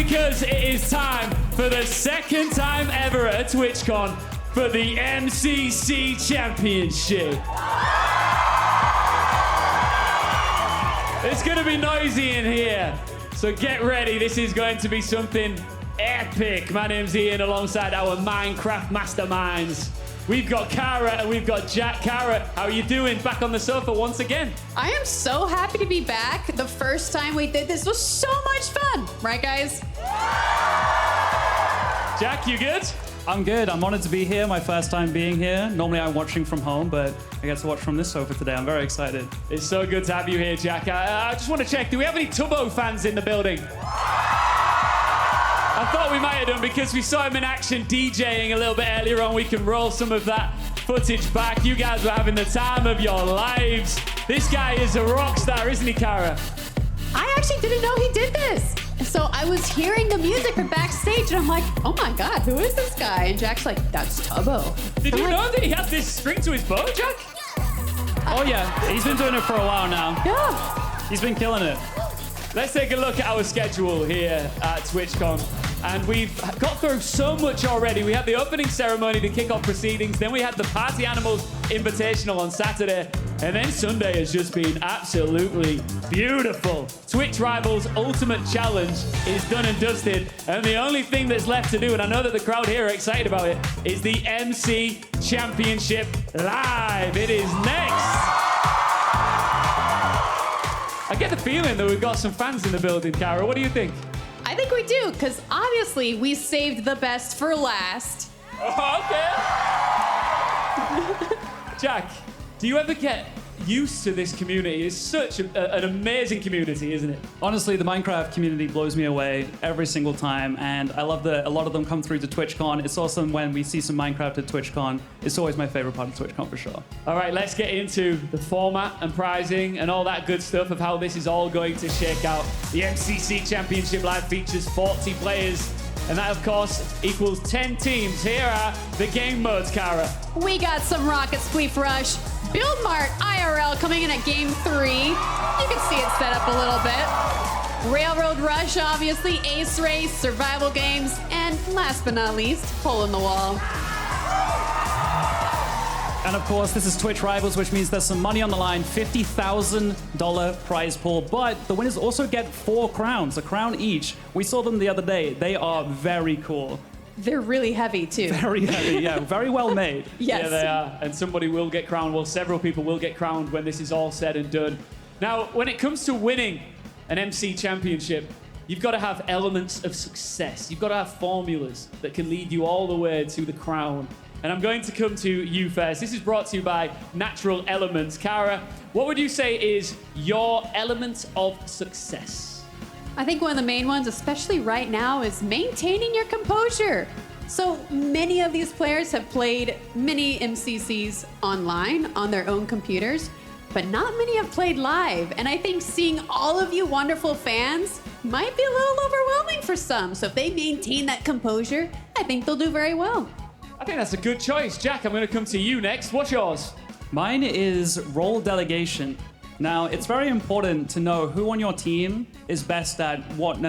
because it is time for the second time ever at TwitchCon for the MCC Championship. It's going to be noisy in here, so get ready. This is going to be something epic. My name's Ian, alongside our Minecraft masterminds. We've got Kara and we've got Jack. Kara, how are you doing? Back on the sofa once again. I am so happy to be back. The first time we did this was so much fun. Right, guys? Jack, you good? I'm good. I'm honored to be here. My first time being here. Normally I'm watching from home, but I get to watch from this sofa today. I'm very excited. It's so good to have you here, Jack. I just want to check, do we have any Tubbo fans in the building? I thought we might have done because we saw him in action DJing a little bit earlier on. We can roll some of that footage back. You guys were having the time of your lives. This guy is a rock star, isn't he, Kara? I actually didn't know he did this. So I was hearing the music from backstage, and I'm like, oh my God, who is this guy? And Jack's like, that's Tubbo. Did you know that he has this string to his bow, Jack? Oh yeah, he's been doing it for a while now. Yeah. He's been killing it. Let's take a look at our schedule here at TwitchCon. And we've got through so much already. We had the opening ceremony to kick off proceedings. Then we had the Party Animals Invitational on Saturday. And then Sunday has just been absolutely beautiful. Twitch Rivals Ultimate Challenge is done and dusted. And the only thing that's left to do, and I know that the crowd here are excited about it, is the MC Championship Live. It is next. I get the feeling that we've got some fans in the building, Kara. What do you think? I think we do, because obviously we saved the best for last. Oh, okay. Jack, do you ever get used to this community? It's such an amazing community, isn't it? Honestly, the Minecraft community blows me away every single time, and I love that a lot of them come through to TwitchCon. It's awesome when we see some Minecraft at TwitchCon. It's always my favorite part of TwitchCon for sure. All right, let's get into the format and prizing and all that good stuff of how this is all going to shake out. The MCC Championship Live features 40 players, and that, of course, equals 10 teams. Here are the game modes, Kara. We got some Rocket Spleef Rush, Build Mart IRL coming in at Game 3. You can see it set up a little bit. Railroad Rush, obviously, Ace Race, survival games, and last but not least, Hole in the Wall. And of course, this is Twitch Rivals, which means there's some money on the line, $50,000 prize pool. But the winners also get 4 crowns, a crown each. We saw them the other day. They are very cool. They're really heavy, too. Very heavy, yeah. Very well made. Yes. Yeah, they are. And somebody will get crowned. Well, several people will get crowned when this is all said and done. Now, when it comes to winning an MC championship, you've got to have elements of success. You've got to have formulas that can lead you all the way to the crown. And I'm going to come to you first. This is brought to you by Natural Elements. Kara, what would you say is your element of success? I think one of the main ones, especially right now, is maintaining your composure. So many of these players have played many MCCs online on their own computers, but not many have played live. And I think seeing all of you wonderful fans might be a little overwhelming for some. So if they maintain that composure, I think they'll do very well. I think that's a good choice. Jack, I'm going to come to you next. What's yours? Mine is role delegation. Now, it's very important to know who on your team is best at what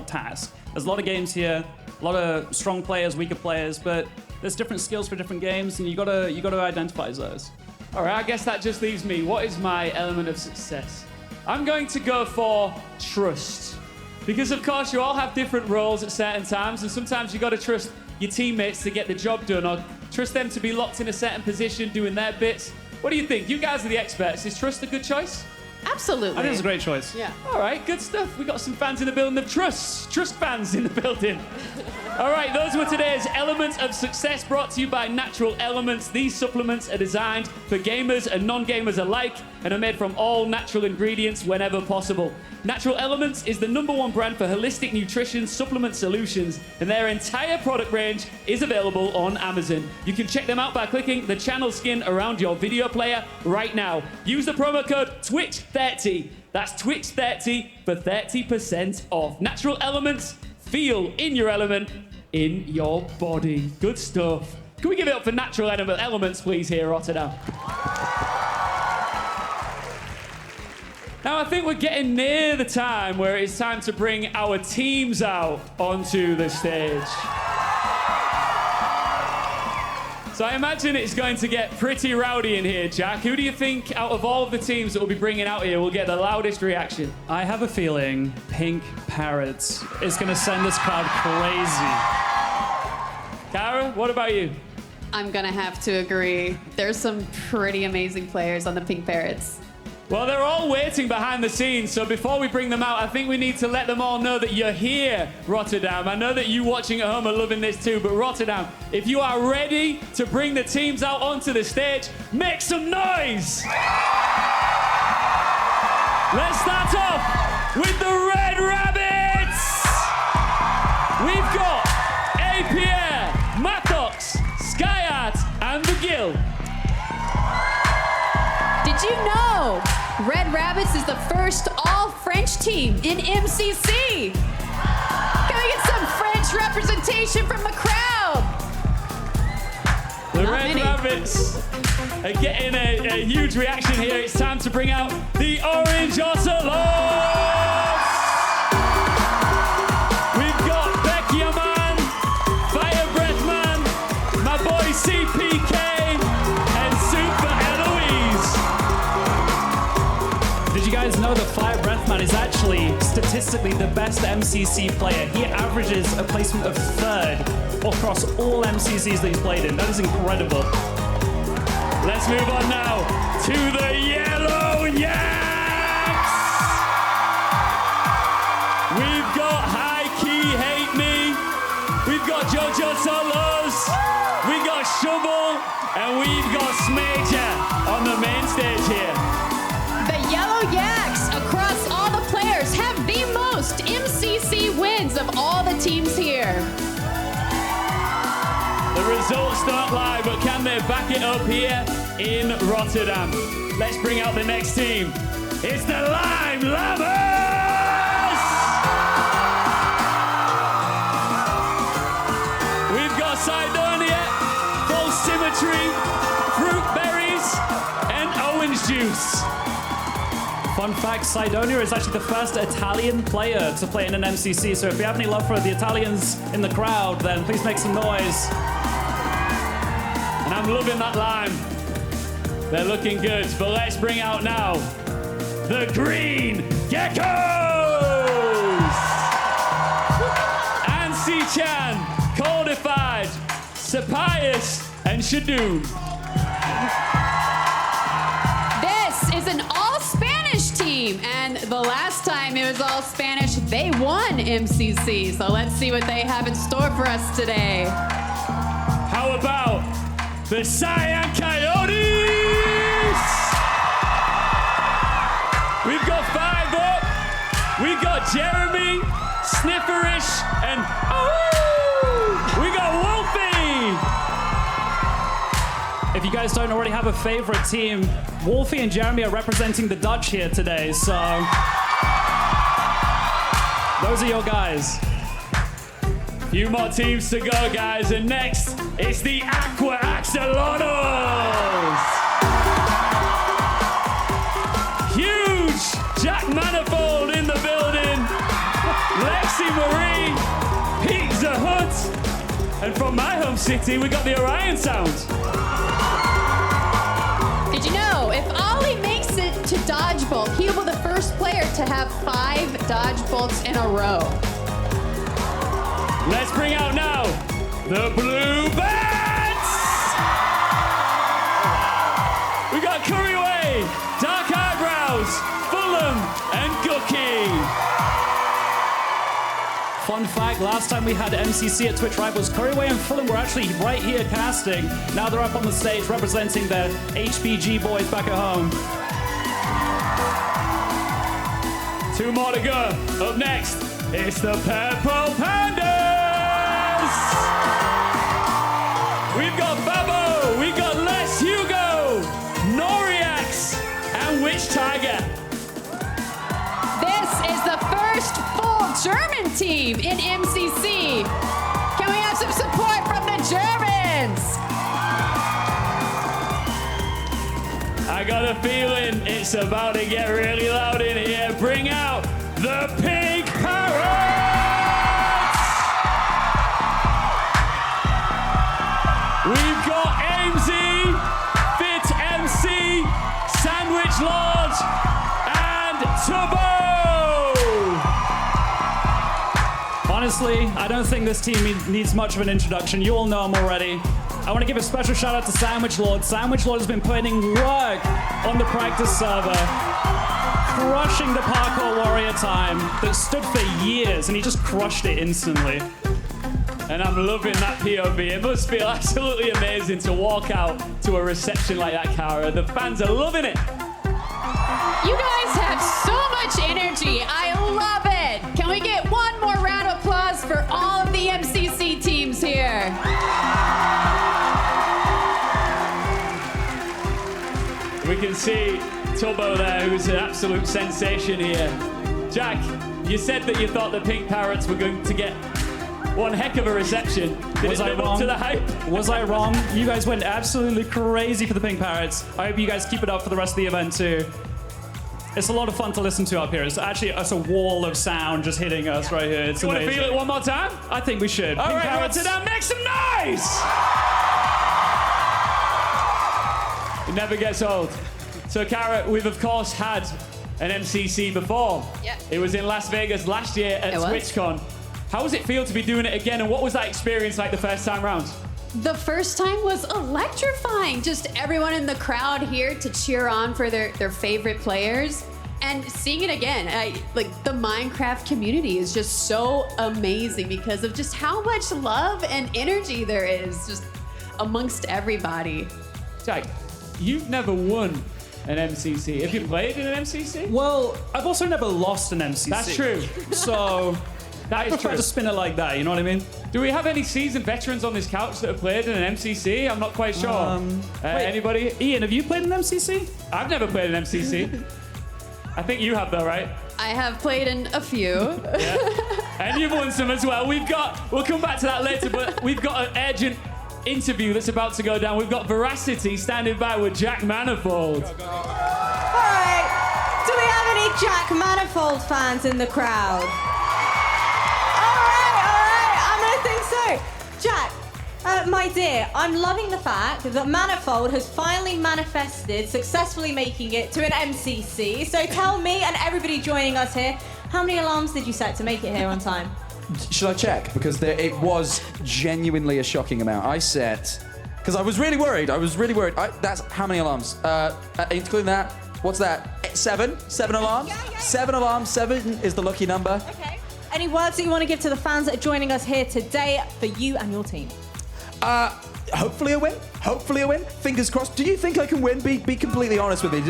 task. There's a lot of games here, a lot of strong players, weaker players, but there's different skills for different games, and you gotta identify those. All right, I guess that just leaves me. What is my element of success? I'm going to go for trust. Because, of course, you all have different roles at certain times, and sometimes you got to trust your teammates to get the job done, or trust them to be locked in a certain position doing their bits. What do you think? You guys are the experts. Is trust a good choice? Absolutely. I think it's a great choice. Yeah. All right, good stuff. We got some fans in the building of trust fans in the building. All right, those were today's Elements of Success, brought to you by Natural Elements. These supplements are designed for gamers and non-gamers alike and are made from all natural ingredients whenever possible. Natural Elements is the #1 brand for holistic nutrition supplement solutions, and their entire product range is available on Amazon. You can check them out by clicking the channel skin around your video player right now. Use the promo code TWITCH30. That's TWITCH30 for 30% off. Natural Elements, feel in your element, in your body. Good stuff. Can we give it up for Natural Elements, please, here, Rotterdam? Now, I think we're getting near the time where it's time to bring our teams out onto the stage. So I imagine it's going to get pretty rowdy in here, Jack. Who do you think, out of all of the teams that we'll be bringing out here, will get the loudest reaction? I have a feeling Pink Parrots is going to send this crowd crazy. Kara, what about you? I'm gonna have to agree. There's some pretty amazing players on the Pink Parrots. Well, they're all waiting behind the scenes, so before we bring them out, I think we need to let them all know that you're here, Rotterdam. I know that you watching at home are loving this too, but Rotterdam, if you are ready to bring the teams out onto the stage, make some noise! Let's start off with the Red Rabbits! We've got APR, Mathox, Skyart, and the Gill. Did you know Red Rabbits is the first all-French team in MCC? Can we get some French representation from the crowd? The Not Red many. Rabbits are getting a huge reaction here. It's time to bring out the Orange Ocelots! We've got Beckiaman, Fire Breathman, my boy CPK, and Super Eloise. Did you guys know that Fire Breathman is actually statistically the best MCC player? He averages a placement of 3rd across all MCCs that he's played in. That is incredible. Let's move on now to the Yellow Yaks. We've got High Key Hate Me. We've got Jojo Solos. We've got Shovel. And we've got Smager on the main stage here. The Yellow Yaks, across all the players, have the most MCC wins of all the teams here. The results don't lie, but can they back it up here in Rotterdam? Let's bring out the next team. It's the Lime Lammers! We've got Sidonia, Full Symmetry, Fruit Berries, and Orange Juice. Fun fact, Sidonia is actually the first Italian player to play in an MCC, so if you have any love for the Italians in the crowd, then please make some noise. And I'm loving that lime. They're looking good, but let's bring out now the Green Geckos! Ansi-chan, Codified, Sapias, and Shadoon. This is an all-Spanish team, and the last time it was all Spanish, they won MCC. So let's see what they have in store for us today. How about the Cyan Coyotes? We've got 5 up. We've got Jeremy, Snifferish, and we got Wolfie. If you guys don't already have a favorite team, Wolfie and Jeremy are representing the Dutch here today, so those are your guys. Few more teams to go, guys, and next it's the Aqua Axolotos. Huge Jack Manifold in the building. Lexi Marie, Pizza Hut, and from my home city we got the Orion Sound. Did you know if Ollie makes it to dodgeball, he'll be the first player to have 5 dodge bolts in a row? Let's bring out now the Blue Bats! We got Curryway, Dark Eyebrows, Fulham, and Gookie. Fun fact, last time we had MCC at Twitch Rivals, Curryway and Fulham were actually right here casting. Now they're up on the stage representing their HBG boys back at home. 2 more to go. Up next, it's the Purple Pandas! We've got Babo, we've got Les Hugo, Noriax, and Witch Tiger. This is the first full German team in MCC. Can we have some support from the Germans? I I got a feeling it's about to get really loud in here. Bring out the pink parrots! We've got AMZ, Fit MC, Sandwich Lord, and Tubbo! Honestly, I don't think this team needs much of an introduction. You all know them already. I want to give a special shout out to Sandwich Lord. Sandwich Lord has been putting work on the practice server, crushing the parkour warrior time that stood for years, and he just crushed it instantly. And I'm loving that POV. It must feel absolutely amazing to walk out to a reception like that, Kara. The fans are loving it. You guys have so much energy. I love it. Can we get one more round of applause for all of the MCC teams here? We can see Tubbo there, who's an absolute sensation here. Jack, you said that you thought the pink parrots were going to get one heck of a reception. Did it live up to the hype? Was I wrong? You guys went absolutely crazy for the pink parrots. I hope you guys keep it up for the rest of the event too. It's a lot of fun to listen to up here. It's actually a wall of sound just hitting us right here. It's You want to amazing. feel it one more time? I think we should. All Pink right, parrots. Rotterdam, make some noise! It never gets old. So, Kara, we've of course had an MCC before. Yeah. It was in Las Vegas last year at It was. TwitchCon. How does it feel to be doing it again, and what was that experience like the first time round? The first time was electrifying. Just everyone in the crowd here to cheer on for their favorite players. And seeing it again, like the Minecraft community is just so amazing because of just how much love and energy there is just amongst everybody. Jack, you've never won an MCC. Have you played in an MCC? Well, I've also never lost an MCC. That's true. So That I is prefer true. to spin it like that, you know what I mean? Do we have any seasoned veterans on this couch that have played in an MCC? I'm not quite sure. Wait. Anybody? Ian, have you played an MCC? I've never played an MCC. I think you have though, right? I have played in a few. And you've won some as well. We'll come back to that later, but we've got an urgent interview that's about to go down. We've got Veracity standing by with Jack Manifold. All right. Do we have any Jack Manifold fans in the crowd? All right. I'm gonna think so. Jack, my dear, I'm loving the fact that Manifold has finally manifested, successfully making it to an MCC. So tell me and everybody joining us here, how many alarms did you set to make it here on time? Should I check? Because it was genuinely a shocking amount. I set, because I was really worried. That's how many alarms? Including that, what's that? 7? 7 alarms? Yeah. 7 alarms. 7 is the lucky number. Okay. Any words that you want to give to the fans that are joining us here today for you and your team? Hopefully a win. Hopefully a win. Fingers crossed. Do you think I can win? Be completely honest with me.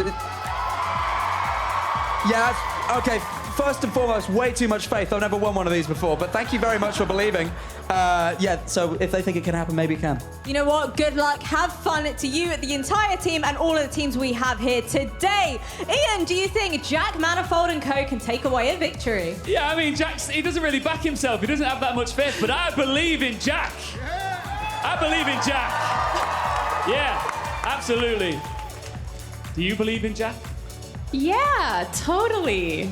Yeah. Okay. First and foremost, way too much faith. I've never won one of these before, but thank you very much for believing. Yeah, so if they think it can happen, maybe it can. You know what? Good luck. Have fun to you, the entire team, and all of the teams we have here today. Ian, do you think Jack Manifold & Co. can take away a victory? Yeah, I mean, he doesn't really back himself. He doesn't have that much faith, but I believe in Jack. I believe in Jack. Yeah, absolutely. Do you believe in Jack? Yeah, totally.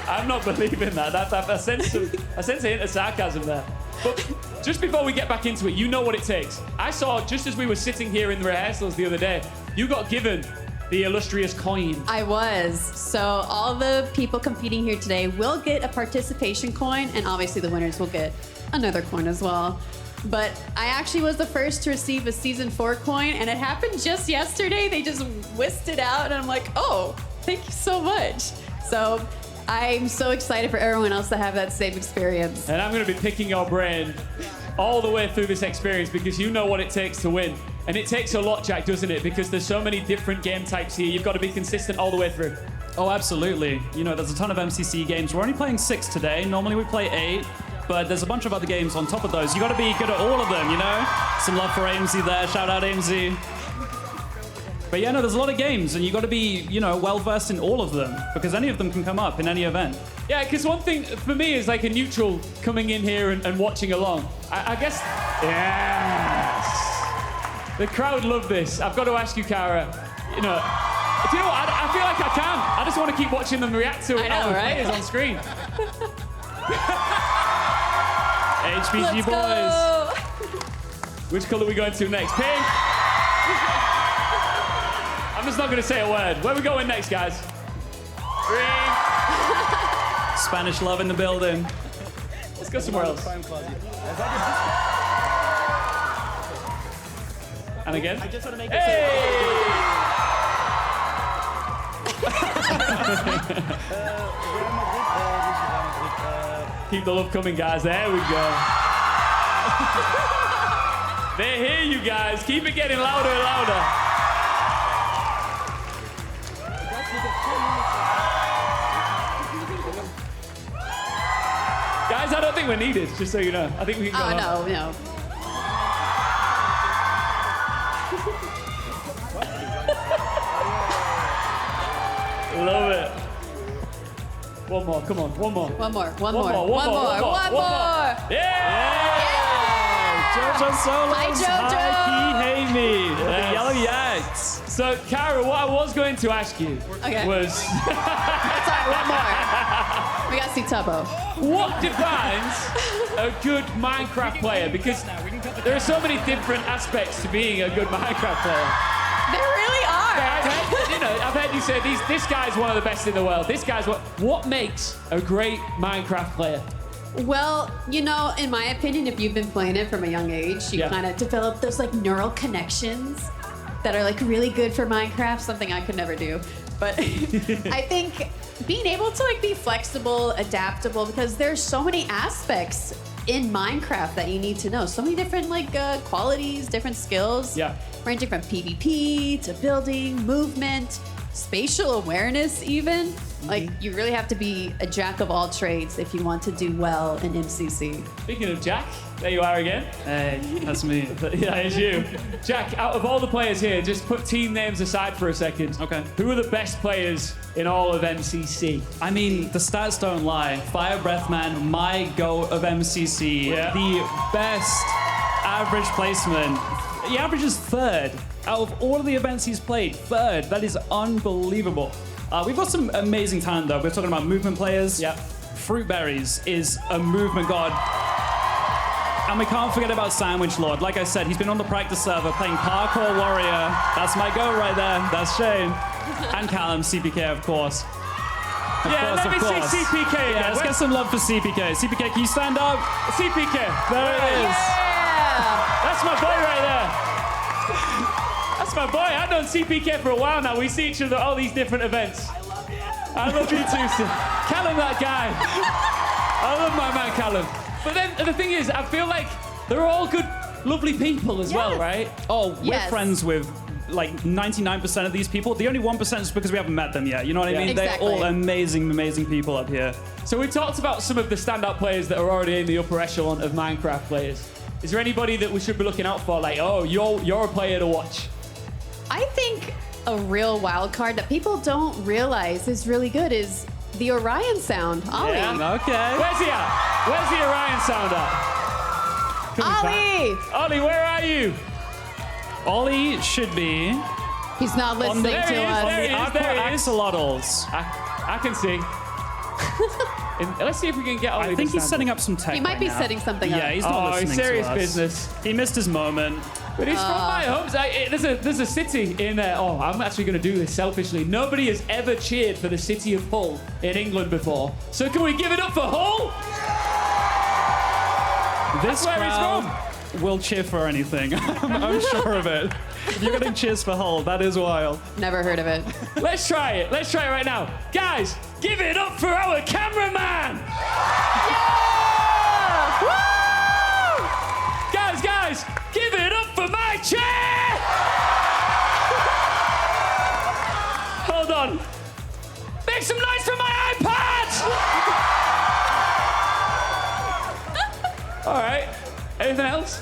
I'm not believing that. That's a sense of a hint of sarcasm there. But just before we get back into it, you know what it takes. I saw just as we were sitting here in the rehearsals the other day, you got given the illustrious coin. I was. So all the people competing here today will get a participation coin, and obviously the winners will get another coin as well. But I actually was the first to receive a Season 4 coin, and it happened just yesterday. They just whisked it out, and I'm like, oh, thank you so much. So I'm so excited for everyone else to have that same experience. And I'm going to be picking your brain all the way through this experience because you know what it takes to win. And it takes a lot, Jack, doesn't it? Because there's so many different game types here. You've got to be consistent all the way through. Oh, absolutely. You know, there's a ton of MCC games. We're only playing 6 today. Normally we play 8, but there's a bunch of other games on top of those. You got to be good at all of them, you know? Some love for AMZ there. Shout out AMZ. But yeah, no, there's a lot of games, and you got to be, you know, well-versed in all of them, because any of them can come up in any event. Yeah, because one thing for me is like a neutral coming in here and watching along. I guess, yes. The crowd love this. I've got to ask you, Kara, You know, do you know what? I feel like I can. I just want to keep watching them react to I know, our right? players on screen. HPG Let's boys. go. Which colour are we going to next? Pink. I'm just not going to say a word. Where are we going next, guys? Green. Spanish love in the building. Let's go somewhere else. And again. I just want to make Keep the love coming, guys. There we go. They hear you guys. Keep it getting louder and louder. Guys, I don't think we're needed, just so you know. I think we can go home. Oh, no. Love it. One more, come on, one more. One more. Yeah! Jojo Solos. Hi, Jojo. Hi, Hey Me. Yes. The yellow yaks. So, Kara, what I was going to ask you Okay. was, Sorry, one more. We got to see Tubbo. what defines a good Minecraft player? Because there are so many different aspects to being a good Minecraft player. There really are. I've heard you say this guy's one of the best in the world. This guy's what makes a great Minecraft player? Well, in my opinion, if you've been playing it from a young age, you Yeah. kind of develop those like neural connections that are like really good for Minecraft, something I could never do. But I think being able to like be flexible, adaptable, because there's so many aspects in Minecraft that you need to know. So many different like qualities, different skills. Yeah. Ranging from PvP to building, movement, spatial awareness even. Like, you really have to be a jack of all trades if you want to do well in MCC. Speaking of Jack, there you are again. Hey, that's me. Yeah, it's you. Jack, out of all the players here, just put team names aside for a second. Okay. Who are the best players in all of MCC? I mean, the stats don't lie. Fire Breathman, my go of MCC, Yeah. the best average placement. He averages third out of all of the events he's played. Third. That is unbelievable. We've got some amazing talent, though. We're talking about movement players. Yep. Fruitberries is a movement god. And we can't forget about Sandwich Lord. Like I said, he's been on the practice server playing Parkour Warrior. That's my go right there. That's Shane. And Callum, CPK, of course. Let me see CPK again. Yeah, let's get some love for CPK. CPK, can you stand up? CPK. There it is. Yeah! That's my boy right there. That's my boy. I've known CPK for a while now. We see each other at all these different events. I love you too, sir. Callum, that guy. I love my man, Callum. But then the thing is, I feel like they're all good, lovely people as well, right? Oh, we're Yes. friends with like 99% of these people. The only 1% is because we haven't met them yet. You know what I mean? Exactly. They're all amazing, amazing people up here. So we talked about some of the standout players that are already in the upper echelon of Minecraft players. Is there anybody that we should be looking out for? Like, oh, you're a player to watch. I think a real wild card that people don't realize is really good is the Orion sound. Ollie. Yeah. Okay. Where's he at? Where's the Orion sound at? Coming Ollie! back. Ollie, where are you? Ollie should be He's not listening there he to is, us. there he is. Aqua Axolotls. I can see. Let's see if we can get Ollie I think to he's stand setting up. up some tech. He might right be now. setting something up. Yeah, he's not Oh, listening he's serious to us. business. He missed his moment. But he's from my home. There's a city in there. Oh, I'm actually going to do this selfishly. Nobody has ever cheered for the city of Hull in England before. So can we give it up for Hull? This where he's crowd will cheer for anything. I'm sure of it. If you're getting cheers for Hull, that is wild. Never heard of it. Let's try it. Let's try it right now. Guys, give it up for our cameraman. Guys, give it up for my chair. Hold on. Make some noise for my iPad. All right. Anything else?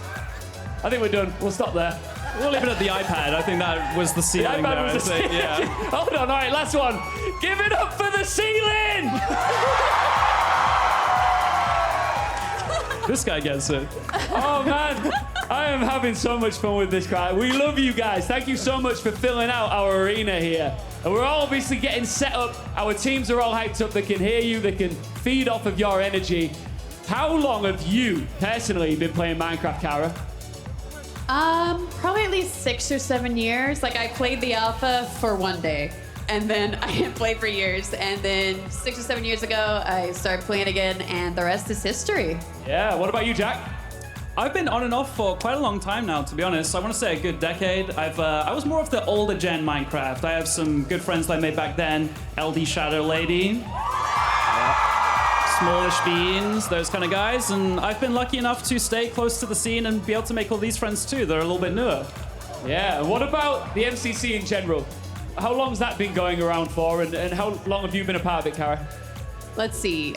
I think we're done. We'll stop there. We'll leave it at the iPad. I think that was the ceiling there. iPad was I the think. Yeah. Hold on. All right, last one. Give it up for the ceiling. This guy gets it. Oh man, I am having so much fun with this crowd. We love you guys. Thank you so much for filling out our arena here. And we're all obviously getting set up. Our teams are all hyped up. They can hear you. They can feed off of your energy. How long have you personally been playing Minecraft, Kara? Probably at least 6 or 7 years. Like I played the alpha for one day. And then I didn't play for years. And then 6 or 7 years ago, I started playing again, and the rest is history. Yeah, what about you, Jack? I've been on and off for quite a long time now, to be honest. I want to say a good decade. I was more of the older gen Minecraft. I have some good friends that I made back then. LD Shadow Lady. Smallish Beans, those kind of guys. And I've been lucky enough to stay close to the scene and be able to make all these friends too. They're a little bit newer. Yeah, and what about the MCC in general? How long's that been going around for, and how long have you been a part of it, Kara? Let's see.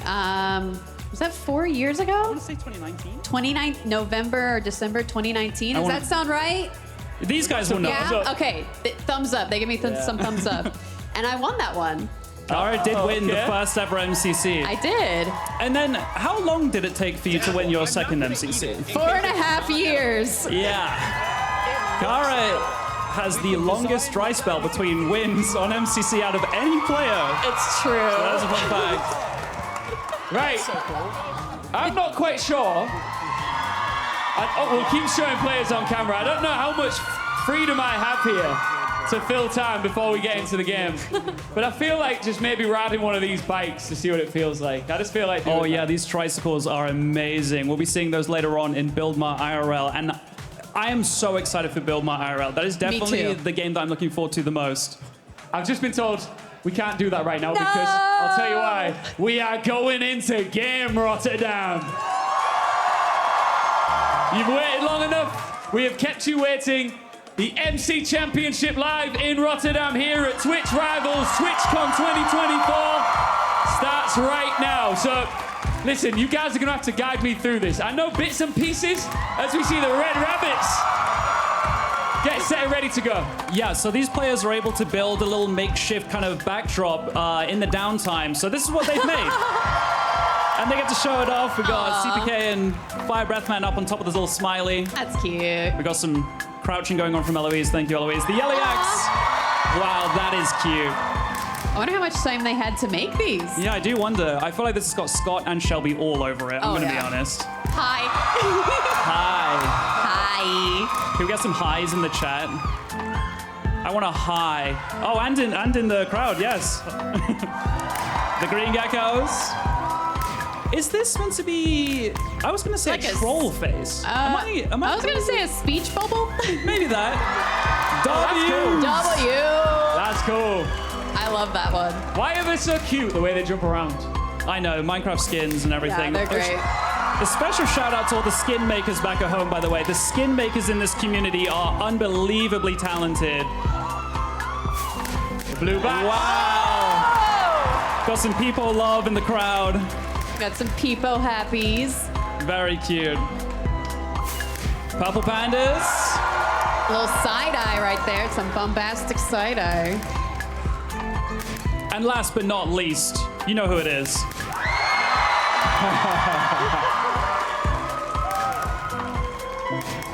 Was that 4 years I ago? want to say 2019. 29 November or December 2019. Does that sound right? These guys will know. Yeah? Okay. Thumbs up. They give me some thumbs up. And I won that one. Kara did win the okay. first ever MCC. I did. And then, how long did it take for you to win your second MCC? 4.5 years. Yeah. Kara has the longest dry spell between wins on MCC out of any player. It's true. That's a fun fact. Right. I'm not quite sure. We'll keep showing players on camera. I don't know how much freedom I have here to fill time before we get into the game. But I feel like just maybe riding one of these bikes to see what it feels like. I just feel like... Oh yeah, these tricycles are amazing. We'll be seeing those later on in Build My IRL. And I am so excited for Build My IRL. That is definitely the game that I'm looking forward to the most. I've just been told we can't do that right now because I'll tell you why. We are going into game Rotterdam. You've waited long enough. We have kept you waiting. The MC Championship live in Rotterdam here at Twitch Rivals TwitchCon 2024 starts right now. So listen, you guys are going to have to guide me through this. I know bits and pieces as we see the Red Rabbits get set and ready to go. Yeah, so these players are able to build a little makeshift kind of backdrop in the downtime. So this is what they've made. And they get to show it off. We got CPK and Fire Breathman up on top of this little smiley. That's cute. We got some crouching going on from Eloise. Thank you, Eloise. The Yelly Axe. Wow, that is cute. I wonder how much time they had to make these. Yeah, I do wonder. I feel like this has got Scott and Shelby all over it. I'm going to be honest. Hi. Hi. Hi. Can we get some highs in the chat? I want a high. Oh, and in the crowd, yes. The green geckos. Is this meant to be... I was going to say like a troll face. Am I I was going to say a speech bubble. Maybe that. cool. W. That's cool. I love that one. Why are they so cute, the way they jump around? I know, Minecraft skins and everything. Yeah, they're great. A special shout out to all the skin makers back at home, by the way. The skin makers in this community are unbelievably talented. The blue back. Wow. Got some people love in the crowd. Got some peepo happies. Very cute. Purple pandas. A little side eye right there. Some bombastic side eye. And last but not least, you know who it is.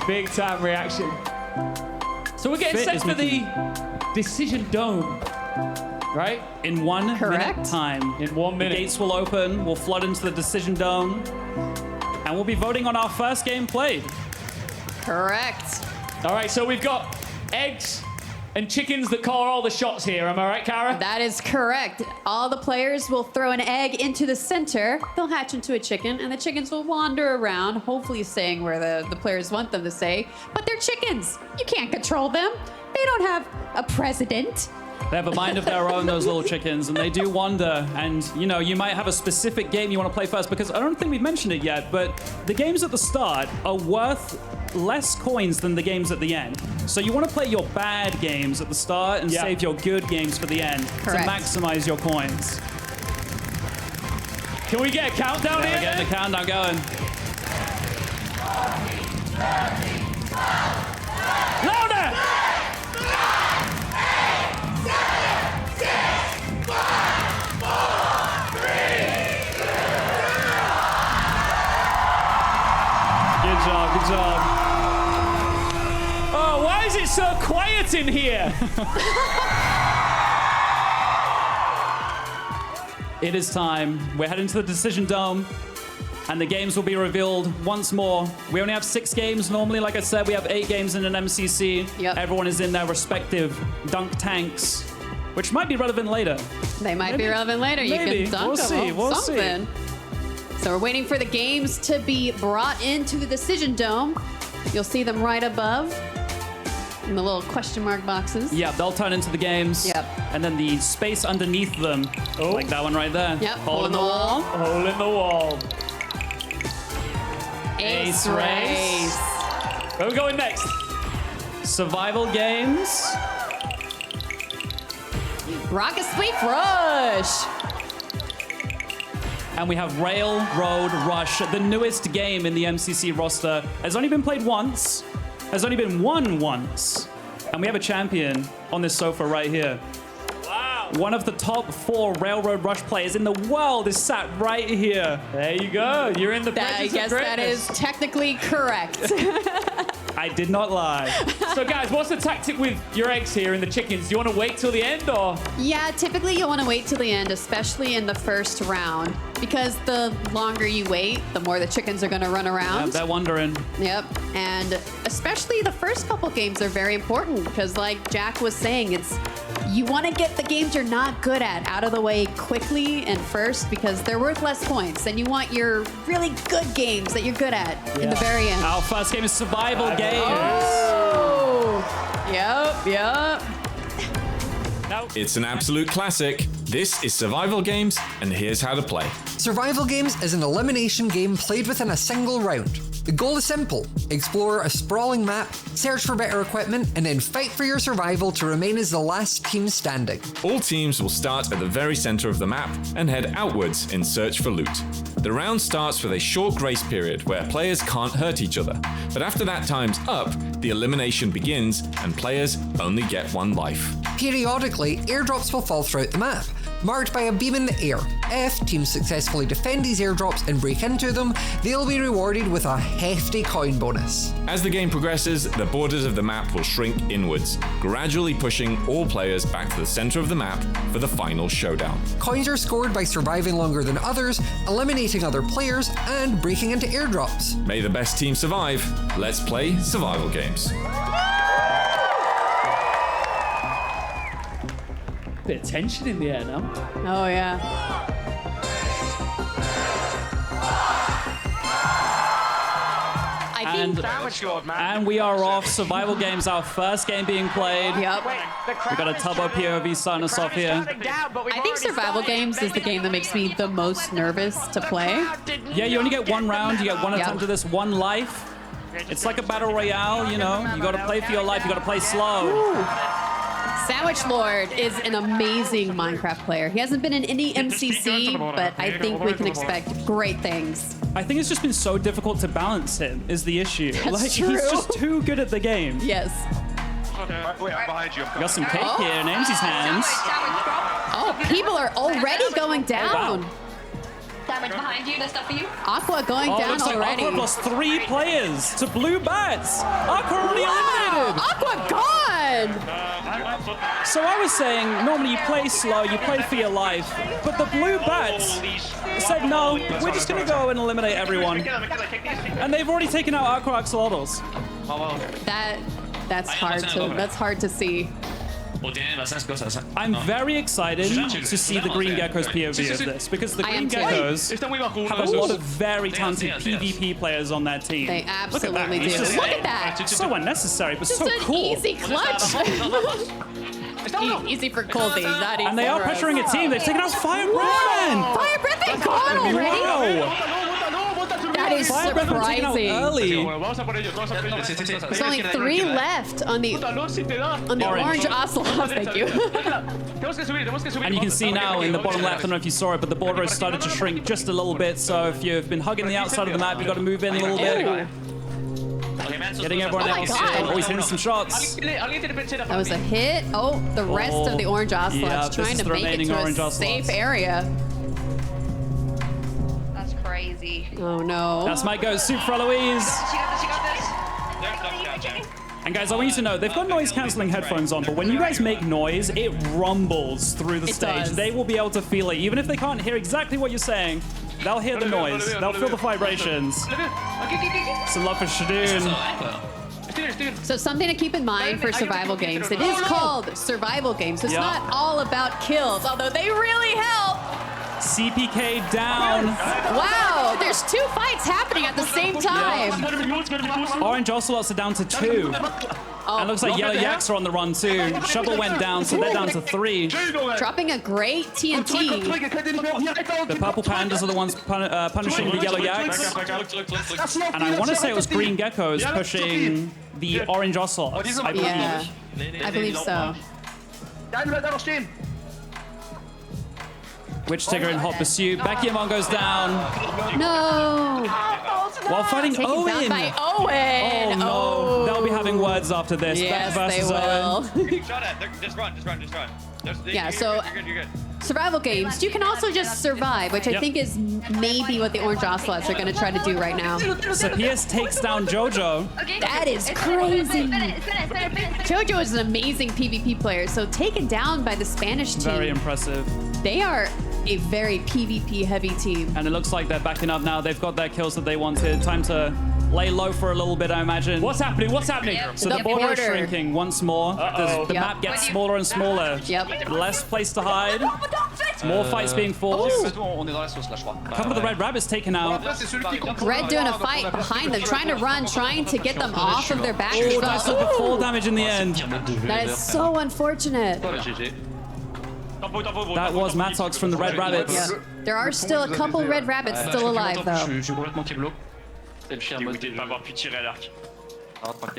Big time reaction. So we're getting Fit set is for the making- Decision Dome, right? In 1 Correct. minute time. In 1 minute. The gates will open, we'll flood into the Decision Dome, and we'll be voting on our first game played. Correct. All right, so we've got eggs and chickens that call all the shots here. Am I right, Kara? That is correct. All the players will throw an egg into the center. They'll hatch into a chicken, and the chickens will wander around, hopefully staying where the players want them to stay. But they're chickens. You can't control them. They don't have a president. They have a mind of their own, those little chickens, and they do wander. And, you know, you might have a specific game you want to play first, because I don't think we've mentioned it yet, but the games at the start are worth less coins than the games at the end. So you want to play your bad games at the start and save your good games for the end Correct. to maximize your coins. Can we get a countdown here? We're getting the countdown going. Louder! Good job, good job. Why is it so quiet in here? It is time. We're heading to the Decision Dome, and the games will be revealed once more. We only have 6 games normally. Like I said, we have 8 games in an MCC. Yep. Everyone is in their respective dunk tanks, which might be relevant later. They might be relevant later. Maybe. You can dunk We'll them see. on We'll see. something. So we're waiting for the games to be brought into the Decision Dome. You'll see them right above in the little question mark boxes. Yeah, they'll turn into the games. Yep. And then the space underneath them, like that one right there. Yep. Hole in the wall. Hole in the wall. Ace race. Where are we going next? Survival games. Rocket Sleep Rush. And we have Railroad Rush, the newest game in the MCC roster. Has only been played once. Has only been won once. And we have a champion on this sofa right here. Wow. One of the top 4 Railroad Rush players in the world is sat right here. There you go. You're in the I presence guess of that greatness. is technically correct. I did not lie. So guys, what's the tactic with your eggs here and the chickens? Do you want to wait till the end or? Yeah, typically you'll want to wait till the end, especially in the first round, because the longer you wait, the more the chickens are going to run around. They're wondering. Yep, and especially the first couple games are very important because, like Jack was saying, you want to get the games you're not good at out of the way quickly and first because they're worth less points, and you want your really good games that you're good at in the very end. Our first game is Survival Games. Oh, yep. It's an absolute classic. This is Survival Games, and here's how to play. Survival Games is an elimination game played within a single round. The goal is simple: explore a sprawling map, search for better equipment, and then fight for your survival to remain as the last team standing. All teams will start at the very center of the map and head outwards in search for loot. The round starts with a short grace period where players can't hurt each other, but after that time's up, the elimination begins and players only get 1 life. Periodically, airdrops will fall throughout the map, marked by a beam in the air. If teams successfully defend these airdrops and break into them, they'll be rewarded with a hefty coin bonus. As the game progresses, the borders of the map will shrink inwards, gradually pushing all players back to the center of the map for the final showdown. Coins are scored by surviving longer than others, eliminating other players, and breaking into airdrops. May the best team survive. Let's play Survival Games. Bit of tension in the air now. Oh, yeah. I think. And we are off. Survival Games, our first game being played. Yep. We got a Tubbo POV starting us off here. I think Survival Games is the game that makes me the most nervous to play. Yeah, you only get 1 round. You get 1 Yep. attempt at this, 1 life. It's like a battle royale, you know. You got to play for your life. You got to play slow. Sandwich Lord is an amazing Minecraft player. He hasn't been in any MCC, but I think we can expect great things. I think it's just been so difficult to balance him is the issue. That's He's true. just too good at the game. Yes. Wait, I'm behind you. Got some cake here in Ames's hands. Oh, people are already going down. Damage behind you, there's stuff for you. Aqua going Oh, down looks like already. Aqua lost 3 players to Blue Bats. Aqua already eliminated. Aqua gone! So I was saying, normally you play slow, you play for your life, but the Blue Bats said, no, we're just going to go and eliminate everyone. And they've already taken out Aqua Axolotls. That's hard to see. I'm very excited to see the Green Gecko's POV of this, because the I Green am too. Geckos have a lot of very talented PvP players on their team. They absolutely do. It's just Look at that. so unnecessary, but Just so an cool. easy clutch. Easy for Colby, not easy And they are for us. pressuring a team. They've taken out Fire Breathman. Fire Breath and gone already? Wow. That is Fire Breathman taken out surprising. early. There's only 3 left on the orange ocelot. Thank you. And you can see now in the bottom left, I don't know if you saw it, but the border has started to shrink just a little bit. So if you've been hugging the outside of the map, you've got to move in a little bit. Getting everyone Oh my else. God. Always hitting some shots. That was a hit. Oh, the rest of the orange yeah, ocelots this trying is to the make it remaining to orange a ocelots. safe area. That's crazy. Oh no. That's my go. Soup for Eloise. She got this. And guys, I want you to know, they've got noise-canceling headphones on, but when you guys make noise, it rumbles through the stage. does. They will be able to feel it. Even if they can't hear exactly what you're saying, they'll hear the noise. They'll feel the vibrations. Some love for Shadoon. So something to keep in mind for survival games. It is called survival games. It's not all about kills, although they really help. CPK down. Wow, there's 2 fights happening at the same time. Orange Ocelots are down to 2. And it looks like Yellow Yaks are on the run too. Shovel went down, so they're down to 3. Dropping a great TNT. The Purple Pandas are the ones punishing the Yellow Yaks. And I want to say it was Green Geckos pushing the Orange Ocelots, I believe. Yeah, I believe so. Witch Tigger in hot pursuit. Beckymon goes down. No. While fighting Taken Owen. down by Owen. Oh no, they'll be having words after this. Yes, Beck they versus will. Owen. Shot at. Just run. Yeah, so You're good. survival games, you can also just survive, which I think is maybe what the Orange Ocelots are going to try to do right now. Sapias takes down Jojo. That is crazy. Jojo is an amazing PvP player, so taken down by the Spanish team. Very impressive. They are a very PvP heavy team. And it looks like they're backing up now. They've got their kills that they wanted. Time to lay low for a little bit, I imagine. What's happening? What's happening? So the border is shrinking once more. The map gets smaller and smaller. Yep. Less place to hide. More fights being forced. A couple of the Red Rabbits taken out. Red doing a fight behind them, trying to run, trying to get them off of their back. Oh, that's the fall damage in the end. That is so unfortunate. That was Mattox from the Red Rabbits. Yeah. There are still a couple Red Rabbits still alive, though.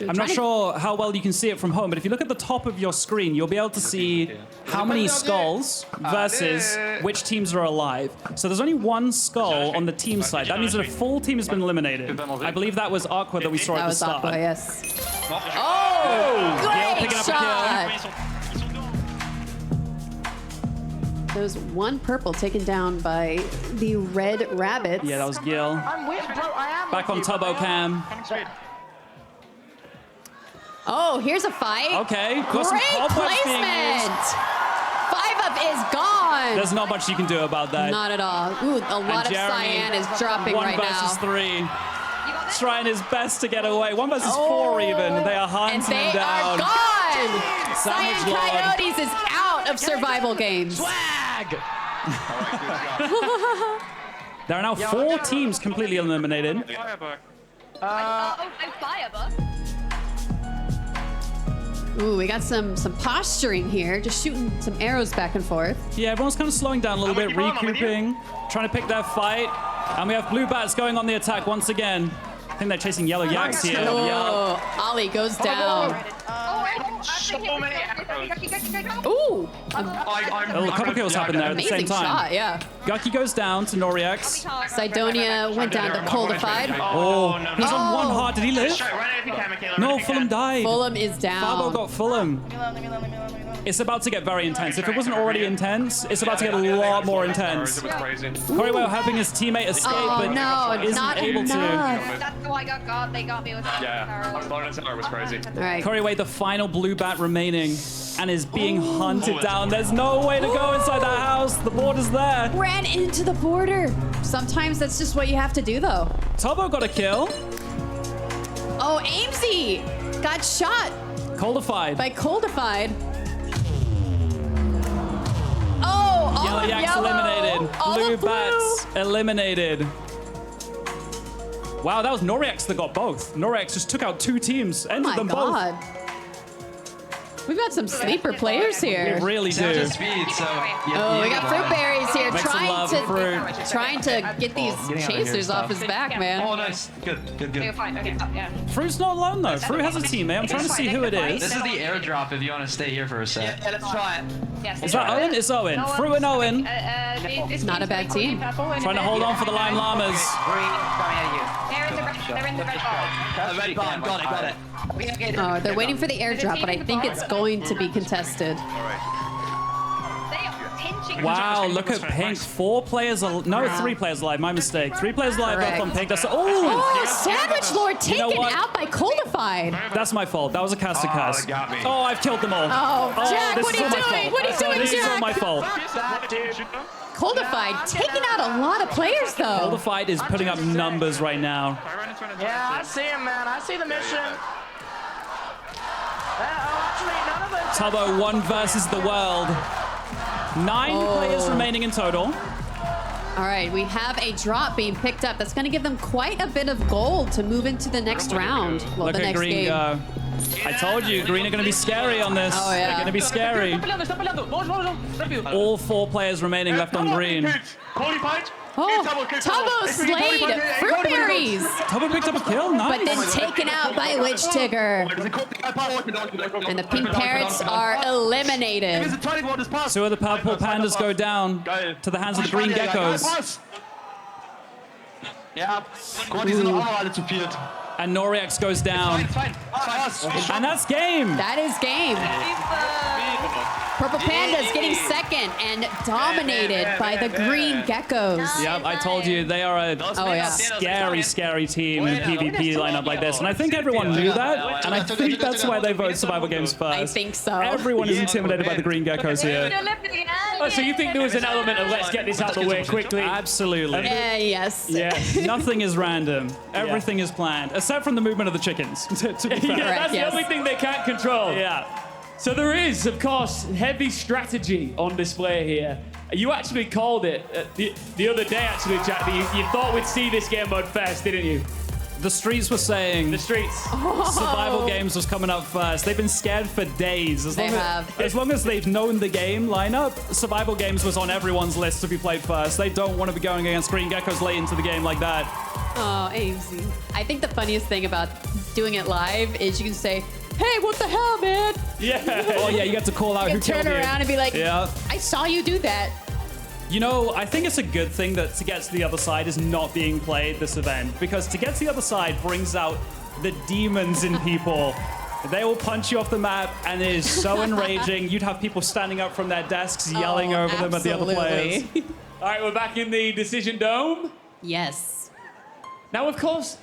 I'm not sure how well you can see it from home, but if you look at the top of your screen, you'll be able to see how many skulls versus which teams are alive. So there's only 1 skull on the team side. That means that a full team has been eliminated. I believe that was Aqua that we saw That at the was start. Aqua, yes. Oh! Gale Great picking up shot. a kill. There's 1 purple taken down by the Red Rabbits. Yeah, that was Gil. Back on Turbo Cam. Oh, here's a fight. Okay, got some Great cobwebs being used. placement. 5-up is gone. There's not much you can do about that. Not at all. Ooh, a lot of Jeremy, cyan is dropping 1 right versus now. 3. Trying his best to get away. 1 versus 4 even. They are hunting And they him down. are gone. Cyan Savage Lord. Coyotes is out of survival games. There are now 4 teams completely eliminated. Ooh, we got some posturing here, just shooting some arrows back and forth. Yeah, everyone's kind of slowing down a little bit, recouping, trying to pick their fight. And we have Blue Bats going on the attack once again. I think they're chasing Yellow Yaks here. Oh, Ollie goes down. Ooh, A couple kills happened there at the same amazing time. shot, yeah. Gucky goes down to Noriex. Sidonia went down to Coldified. Oh, he's on 1 heart. Did he live? No, Fulham died. Fulham is down. Fabo got Fulham. It's about to get very intense. If it wasn't already intense, it's about to get a lot more intense. Corey Whale having his teammate escape, but no, isn't not able to. enough. That's why I got God. They got me with That was crazy. All right. Corey Wade, the final Blue Bat remaining, and is being hunted down. There's no way to go inside that house. The border's there. Ran into the border. Sometimes that's just what you have to do, though. Tobo got a kill. Oh, Amesy got shot Coldified. by Coldified. Oh, all Yellow of Yaks yellow. eliminated. All Blue of blue. Bats eliminated. Wow, that was Noriex that got both. Noriex just took out 2 teams, Oh ended my them God. We've got some sleeper players both. here. We really do. Oh, we got fruit berries here, Make some love, fruit. trying to get these chasers off his back, man. Oh, nice. Good. Fruit's not alone though. Fruit has a teammate. I'm trying to see who it is. This is the airdrop if you want to stay here for a sec. Yeah, let's try it. Yes, Is that Owen? It's Owen. Fruit and Owen. It's not a bad team. Trying to hold on for the Lime Llamas. They're in the red bar. Ready, got it. Oh, they're waiting for the airdrop, but I think it's going to be contested. They are pinching. Wow, look at Pink. 4 players, no, 3 players alive. My mistake. 3 players alive Correct. up on Pink. That's Oh, sandwich Lord taken what? out by Codified. That's my fault. That was a caster curse. they got me. Oh, I've killed them all. Oh, Jack, this what is are all you my doing? fault. What are you doing, This is all Jack? my fault. Codified taking out a lot of players, though. Codified is putting up numbers right now. Yeah, I see him, man. I see the mission. Actually, none of them. Tubbo, 1 versus the world. 9 players remaining in total. All right, we have a drop being picked up. That's going to give them quite a bit of gold to move into the next round. Well, Look the at next Green game. go. I told you, Green are going to be scary on this. Oh, yeah. They're going to be scary. All 4 players remaining left on Green. Qualified? Oh, Tubbo slayed fruit berries, Tubbo picked up a kill, nice. but then taken out by Witch Tigger. And the pink parrots are eliminated. 2 of the purple pandas go down to the hands of the green geckos. Ja, Gott, die sind auch noch alle zu viert. And Noriex goes down. And that's game. That is game. Purple Pandas getting second and dominated by the green geckos. Yep, I told you, they are a scary team in a PvP lineup like this. And I think everyone knew that. And I think that's why they vote survival games first. I think so. Everyone is intimidated by the green geckos here. Oh, so you think there was an element of let's get this out of the way quickly? Absolutely. Yes. Yes, nothing is random. Everything is planned, except from the movement of the chickens, to be fair. Yeah, that's the only thing they can't control. Yeah. So there is, of course, heavy strategy on display here. You actually called it the other day, actually, Jack. That you thought we'd see this game mode first, didn't you? The streets were saying The streets. survival games was coming up first. They've been scared for days. As long as they've known the game lineup, survival games was on everyone's list to be played first. They don't want to be going against green geckos late into the game like that. Oh, easy. I think the funniest thing about doing it live is you can say, "Hey, what the hell, man?" Yeah. Oh yeah, you get to call out You who can killed turn you. around and be like, Yeah. "I saw you do that." You know, I think it's a good thing that to get to the other side is not being played this event, because to get to the other side brings out the demons in people. They will punch you off the map, and it is so enraging. You'd have people standing up from their desks yelling over them at the other players. All right, we're back in the Decision Dome. Yes. Now, of course,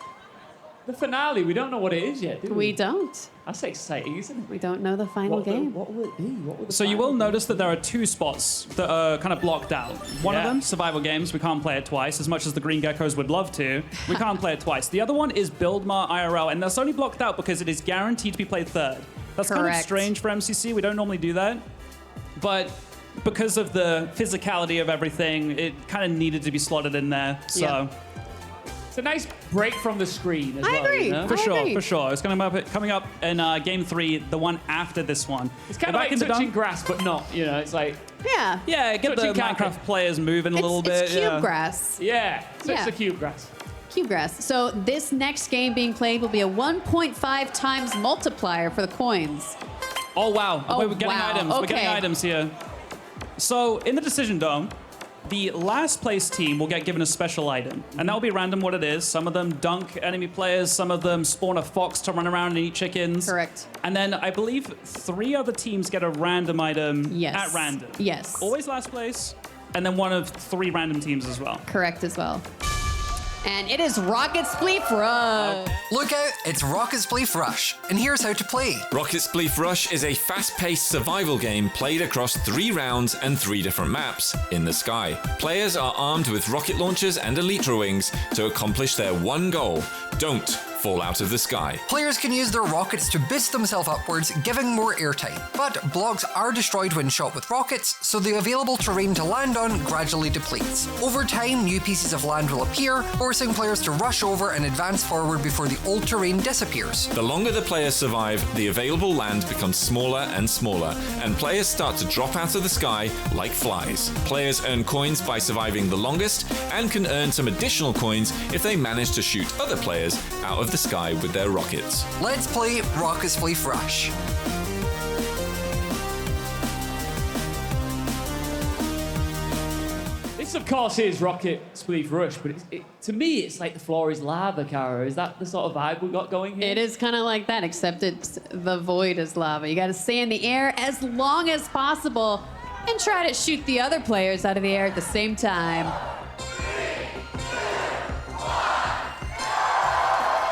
the finale, we don't know what it is yet, do we? We don't. That's exciting, isn't it? We don't know the final game. What will it be? What will the So you final will be? notice that there are 2 spots that are kind of blocked out. One of Yeah. them, survival games, we can't play it twice, as much as the green geckos would love to. We can't play it twice. The other one is Buildmar IRL, and that's only blocked out because it is guaranteed to be played third. That's kind of Correct. strange for MCC. We don't normally do that. But because of the physicality of everything, it kind of needed to be slotted in there. So. Yeah. It's a nice break from the screen as I well. agree. You know? For I sure, agree. for sure. It's coming up in Game 3, the one after this one. It's kind We're of back like in the touching dome. grass, but not. You know, it's like, Yeah. Yeah, get the Touching carpet. Minecraft players moving a little bit. It's cube yeah. grass. yeah. So Yeah. it's a cube grass. Cube grass. So this next game being played will be a 1.5 times multiplier for the coins. Oh, wow. Oh, Wait, we're getting wow. items. We're getting Okay. items here. So, in the Decision Dome, the last place team will get given a special item. And that'll be random what it is. Some of them dunk enemy players. Some of them spawn a fox to run around and eat chickens. Correct. And then I believe 3 other teams get a random item Yes. at random. Yes. Always last place. And then one of 3 random teams as well. Correct as well. And it is Rocket Spleef Rush. Look out, it's Rocket Spleef Rush, and here's how to play. Rocket Spleef Rush is a fast-paced survival game played across 3 rounds and 3 different maps in the sky. Players are armed with rocket launchers and elytra wings to accomplish their one goal: don't fall out of the sky. Players can use their rockets to boost themselves upwards, giving more airtime. But blocks are destroyed when shot with rockets, so the available terrain to land on gradually depletes. Over time, new pieces of land will appear, forcing players to rush over and advance forward before the old terrain disappears. The longer the players survive, the available land becomes smaller and smaller, and players start to drop out of the sky like flies. Players earn coins by surviving the longest, and can earn some additional coins if they manage to shoot other players out of the sky with their rockets. Let's play Rocket Spleef Rush. This, of course, is Rocket Spleef Rush, but to me, it's like the floor is lava, Cara. Is that the sort of vibe we got going here? It is kind of like that, except it's the void is lava. You got to stay in the air as long as possible and try to shoot the other players out of the air at the same time.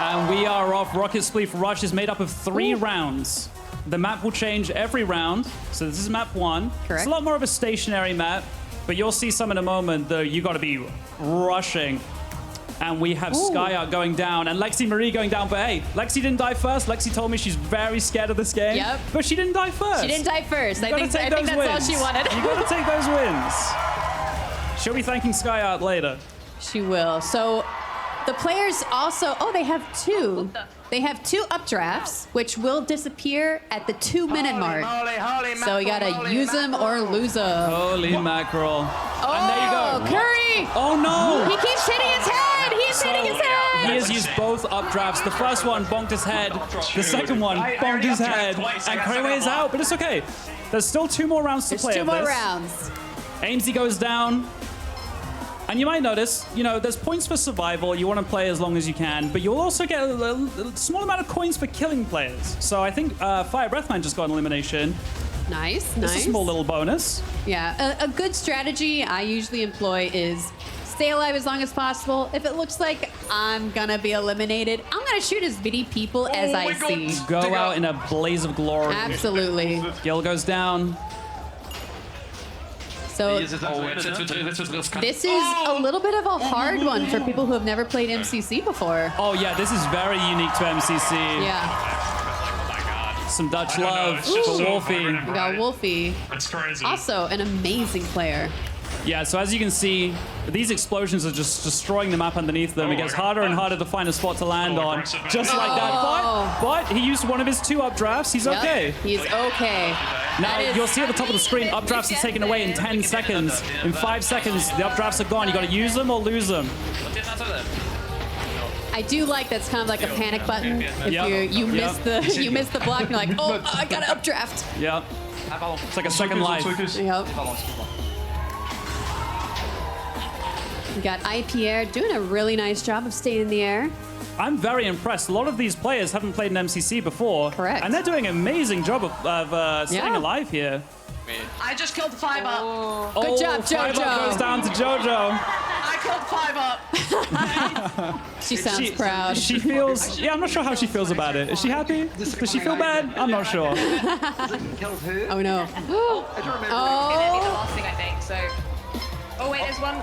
And we are off. Rocket Spleef Rush is made up of 3 rounds. The map will change every round. So this is map 1. Correct. It's a lot more of a stationary map, but you'll see some in a moment, though. You got to be rushing. And we have Skyart going down and Lexi Marie going down. But hey, Lexi didn't die first. Lexi told me she's very scared of this game. Yep. But she didn't die first. She didn't die first. I think take that's those all wins. she wanted. You got to take those wins. She'll be thanking Skyart later. She will. So the players also, they have 2. They have 2 updrafts, which will disappear at the 2-minute mark. So you gotta use them or lose them. Holy mackerel. And there you go. Curry! Oh no! He keeps hitting his head! He's hitting his head! He has used both updrafts. The first one bonked his head. The second one bonked his head. And Krayway is out, but it's okay. There's still 2 more rounds to play. There's 2 of more this. rounds. Amesy goes down. And you might notice, there's points for survival. You want to play as long as you can, but you'll also get a small amount of coins for killing players. So I think Fire Breathman just got an elimination. Nice. It's a small little bonus. Yeah, a good strategy I usually employ is stay alive as long as possible. If it looks like I'm gonna be eliminated, I'm gonna shoot as many people as I see. Go out in a blaze of glory. Absolutely. Gil goes down. So this is a little bit of a hard one for people who have never played MCC before. Oh yeah, this is very unique to MCC. Yeah. Some Dutch love for Wolfie. We got Wolfie. That's crazy. Also an amazing player. Yeah, so as you can see, these explosions are just destroying the map underneath them. It gets harder and harder to find a spot to land on. Just like that. But he used one of his 2 updrafts. He's okay. He's okay. Now, you'll see at the top of the screen, updrafts are taken away in 10 seconds. In 5 seconds, the updrafts are gone. You got to use them or lose them. I do like that's kind of like a panic button. If Yep. you miss the block, you're like, oh, I got to updraft. Yeah. It's like a second life. Yep. We got IPR doing a really nice job of staying in the air. I'm very impressed. A lot of these players haven't played an MCC before. Correct. And they're doing an amazing job of staying alive here. I just killed 5 up. Good job, 5 Jojo. up goes down to Jojo. I killed 5 up. She sounds proud. She feels... Yeah, I'm not sure how she feels about it. Is she happy? Does she feel bad? I'm not sure. Oh, no. Last thing, I think, so... Oh, wait, there's one.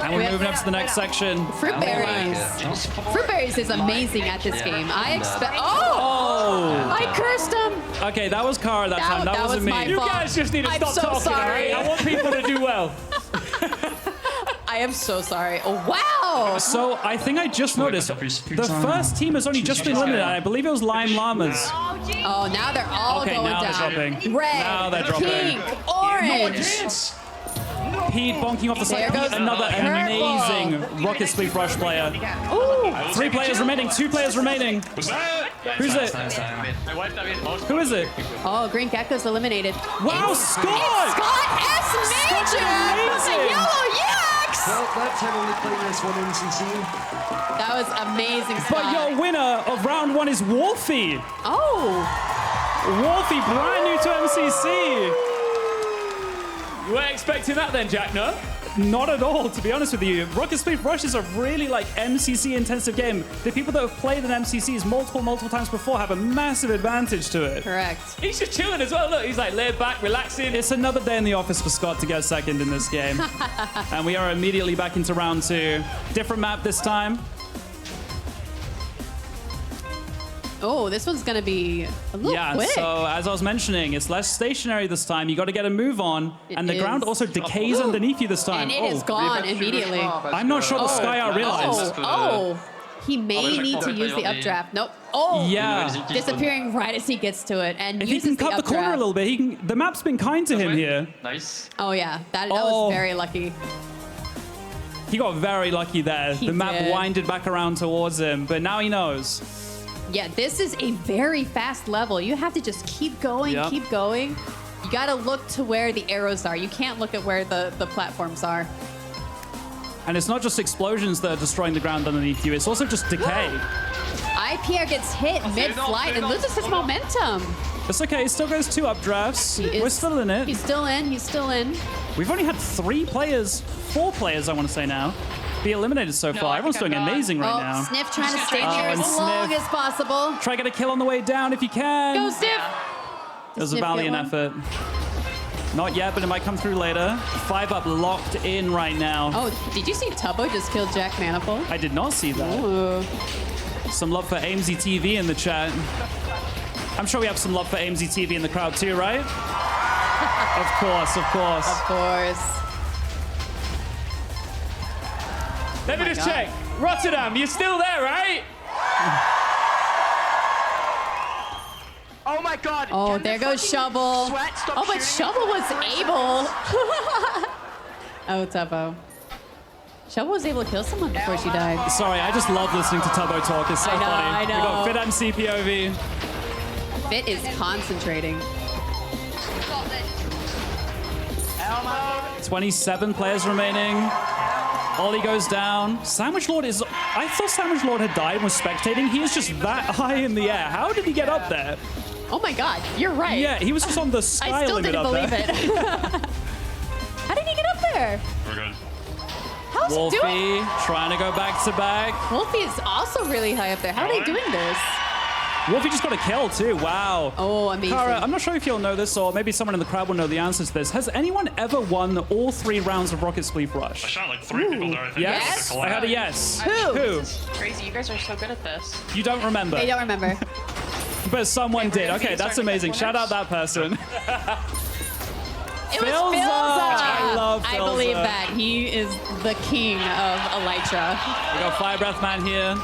And we're moving up to the next section. Fruit berries. Fruit berries is amazing at this game. I expect... Oh! I cursed him. Okay, that was Kara that time. That wasn't was my me. You fault. guys just need to I'm stop so talking, all sorry. right? I want people to do well. I am so sorry. Oh, wow. So I think I just noticed the first team has only just been eliminated. I believe it was Lime Llamas. Oh, now they're all Okay, going now down. they're dropping. Red, Now they're dropping. pink, orange. Pete bonking off the side. There goes Another purple. amazing Rocket Spleef Rush player. Ooh. 3 players remaining. 2 players remaining. Who's it? Who is it? Oh, Green Gecko's eliminated. Wow, Scott! Scott S. Major from the amazing. Yellow Yaks! Well, that's him only playing this one MCC. That was amazing, Scott. But your winner of round 1 is Wolfie. Oh. Wolfie, brand new to MCC. You weren't expecting that then, Jack, no? Not at all, to be honest with you. Rocket Spleef Rush is a really MCC intensive game. The people that have played in MCCs multiple times before have a massive advantage to it. Correct. He's just chilling as well. Look, he's like laid back, relaxing. It's another day in the office for Scott to get second in this game. And we are immediately back into round 2. Different map this time. Oh, this one's going to be a little quick. So as I was mentioning, it's less stationary this time. You got to get a move on. And the ground also decays underneath you this time. And it is gone immediately. I'm not sure the Skyart realized. He may need to use the updraft. Nope. Oh, yeah. Disappearing right as he gets to it. And If he can cut the corner a little bit, he can. The map's been kind to him here. Nice. Oh, yeah. That was very lucky. He got very lucky there. He The map did. winded back around towards him, but now he knows. Yeah, this is a very fast level. You have to just keep going, keep going. You got to look to where the arrows are. You can't look at where the platforms are. And it's not just explosions that are destroying the ground underneath you, it's also just decay. IPR gets hit mid-flight and loses his momentum. It's okay, he still goes 2 updrafts. We're still in it. He's still in, he's still in. We've only had 4 players, I want to say now, be eliminated so No, far. I Everyone's think doing I'm amazing right Oh, now. Sniff trying to stay Oh, near and as long Sniff. as possible. Try to get a kill on the way down if you can. Go, Sniff! It was a Sniff get valiant one? effort. Not yet, but it might come through later. 5 up locked in right now. Oh, did you see Tubbo just killed Jack Manifold? I did not see that. Ooh. Some love for AMZ TV in the chat. I'm sure we have some love for AMZ TV in the crowd too, right? Of course, of course. Of course. Let me my just God. check. Rotterdam, you're still there, right? Oh my god. Oh, Can there the goes fucking Shovel. sweat stop Oh, but shooting Shovel me? was able. Oh, Tubbo. Shovel was able to kill someone before she died. Sorry, I just love listening to Tubbo talk. It's so I know, funny. I We got know. Fit and CPOV. Fit is concentrating. 27 players remaining. Ollie goes down. Sandwich Lord is... I thought Sandwich Lord had died and was spectating. He is just that high in the air. How did he get up there? Oh my God, you're right. Yeah, he was just on the sky I still limit didn't up believe there. it. How did he get up there? We're good. How's he Wolfie doing? trying to go back to back. Wolfie is also really high up there. How are they doing this? Wolfie just got a kill too. Wow. Oh, amazing. Kara, I'm not sure if you'll know this, or maybe someone in the crowd will know the answers to this. Has anyone ever won all 3 rounds of Rocket Spleef I Rush? shot like 3 people there, I think. Yes? Like a I had a collab. yes. Who? Who? This is crazy. You guys are so good at this. You don't remember. They don't remember. But someone Okay, did. we're Okay, gonna that's start amazing. with Shout out that person. It was Philza. Philza. I love I Philza. believe that. He is the king of Elytra. We got Fire Breath Man here.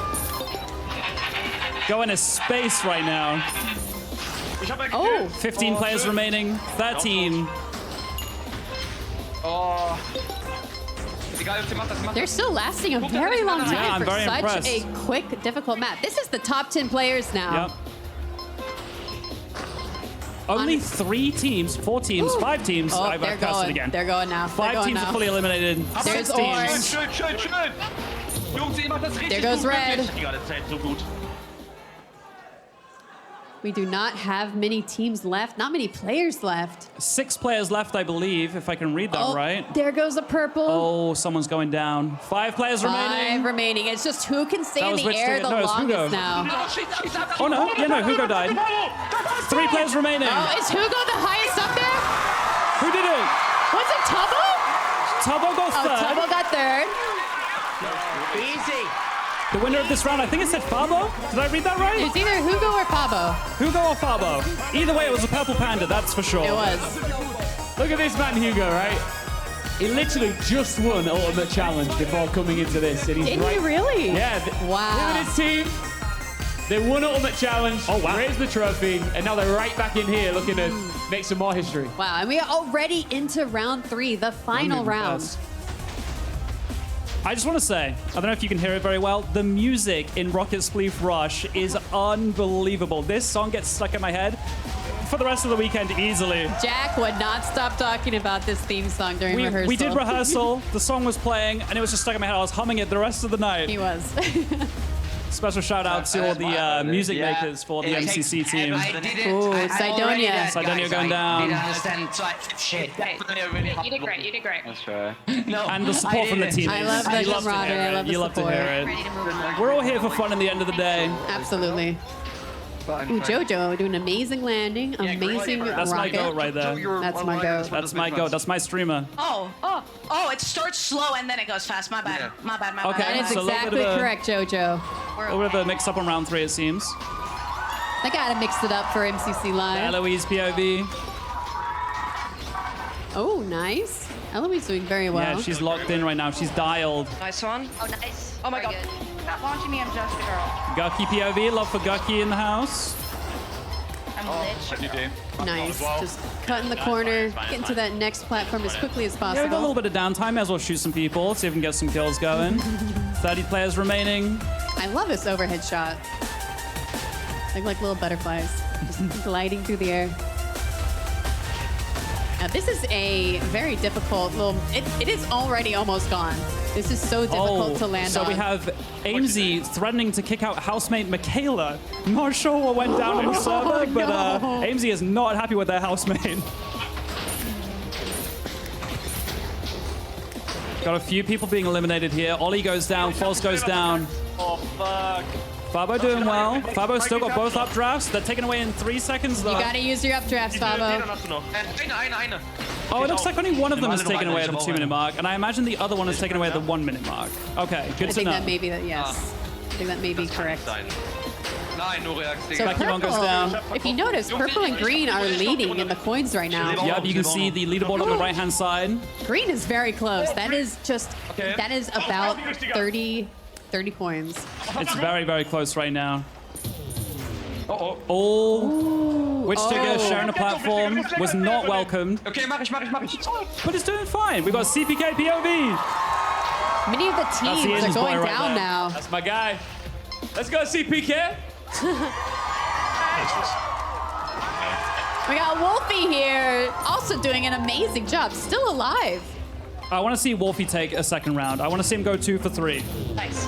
Going to space right now. Oh, 15 players remaining. 13. they're still lasting a very long time Yeah, I'm for very such impressed. a quick, difficult map. This is the top 10 players now. Yep. Only 3 teams, 4 teams, 5 teams. Oh, I've they're casted going. again. They're going now. 5 teams are fully eliminated. There's 6 teams. orange. Schön, schön, schön. Jungs, ihr macht das richtig There goes gut red. möglich. Die ganze Zeit so gut. We do not have many teams left, not many players left. 6 players left, I believe, if I can read that Oh, right. there goes a purple. Oh, someone's going down. 5 players remaining. 5 remaining. It's just who can stay That in was the Rich air to- the no, it's Hugo. longest now. Oh, no. Yeah, no, Hugo died. 3 players remaining. Oh, is Hugo the highest up there? Who did it? Was it Tubbo? Tubbo got Oh, third. Tubbo got third. Easy. The winner of this round, I think it said Fabo. Did I read that right? It's either Hugo or Fabo. Hugo or Fabo. Either way, it was a purple panda, that's for sure. It was. Look at this man, Hugo, right? He literally just won Ultimate Challenge before coming into this. And he's Did right. he really? Yeah. Wow. Him and his team, they won Ultimate Challenge, raised the trophy, and now they're right back in here looking to make some more history. Wow, and we are already into round 3, the final I'm round. impressed. I just want to say, I don't know if you can hear it very well, the music in Rocket Spleef Rush is unbelievable. This song gets stuck in my head for the rest of the weekend easily. Jack would not stop talking about this theme song during rehearsal. We did rehearsal, the song was playing, and it was just stuck in my head. I was humming it the rest of the night. He was. Special shout out to all the music makers for the MCC team. Ooh, Sidonia. Sidonia going down. Shit. You did great. You did great. That's right. And the support from the teammates. I love the You love to camaraderie. hear I love it. the You love to support. hear Ready it. to move on. We're all here for fun at the end of the day. Absolutely. Ooh, Jojo doing an amazing landing, amazing That's my rocket. goat right there. That's my goat. That's my goat. That's my streamer. Oh, it starts slow and then it goes fast. My bad. My bad. My Okay, bad. That is so a little exactly bit of a- correct, Jojo. A little bit of a mix up on round 3, it seems. I gotta mix it up for MCC Live. Eloise POV. Oh, nice. Eloise doing very well. Yeah, she's locked in right now. She's dialed. Nice one. Oh, nice. Oh my Very God. good. Stop launching me. I'm just a girl. Gucky POV. Love for Gucky in the house. I'm lit. Nice. Just cut in the corner, get into that next platform as quickly as Yeah, we've got a little possible. bit of downtime. May as well shoot some people. See if we can get some kills going. 30 players remaining. I love this overhead shot. Like little butterflies, just gliding through the air. Now, this is a very difficult little... It is already almost gone. This is so difficult to land so on. we have AMZ threatening to kick out housemate Michaela. Not sure what went down on the server, but AMZ is not happy with their housemate. Got a few people being eliminated here. Ollie goes down, False goes down. Oh, fuck. Fabo doing well. Fabo still got both updrafts. They're taken away in 3 seconds, though. You gotta use your updrafts, Fabo. Eine. Oh, it looks like only one of them is taken away at the 2-minute mark, and I imagine the other one is taken away at the 1-minute mark. Okay, good I to think know. that may be that, yes. I think that may be correct. Nein, Noreax, So Digga. Pokemon goes down. purple, if you notice, purple and green are leading in the coins right now. Yep, you can see the leaderboard on the right-hand side. Green is very close. That is just, Okay. that is about 30 coins. It's very, very close right now. Oh. Oh, Witch Digger sharing a platform was not welcomed, Okay, mach ich. but it's doing fine. We've got CPK POV. Many of the teams Inns are going boy right down there. now. That's my guy. Let's go, CPK. We got Wolfie here, also doing an amazing job, still alive. I want to see Wolfie take a second round. I want to see him go 2 for 3. Nice.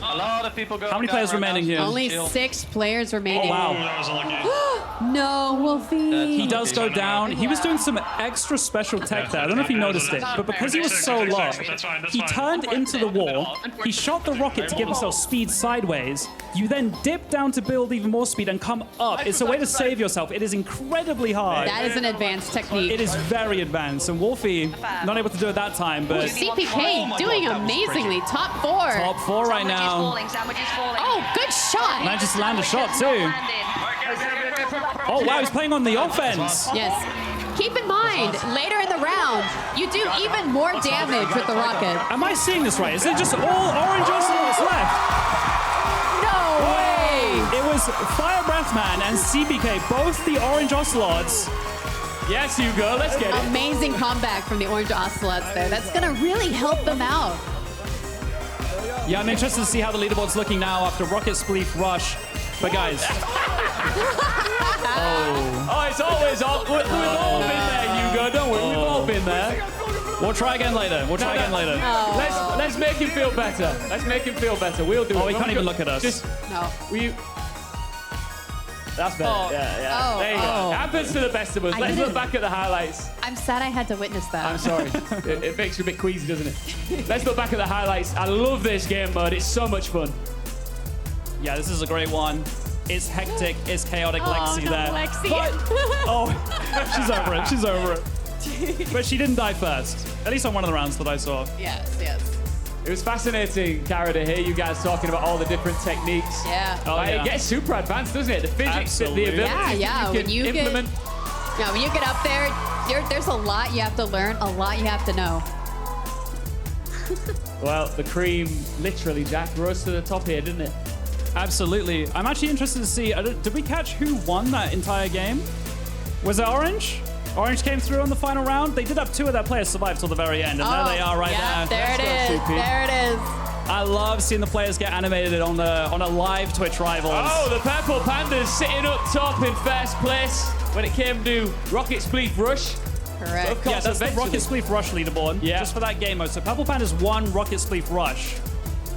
A lot of people go. How many players remaining here? Only 6 players remaining. Oh, wow. That was unlucky. No, Wolfie. He does go down. He was doing some extra special tech there. I don't know if you noticed it, but because he was so low, That's fine. he turned into the wall. He shot the rocket to give himself speed sideways. You then dip down to build even more speed and come up. It's a way to save yourself. It is incredibly hard. That is an advanced technique. It is very advanced. And Wolfie, not able to do it that time, but CPK doing amazingly. Top 4. top 4 right now. Sandwich is falling. Oh, good shot. Manages to land a shot too. Oh wow, he's playing on the offense. Yes. Keep in mind, later in the round, you do even more damage with the rocket. Am I seeing this right? Is it just all orange ocelots left? No way. It was Fire Breath Man and CBK, both the orange ocelots. Yes, Hugo, let's get it. Amazing comeback from the Orange Ocelots there. That's going to really help them out. Yeah, I'm interested to see how the leaderboard's looking now after Rocket Spleef Rush. But guys, Oh, it's always all. We've all been there, Hugo. Don't worry, we've all been there. we'll try again later. We'll try again later. Let's make him feel better. Let's make him feel better. We'll do it. Oh, he can't even look at us. Just No. That's better. Oh. Yeah. Oh, There you go. oh. It happens to the best of us. I Let's look didn't- back at the highlights. I'm sad I had to witness that. I'm sorry. it makes you a bit queasy, doesn't it? Let's look back at the highlights. I love this game mode. It's so much fun. Yeah, this is a great one. It's hectic, it's chaotic, Oh, Lexi no, there. Lexi. But, oh, she's over it, she's over it. But she didn't die first, at least on one of the rounds that I saw. Yes, yes. It was fascinating, Cara, to hear you guys talking about all the different techniques. Yeah. Oh, Like, yeah. It gets super advanced, doesn't it? The physics, Absolutely. the ability Yeah. you When can you implement. Yeah, when you get up there, there's a lot you have to learn, a lot you have to know. Well, the cream literally, Jack, rose to the top here, didn't it? Absolutely. I'm actually interested to see, did we catch who won that entire game? Was it Orange? Orange came through on the final round. They did have 2 of their players survive till the very end, and there they are right yeah, there. there it is. CP. There it is. I love seeing the players get animated on a live Twitch Rivals. Oh, the Purple Pandas sitting up top in first place when it came to Rocket Spleef Rush. Correct. Of course, Yeah, that's the eventually. Rocket Spleef Rush leaderboard, Yeah. just for that game mode. So Purple Panda's won Rocket Spleef Rush.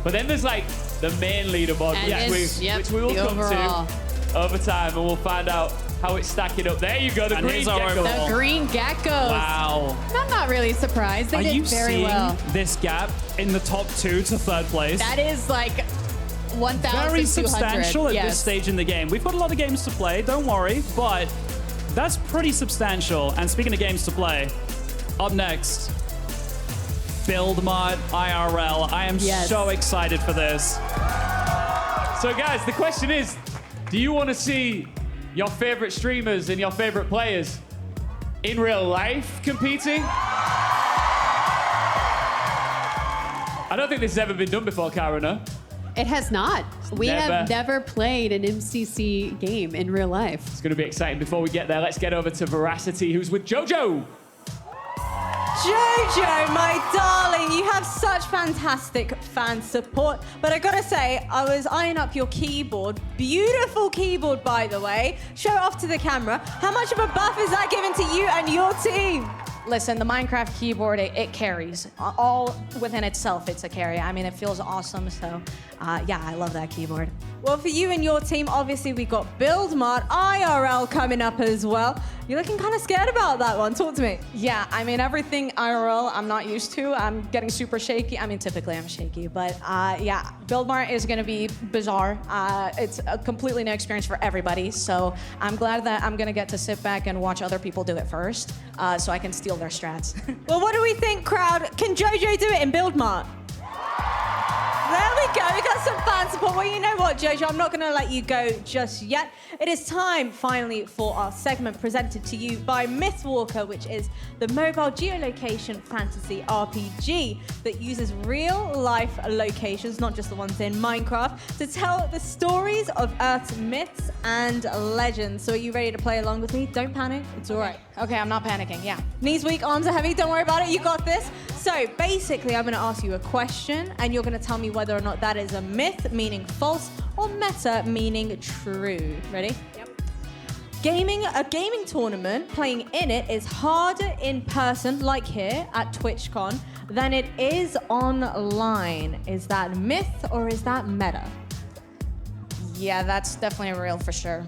But then there's like the main leaderboard, And which yep, we will the come overall. to over time, and we'll find out how it's stacking up. There you go, the And green here's our gecko. overall. The green geckos. Wow. I'm not really surprised. They Are did you very seeing well. this gap in the top 2 to 3rd place? That is like 1,200. Very substantial at yes. this stage in the game. We've got a lot of games to play, don't worry, but that's pretty substantial. And speaking of games to play, up next, Build Mod IRL. I am Yes. so excited for this. So guys, the question is, do you want to see your favorite streamers and your favorite players in real life competing? I don't think this has ever been done before, Cara, no? It has not. We Never. have never played an MCC game in real life. It's going to be exciting. Before we get there, let's get over to Veracity, who's with Jojo. Jojo, my darling, you have such fantastic fan support. But I gotta say, I was eyeing up your keyboard. Beautiful keyboard, by the way. Show it off to the camera. How much of a buff is that given to you and your team? Listen, the Minecraft keyboard, it carries. All within itself, it's a carry. I mean, it feels awesome, so yeah, I love that keyboard. Well, for you and your team, obviously we got Build Mod IRL coming up as well. You're looking kind of scared about that one. Talk to me. Yeah, I mean, everything IRL I'm not used to. I'm getting super shaky. I mean, typically I'm shaky, but yeah, Build Mart is gonna be bizarre. It's a completely new experience for everybody, so I'm glad that I'm gonna get to sit back and watch other people do it first, so I can steal their strats. Well, what do we think, crowd? Can Jojo do it in Build Mart? There we go, we got some fan support. Well, you know what, Jojo, I'm not gonna let you go just yet. It is time, finally, for our segment presented to you by Mythwalker, which is the mobile geolocation fantasy RPG that uses real-life locations, not just the ones in Minecraft, to tell the stories of Earth's myths and legends. So are you ready to play along with me? Don't panic, it's all right. Okay, I'm not panicking, yeah. Knees weak, arms are heavy, don't worry about it, you got this. So basically, I'm gonna ask you a question, and you're gonna tell me whether or not that is a myth, meaning false, or meta, meaning true. Ready? Yep. A gaming tournament, playing in it is harder in person, like here at TwitchCon, than it is online. Is that myth or is that meta? Yeah, that's definitely real for sure.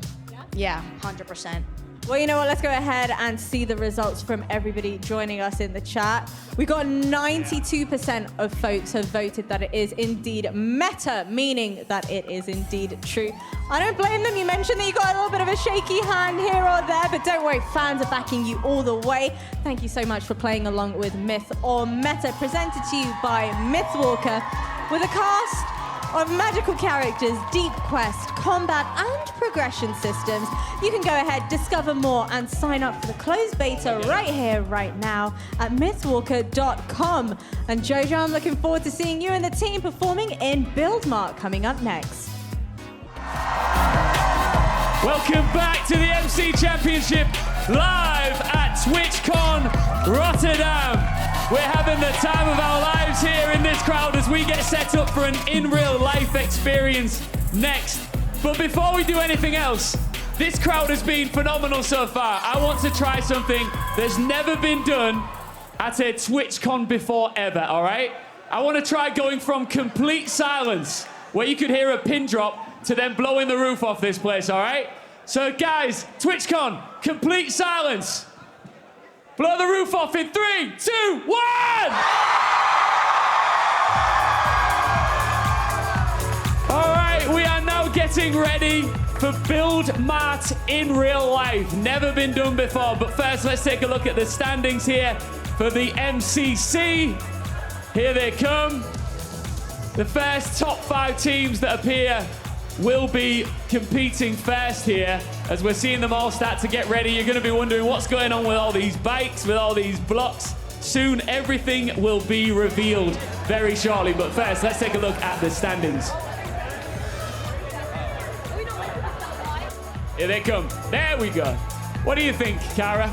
Yeah, 100%. Well, you know what? Let's go ahead and see the results from everybody joining us in the chat. We got 92% of folks have voted that it is indeed meta, meaning that it is indeed true. I don't blame them. You mentioned that you got a little bit of a shaky hand here or there, but don't worry, fans are backing you all the way. Thank you so much for playing along with Myth or Meta, presented to you by Mythwalker, with a cast of magical characters, deep quest, combat, and progression systems. You can go ahead, discover more, and sign up for the closed beta right here, right now at mythwalker.com. And Jojo, I'm looking forward to seeing you and the team performing in Build Mart coming up next. Welcome back to the MC Championship live at TwitchCon Rotterdam. We're having the time of our lives here in this crowd as we get set up for an in-real-life experience next. But before we do anything else, this crowd has been phenomenal so far. I want to try something that's never been done at a TwitchCon before ever, all right? I want to try going from complete silence, where you could hear a pin drop, to then blowing the roof off this place, all right? So guys, TwitchCon, complete silence. Blow the roof off in 3, 2, 1! All right, we are now getting ready for Build Mart in real life. Never been done before, but first let's take a look at the standings here for the MCC. Here they come. The first top 5 teams that appear will be competing first here as we're seeing them all start to get ready. You're going to be wondering what's going on with all these bikes, with all these blocks. Soon everything will be revealed very shortly, but first let's take a look at the standings. Here they come. There we go. What do you think, Kara?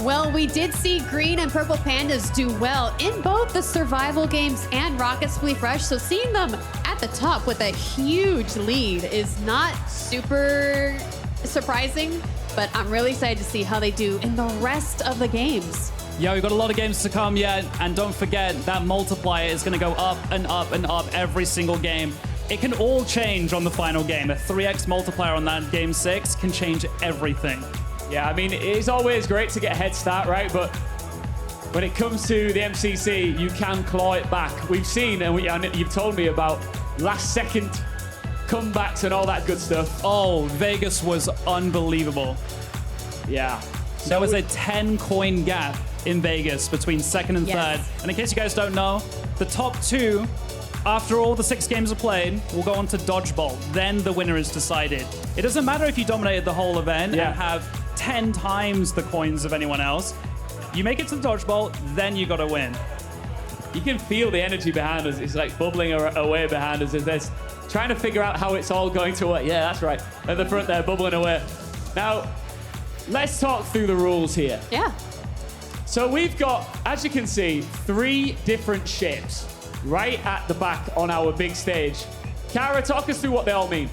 Well, we did see green and purple pandas do well in both the survival games and Rocket Spleef Rush, so seeing them at the top with a huge lead is not super surprising, but I'm really excited to see how they do in the rest of the games. Yeah, we've got a lot of games to come yet, and don't forget that multiplier is going to go up and up and up every single game. It can all change on the final game. A 3x multiplier on that game 6 can change everything. Yeah, I mean, it is always great to get a head start, right? But when it comes to the MCC, you can claw it back. We've seen, and you've told me about last-second comebacks and all that good stuff. Oh, Vegas was unbelievable. Yeah. There was a 10-coin gap in Vegas between second and third. And in case you guys don't know, the top 2, after all the 6 games are played, will go on to dodgeball. Then the winner is decided. It doesn't matter if you dominated the whole event and have 10 times the coins of anyone else. You make it to the dodgeball, then you got to win. You can feel the energy behind us. It's like bubbling away behind us as they're trying to figure out how it's all going to work. Yeah, that's right. At the front there, bubbling away. Now, let's talk through the rules here. Yeah. So we've got, as you can see, 3 different shapes right at the back on our big stage. Kara, talk us through what they all mean.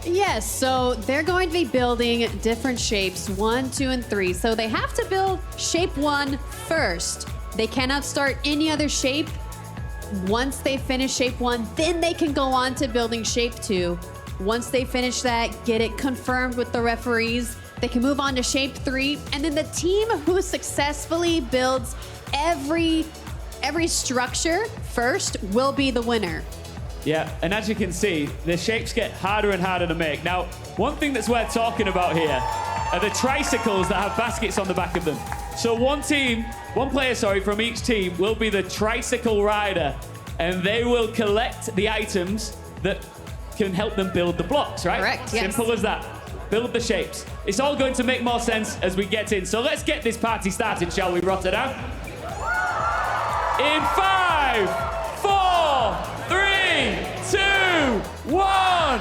Yes, so they're going to be building different shapes, 1, 2, and 3. So they have to build shape 1 first. They cannot start any other shape. Once they finish shape 1, then they can go on to building shape 2. Once they finish that, get it confirmed with the referees, They can move on to shape 3, and then the team who successfully builds every structure first will be the winner. Yeah, and as you can see, the shapes get harder and harder to make. Now, one thing that's worth talking about here are the tricycles that have baskets on the back of them. So one player from each team will be the tricycle rider, and they will collect the items that can help them build the blocks, right? Correct, yes. Simple as that. Build the shapes. It's all going to make more sense as we get in. So let's get this party started, shall we, Rotterdam? In 5, 4, 3, 2, 1.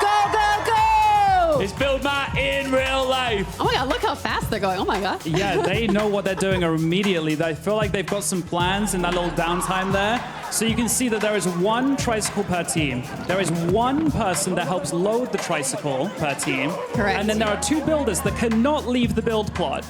Go, go, go! It's Build Mart in real life. Oh my God, look how fast they're going. Oh my God. Yeah, they know what they're doing immediately. They feel like they've got some plans in that little downtime there. So you can see that there is one tricycle per team. There is one person that helps load the tricycle per team. Correct. And then there are 2 builders that cannot leave the build plot.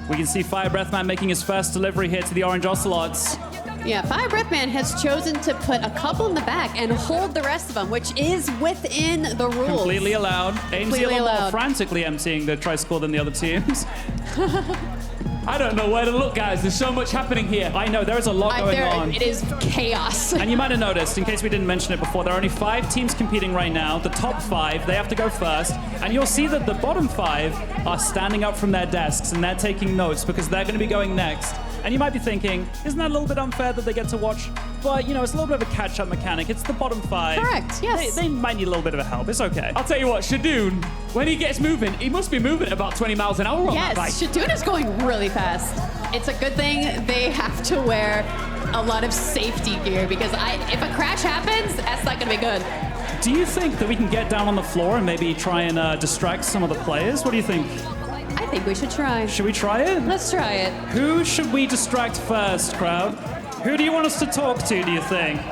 We can see Fire Breathman making his first delivery here to the Orange Ocelots. Yeah, Fire Breathman has chosen to put a couple in the back and hold the rest of them, which is within the rules. Completely allowed. Aim's a little more frantically emptying the tricycle than the other teams. I don't know where to look, guys. There's so much happening here. I know, there is a lot going on. It is chaos. And you might have noticed, in case we didn't mention it before, there are only 5 teams competing right now. The top 5, they have to go first. And you'll see that the bottom 5 are standing up from their desks and they're taking notes because they're going to be going next. And you might be thinking, isn't that a little bit unfair that they get to watch? But, you know, it's a little bit of a catch-up mechanic. It's the bottom 5. Correct, yes. They might need a little bit of help. It's okay. I'll tell you what, Shadoon, when he gets moving, he must be moving at about 20 miles an hour on that bike. Yes, Shadoon is going really fast. It's a good thing they have to wear a lot of safety gear because if a crash happens, that's not going to be good. Do you think that we can get down on the floor and maybe try and distract some of the players? What do you think? I think we should try. Should we try it? Let's try it. Who should we distract first, crowd? Who do you want us to talk to, do you think?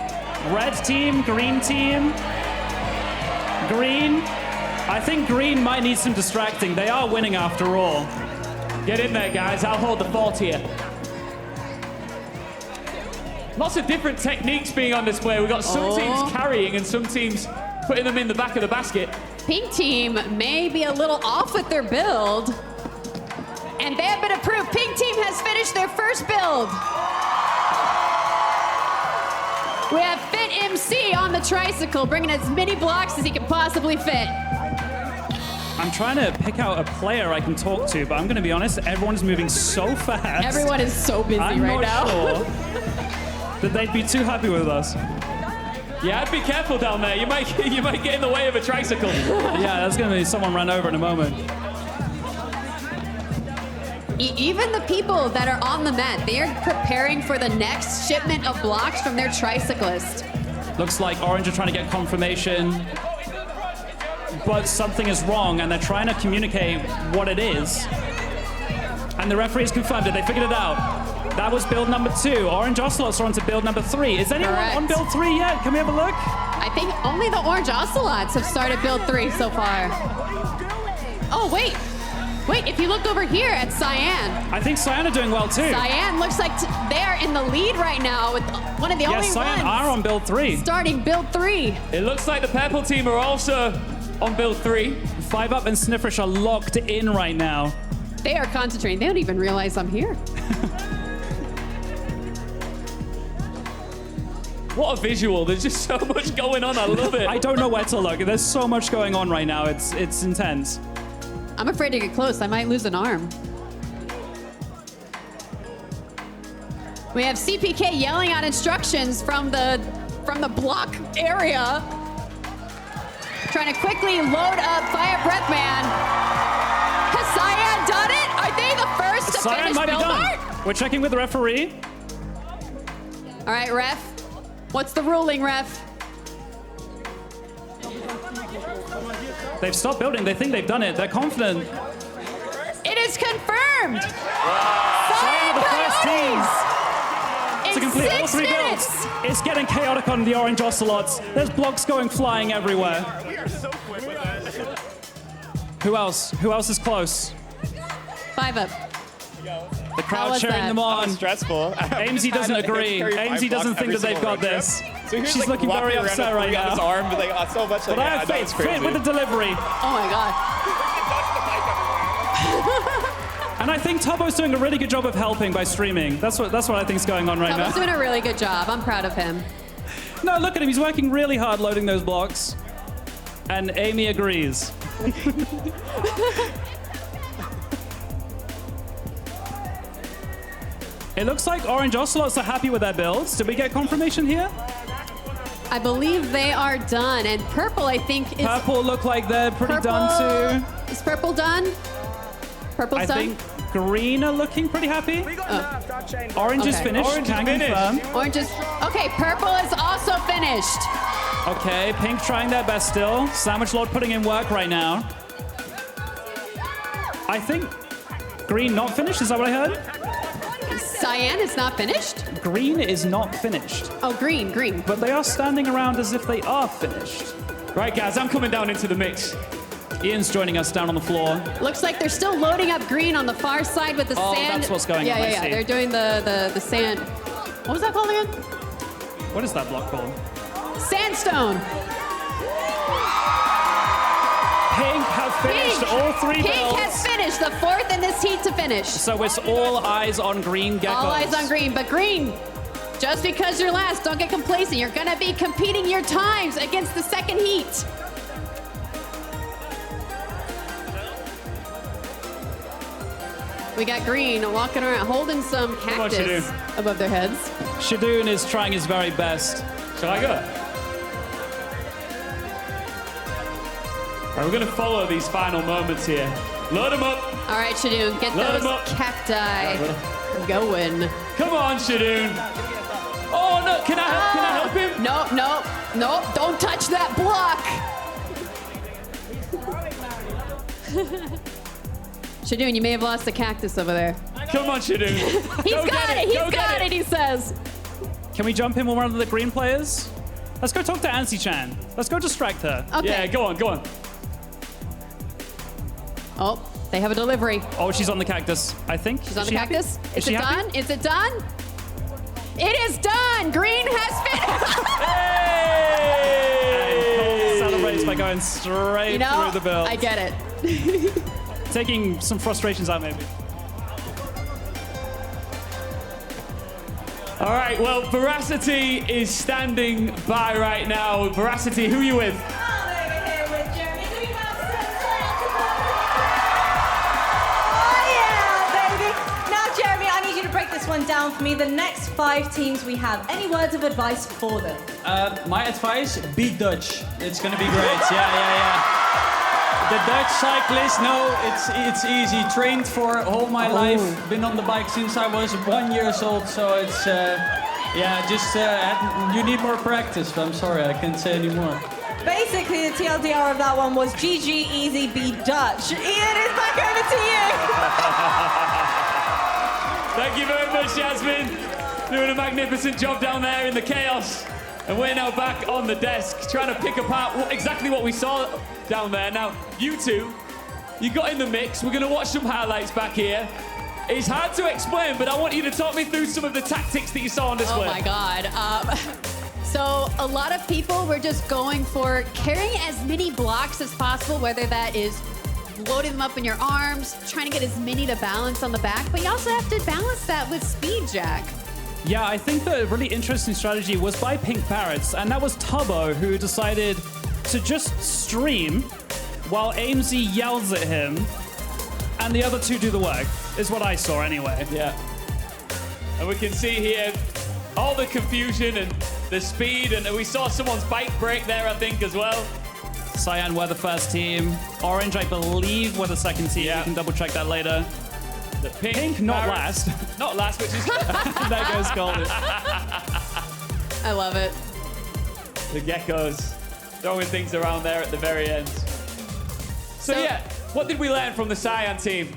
Red team? Green team? Green? I think green might need some distracting. They are winning after all. Get in there, guys. I'll hold the fort here. Lots of different techniques being on display. We've got some teams carrying and some teams putting them in the back of the basket. Pink team may be a little off with their build. And they have been approved. Pink team has finished their first build. We have Fit MC on the tricycle, bringing as many blocks as he can possibly fit. I'm trying to pick out a player I can talk to, but I'm going to be honest, everyone's moving so fast. Everyone is so busy right now. I'm not sure that they'd be too happy with us. Yeah, I'd be careful down there. You might get in the way of a tricycle. Yeah, that's going to be someone run over in a moment. Even the people that are on the mat, they are preparing for the next shipment of blocks from their tricyclist. Looks like Orange are trying to get confirmation, but something is wrong, and they're trying to communicate what it is. And the referee's confirmed it. They figured it out. That was build number 2. Orange Ocelots are on to build number 3. Is anyone on build 3 yet? Can we have a look? I think only the Orange Ocelots have started build 3 so far. Oh, wait. Wait, if you look over here at Cyan. I think Cyan are doing well too. Cyan looks like they are in the lead right now with one of the only Cyan ones. are on build 3. Starting build 3. It looks like the purple team are also on build 3. 5 Up and Sniffish are locked in right now. They are concentrating. They don't even realize I'm here. What a visual. There's just so much going on. I love it. I don't know where to look. There's so much going on right now. It's intense. I'm afraid to get close. I might lose an arm. We have CPK yelling out instructions from the block area. Trying to quickly load up Fire Breathman. Has Cyan done it? Are they the first to Cyan finish might be Build done. Mart? We're checking with the referee. All right, ref. What's the ruling, ref? They've stopped building. They think they've done it. They're confident. It is confirmed. Cyan are the first teams to complete all 3 builds. It's getting chaotic on the Orange Ocelots. There's blocks going flying everywhere. Who else? Who else is close? 5 Up. The How crowd was cheering that? them on. Stressful. Amesy doesn't agree. Amesy doesn't think that they've got this. So here's, She's like, looking very walking around upset with right three on his now. arm, but like, so much. But Like, I have faith. Fit with the delivery. Oh my god. And I think Tubbo's doing a really good job of helping by streaming. That's what I think's going on right Tubbo's now. doing a really good job. I'm proud of him. No, look at him. He's working really hard loading those blocks. And Amy agrees. It looks like Orange Ocelots are happy with their builds. Did we get confirmation here? I believe they are done. And purple, I think, is... Purple look like they're pretty done too. Is purple done? Purple's I done? think green are looking pretty happy. Orange is Okay. finished. Orange is Can finished. confirm. Orange is... Okay, purple is also finished. Okay, pink trying their best still. Sandwich Lord putting in work right now. I think green not finished. Is that what I heard? Cyan is not finished? Green is not finished. Oh, green. But they are standing around as if they are finished. Right, guys, I'm coming down into the mix. Ian's joining us down on the floor. Looks like they're still loading up green on the far side with the Oh, sand. that's what's going on, I Yeah. see. They're doing the sand. What was that called again? What is that block called? Sandstone. Pink have finished all three Pink builds. has finished, the fourth in this heat to finish. So it's all eyes on green geckos. All eyes on green, but green, just because you're last, don't get complacent. You're gonna be competing your times against the second heat. We got green walking around, holding some on, cactus Shadoon. above their heads. Shadoon is trying his very best. Shall I go? All right, we're going to follow these final moments here. Load them up. All right, Shadoon, get Load those 'em up. cacti going. Come on, Shadoon. Oh, no. Can I help him? No, don't touch that block. Shadoon, you may have lost the cactus over there. Come on, Shadoon. He's Go got get it, Go he's get got it, he says. Can we jump in with one of the green players? Let's go talk to Ansi-chan. Let's go distract her. Okay. Yeah, go on. Oh, they have a delivery. Oh, she's on the cactus, I think. She's on the cactus. Is Is she it happy? done? Is it done? It is done. Green has finished. And Cole celebrates by going straight You know, through the build. I get it. Taking some frustrations out, maybe. All right, well, Veracity is standing by right now. Veracity, who are you with? Break this one down for me. The next 5 teams we have. Any words of advice for them? My advice, be Dutch. It's gonna be great. Yeah. The Dutch cyclist, no, it's easy. Trained for all my life. Been on the bike since I was 1 year old. So it's, you need more practice. I'm sorry, I can't say any more. Basically, the TLDR of that one was GG, easy, be Dutch. Ian, it's back over to you. Thank you very much, Jasmine. Doing a magnificent job down there in the chaos. And we're now back on the desk, trying to pick apart exactly what we saw down there. Now, you two, you got in the mix. We're going to watch some highlights back here. It's hard to explain, but I want you to talk me through some of the tactics that you saw on display. Oh my God. So a lot of people were just going for carrying as many blocks as possible, whether that is loading them up in your arms, trying to get as many to balance on the back, but you also have to balance that with speed, Jack. Yeah, I think the really interesting strategy was by Pink Parrots, and that was Tubbo who decided to just stream while Amesy yells at him, and the other two do the work, is what I saw anyway. Yeah. And we can see here all the confusion and the speed, and we saw someone's bike break there, I think, as well. Cyan were the first team. Orange, I believe, were the second team. Yeah. You can double check that later. The Pink, not Parrots- last. Not last, which is... There goes Golden. I love it. The geckos throwing things around there at the very end. So yeah, what did we learn from the Cyan team?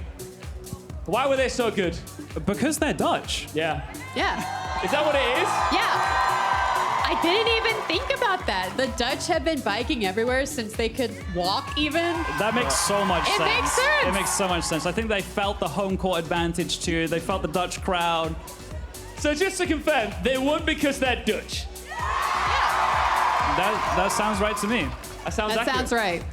Why were they so good? Because they're Dutch. Yeah. Yeah. Is that what it is? Yeah. I didn't even think about that. The Dutch have been biking everywhere since they could walk even. That makes so much sense. It makes sense. It makes so much sense. I think they felt the home court advantage too. They felt the Dutch crowd. So just to confirm, they won because they're Dutch. That sounds right to me. That sounds That accurate. sounds right.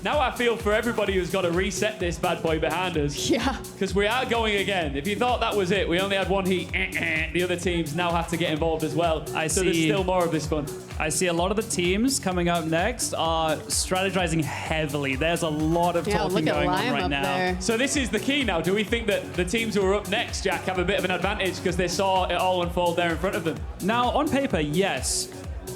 Now I feel for everybody who's got to reset this bad boy behind us. Yeah. Because we are going again. If you thought that was it, we only had one heat. The other teams now have to get involved as well. So there's still more of this fun. I see a lot of the teams coming up next are strategizing heavily. There's a lot of talking going on right now. There. So this is the key now. Do we think that the teams who are up next, Jack, have a bit of an advantage because they saw it all unfold there in front of them? Now, on paper, yes.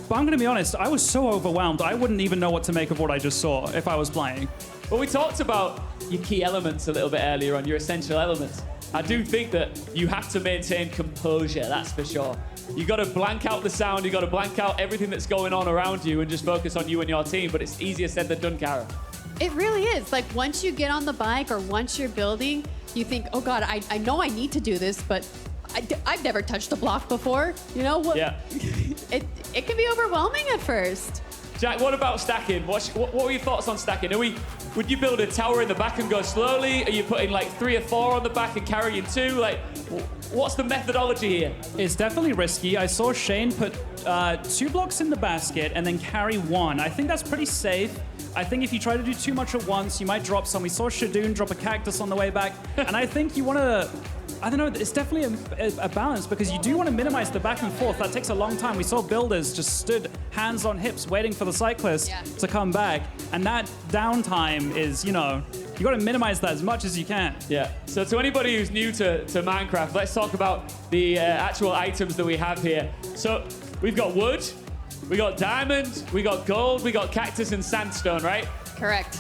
But I'm going to be honest, I was so overwhelmed, I wouldn't even know what to make of what I just saw if I was playing. Well, we talked about your key elements a little bit earlier on, your essential elements. I do think that you have to maintain composure, that's for sure. You got to blank out the sound, you got to blank out everything that's going on around you and just focus on you and your team, but it's easier said than done, Kara. It really is. Like, once you get on the bike or once you're building, you think, oh God, I know I need to do this, but I've never touched a block before. You know what? Yeah. It can be overwhelming at first. Jack, what about stacking? What were your thoughts on stacking? Would you build a tower in the back and go slowly? Are you putting like 3 or 4 on the back and carrying 2? Like, what's the methodology here? It's definitely risky. I saw Shane put 2 blocks in the basket and then carry 1. I think that's pretty safe. I think if you try to do too much at once, you might drop some. We saw Shadoon drop a cactus on the way back. And I think you want to... I don't know, it's definitely a balance because you do want to minimize the back and forth. That takes a long time. We saw builders just stood hands on hips waiting for the cyclist to come back. And that downtime is, you got to minimize that as much as you can. Yeah. So to anybody who's new to Minecraft, let's talk about the actual items that we have here. So we've got wood, we got diamond, we got gold, we got cactus and sandstone, right? Correct.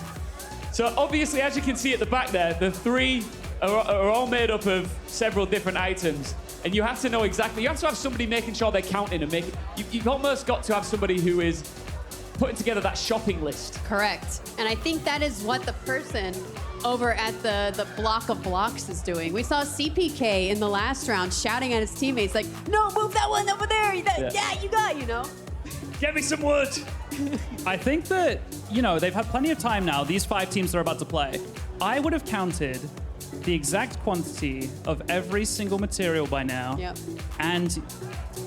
So obviously, as you can see at the back there, the 3 are all made up of several different items. And you have to know exactly, you have to have somebody making sure they're counting and making, you've almost got to have somebody who is putting together that shopping list. Correct. And I think that is what the person over at the block of blocks is doing. We saw CPK in the last round shouting at his teammates like, no, move that one over there. Yeah, you got. Get me some wood. I think that, they've had plenty of time now, these 5 teams that are about to play. I would have counted the exact quantity of every single material by now. Yep. And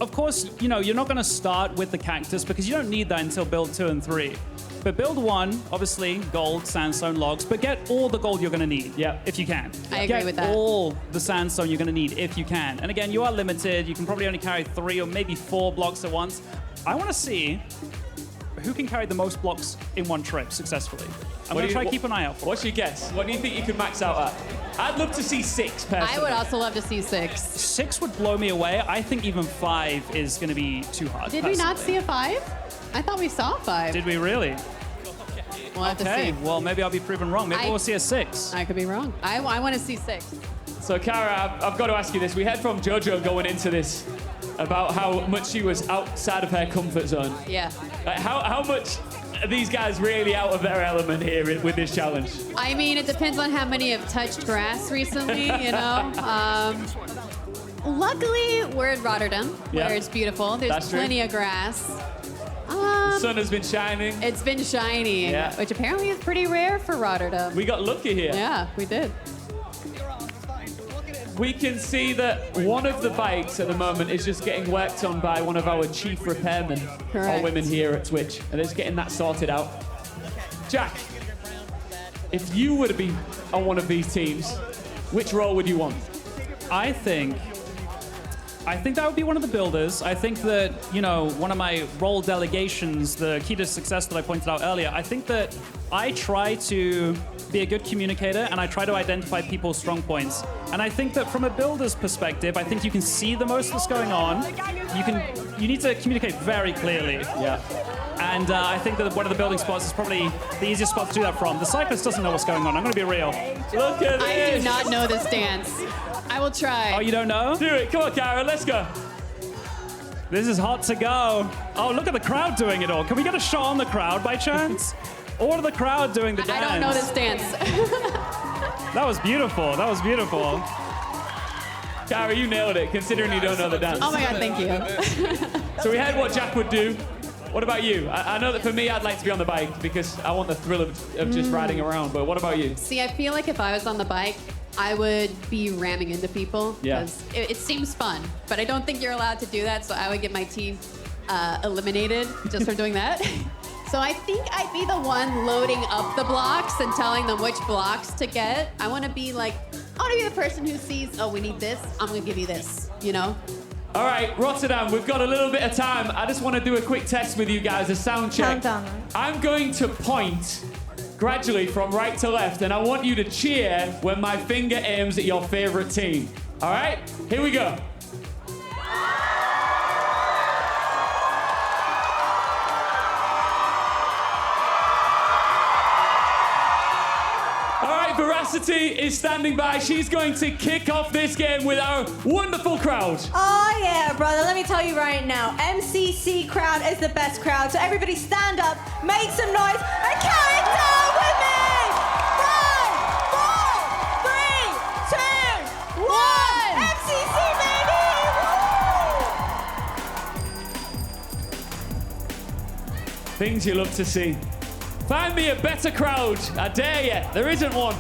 of course, you're not going to start with the cactus because you don't need that until build 2 and 3. But build 1, obviously, gold, sandstone, logs, but get all the gold you're going to need, if you can. I agree with that. Get all the sandstone you're going to need if you can. And again, you are limited. You can probably only carry 3 or maybe 4 blocks at once. I want to see who can carry the most blocks in one trip successfully. I'm going to try to keep an eye out for. What's your guess? What do you think you could max out at? I'd love to see 6, personally. I would also love to see 6. 6 would blow me away. I think even 5 is going to be too hard. Did we not see a 5? I thought we saw 5. Did we really? We'll have to see. Well, maybe I'll be proven wrong. Maybe we'll see a 6. I could be wrong. I want to see 6. So, Kara, I've got to ask you this. We heard from JoJo going into this about how much she was outside of her comfort zone. Yeah. How much are these guys really out of their element here with this challenge? I mean, it depends on how many have touched grass recently, Luckily, we're in Rotterdam, where it's beautiful. There's plenty of grass. The sun has been shining. It's been shining, which apparently is pretty rare for Rotterdam. We got lucky here. Yeah, we did. We can see that one of the bikes at the moment is just getting worked on by one of our chief repairmen or women here at Twitch, and it's getting that sorted out. Jack, if you were to be on one of these teams, which role would you want? I think that would be one of the builders. I think that, one of my role delegations, the key to success that I pointed out earlier, I think that I try to be a good communicator and I try to identify people's strong points. And I think that from a builder's perspective, I think you can see the most that's going on. You need to communicate very clearly. Yeah. And I think that one of the building spots is probably the easiest spot to do that from. The cyclist doesn't know what's going on. I'm going to be real. Look at this. I do not know this dance. I will try. Oh, you don't know? Do it. Come on, Kara. Let's go. This is hot to go. Oh, look at the crowd doing it all. Can we get a shot on the crowd by chance? Or the crowd doing the dance? I don't know this dance. That was beautiful. That was beautiful. Kara, you nailed it, considering you don't know the dance. Oh my God, thank you. So we heard what Jack would do. What about you? I know that for me, I'd like to be on the bike because I want the thrill of just riding around. But what about you? See, I feel like if I was on the bike, I would be ramming into people. Yeah. Because it seems fun, but I don't think you're allowed to do that. So I would get my team eliminated just for doing that. So I think I'd be the one loading up the blocks and telling them which blocks to get. I want to be the person who sees, oh, we need this. I'm gonna give you this. You know. All right, Rotterdam, we've got a little bit of time. I just want to do a quick test with you guys, a sound check. Countdown. I'm going to point gradually from right to left, and I want you to cheer when my finger aims at your favorite team. All right, here we go. Veracity is standing by. She's going to kick off this game with our wonderful crowd. Oh yeah, brother, let me tell you right now, MCC crowd is the best crowd. So everybody stand up, make some noise, and carry it down with me! 5, 4, 3, 2, 1! MCC, baby! Things you love to see. Find me a better crowd. I dare you. There isn't one.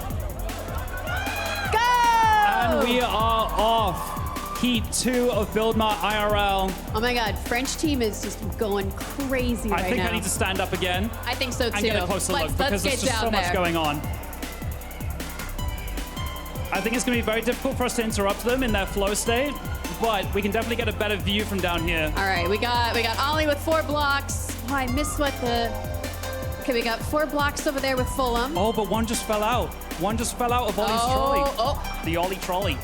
And we are off. Heat 2 of Buildmart IRL. Oh my God, French team is just going crazy right now. I think I need to stand up again. I think so too. And get a closer look Let's because there's get just down so much there. going on. I think it's going to be very difficult for us to interrupt them in their flow state, but we can definitely get a better view from down here. All right, we got Ollie with 4 blocks. Oh, I missed what the. Okay, we got 4 blocks over there with Fulham. Oh, but one just fell out. One just fell out of Ollie's trolley. Oh. The Ollie trolley.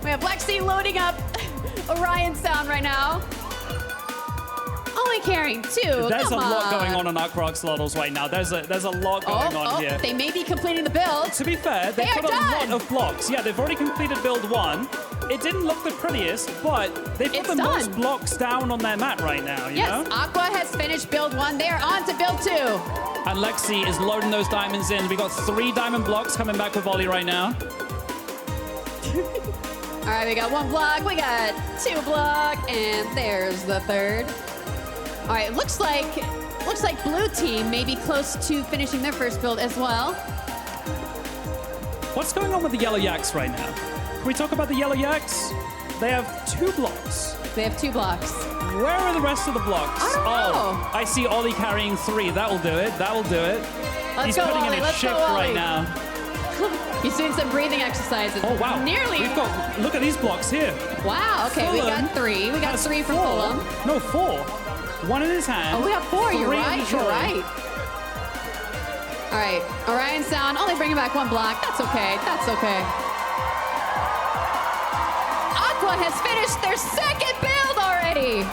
We have Black Sea loading up Orion sound right now. Only carrying 2. There's Come a lot on. going on our Croc Slottles right now. There's a lot going on here. They may be completing the build. To be fair, They they've are got a done. lot of blocks. Yeah, they've already completed build 1. It didn't look the prettiest, but they've got the most blocks down on their mat right now, you know? Yes, Aqua has finished build 1. They are on to build 2. And Lexi is loading those diamonds in. We got 3 diamond blocks coming back with Ollie right now. All right, we got 1 block, we got 2 block, and there's the 3rd. All right, looks like blue team may be close to finishing their first build as well. What's going on with the yellow yaks right now? Can we talk about the yellow yaks? They have 2 blocks. They have 2 blocks. Where are the rest of the blocks? I don't know. Oh, I see Ollie carrying 3. That will do it. That will do it. He's go, putting Ollie. in a Let's go, shift right Ollie. now. He's doing some breathing exercises. Oh, wow. Nearly. Look at these blocks here. Wow, okay, we Fulham got 3. We got has 3 from 4. Fulham. No, 4. 1 in his hand. Oh, we got 4. 3 You're in the right. You're trolley. right. All right, Orion sound. Only bringing back 1 block. That's okay. That's okay. Aqua has finished their 2nd build already.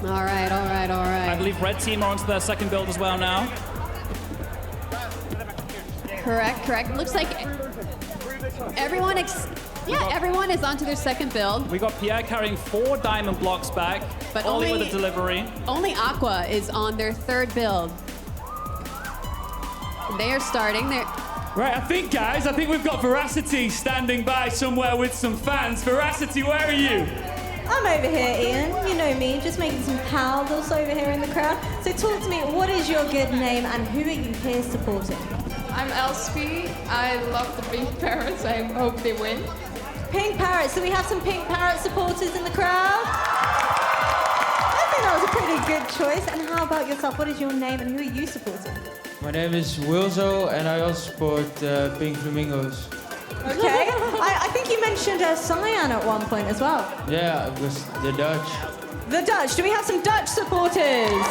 All right, all right, all right. I believe red team are onto their 2nd build as well now. Correct. Looks like everyone everyone is onto their 2nd build. We got Pierre carrying 4 diamond blocks back. But Ollie only with a delivery. Only Aqua is on their 3rd build. They are starting. Right, I think we've got Veracity standing by somewhere with some fans. Veracity, where are you? I'm over here, Ian. You know me, just making some pals also over here in the crowd. So talk to me, what is your good name and who are you here supporting? I'm Elspie. I love the Pink Parrots. I hope they win. Pink Parrots. So we have some Pink Parrot supporters in the crowd. I think that was a pretty good choice. And how about yourself? What is your name and who are you supporting? My name is Wilzo and I also support Pink Flamingos. Okay. I think you mentioned Cyan at one point as well. Yeah, it was the Dutch. The Dutch. Do we have some Dutch supporters?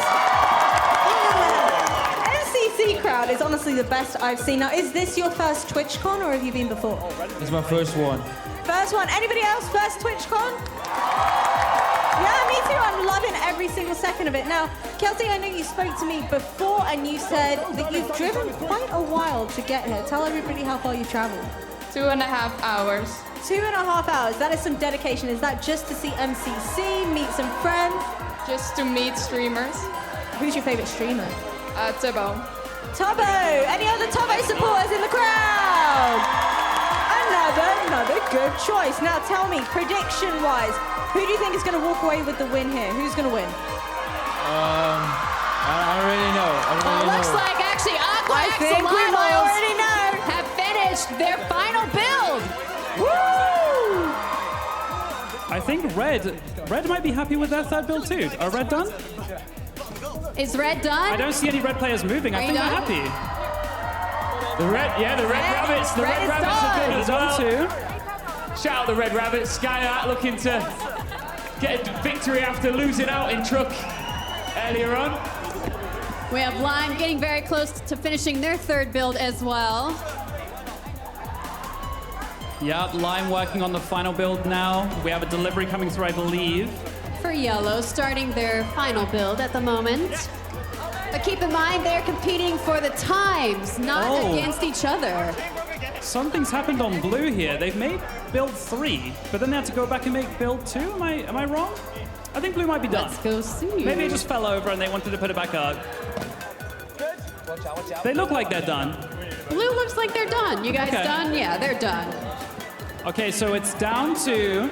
MCC crowd is honestly the best I've seen. Now, is this your first TwitchCon or have you been before? It's my first one. First one. Anybody else first TwitchCon? Yeah, me too. I'm loving every single second of it. Now, Kelsey, I know you spoke to me before and you said that you've driven quite a while to get here. Tell everybody how far you've traveled. 2.5 hours. 2.5 hours. That is some dedication. Is that just to see MCC, meet some friends? Just to meet streamers. Who's your favorite streamer? Tebo. Tubbo! Any other Tubbo supporters in the crowd? Another good choice. Now tell me, prediction-wise, who do you think is going to walk away with the win here? Who's going to win? I don't really know. Looks like actually Aqua I think we might already know. have finished their final build. Woo! I think Red might be happy with their third build too. Are Red done? Is Red done? I don't see any Red players moving. I think they're happy. The red rabbits. The red rabbits are good as well. Too. Shout out the red rabbits. Skyart looking to get a victory after losing out in truck earlier on. We have Lime getting very close to finishing their third build as well. Yeah, Lime working on the final build now. We have a delivery coming through, I believe. For Yellow, starting their final build at the moment. But keep in mind, they're competing for the times, not against each other. Something's happened on Blue here. They've made build 3, but then they had to go back and make build 2. Am I wrong? I think Blue might be done. Let's go see. Maybe it just fell over and they wanted to put it back up. They look like they're done. Blue looks like they're done. You guys done? Yeah, they're done. Okay, so it's down to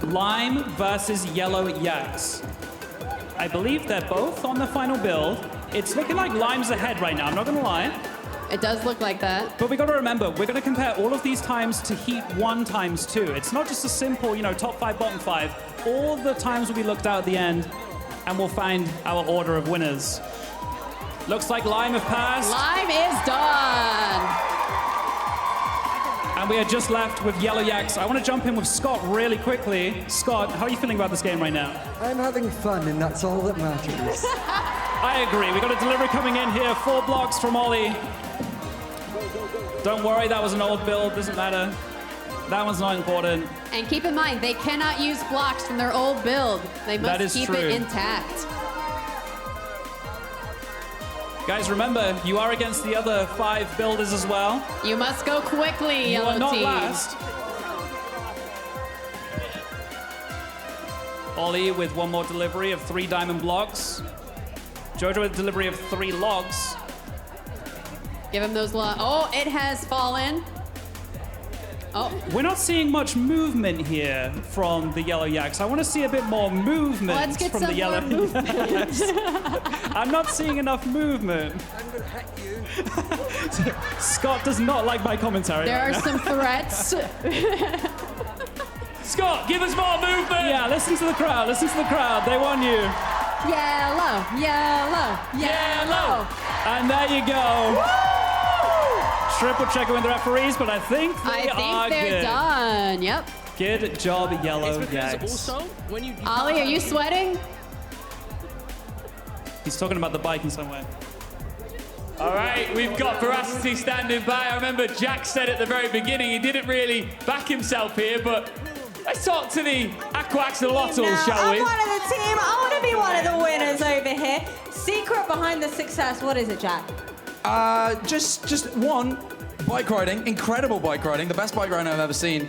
Lime versus Yellow Yaks. I believe they're both on the final build. It's looking like Lime's ahead right now, I'm not gonna lie. It does look like that. But we gotta remember, we're gonna compare all of these times to Heat 1 times 2. It's not just a simple, top 5, bottom 5. All the times will be looked at the end, and we'll find our order of winners. Looks like Lime have passed. Lime is done. And we are just left with Yellow Yaks. I want to jump in with Scott really quickly. Scott, how are you feeling about this game right now? I'm having fun, and that's all that matters. I agree. We got a delivery coming in here. 4 blocks from Ollie. Don't worry, that was an old build. Doesn't matter. That one's not important. And keep in mind, they cannot use blocks from their old build. They must keep it intact. Guys, remember, you are against the other 5 builders as well. You must go quickly, Yellow You are not team. last. Ollie with 1 more delivery of 3 diamond blocks. Jojo with delivery of 3 logs. Give him those logs. Oh, it has fallen. Oh. We're not seeing much movement here from the Yellow Yaks. I want to see a bit more movement Let's get from some the Yellow more Yaks. I'm not seeing enough movement. I'm gonna hit you. Scott does not like my commentary. There right are now. some threats. Scott, give us more movement. Yeah, listen to the crowd. Listen to the crowd. They want you. Yellow, yellow, yellow. And there you go. Woo! Triple check with the referees, but I think they are they're good. done. Yep. Good job, Yellow Yaks. Ollie, are you sweating? He's talking about the bike in some way. All right, we've got Veracity standing by. I remember Jack said at the very beginning he didn't really back himself here, but let's talk to the axolotls, shall we? I'm one of the team. I want to be one of the winners over here. Secret behind the success, what is it, Jack? Just one, bike riding, incredible bike riding, the best bike riding I've ever seen.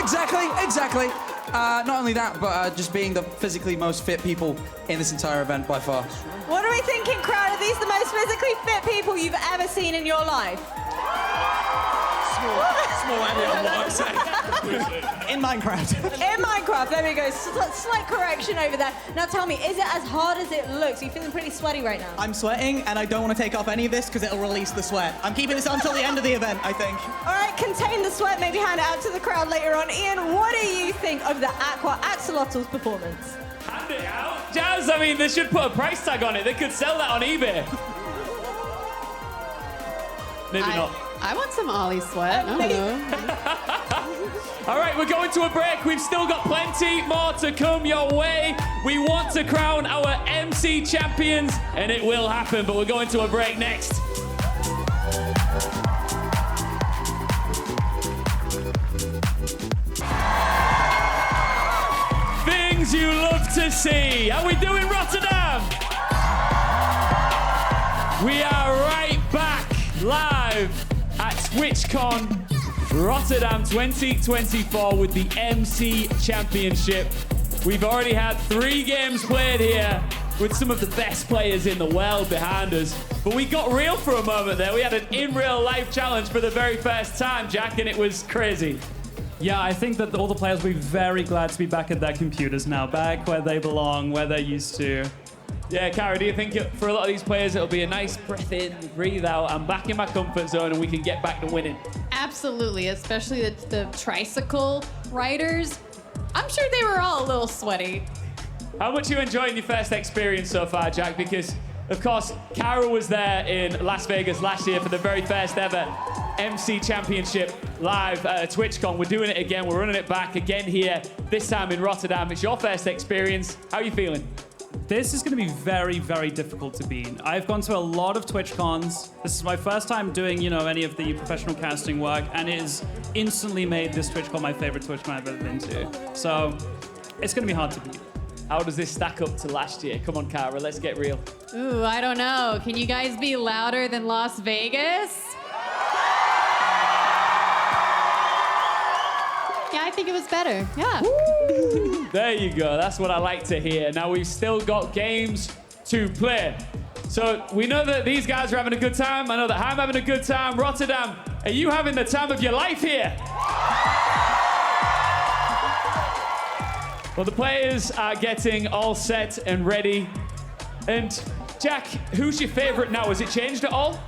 Exactly. Not only that, but just being the physically most fit people in this entire event by far. What are we thinking, crowd? Are these the most physically fit people you've ever seen in your life? Small area on what I'm saying. In Minecraft. In Minecraft, there we go. Slight correction over there. Now tell me, is it as hard as it looks? Are you feeling pretty sweaty right now? I'm sweating, and I don't want to take off any of this because it'll release the sweat. I'm keeping this on until the end of the event, I think. All right, contain the sweat, maybe hand it out to the crowd later on. Ian, what do you think of the axolotl's performance? Hand it out. Jazz, I mean, they should put a price tag on it. They could sell that on eBay. Maybe not. I want some Ollie sweat. I don't know. All right, we're going to a break. We've still got plenty more to come your way. We want to crown our MC champions, and it will happen, but we're going to a break next. Things you love to see. How we doing, Rotterdam? We are right back live at TwitchCon Rotterdam 2024 with the MC Championship. We've already had 3 games played here, with some of the best players in the world behind us. But we got real for a moment there. We had an in real life challenge for the very first time, Jack, and it was crazy. Yeah, I think that all the players will be very glad to be back at their computers now, back where they belong, where they're used to. Yeah, Cara, do you think for a lot of these players it'll be a nice breath in, breathe out, I'm back in my comfort zone and we can get back to winning? Absolutely, especially the tricycle riders. I'm sure they were all a little sweaty. How much are you enjoying your first experience so far, Jack? Because, of course, Cara was there in Las Vegas last year for the very first ever MC Championship live at TwitchCon. We're doing it again. We're running it back again here, this time in Rotterdam. It's your first experience. How are you feeling? This is going to be very, very difficult to beat. I've gone to a lot of TwitchCons. This is my first time doing, any of the professional casting work, and it has instantly made this TwitchCon my favorite TwitchCon I've ever been to. So it's going to be hard to beat. How does this stack up to last year? Come on, Cara, let's get real. Ooh, I don't know. Can you guys be louder than Las Vegas? Yeah, I think it was better. Yeah. There you go. That's what I like to hear. Now, we've still got games to play. So we know that these guys are having a good time. I know that I'm having a good time. Rotterdam, are you having the time of your life here? Well, the players are getting all set and ready. And Jack, who's your favorite now? Has it changed at all?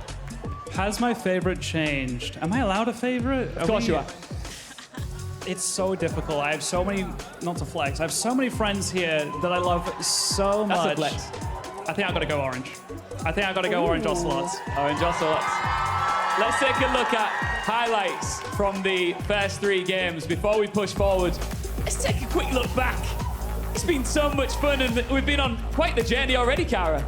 Has my favorite changed? Am I allowed a favorite? Of course you are. It's so difficult. I have so many, not to flex, I have so many friends here that I love so much. That's a flex. I think I've got to go orange. I think I've got to go orange ocelots. Orange ocelots. Let's take a look at highlights from the first 3 games. Before we push forward, let's take a quick look back. It's been so much fun, and we've been on quite the journey already, Cara.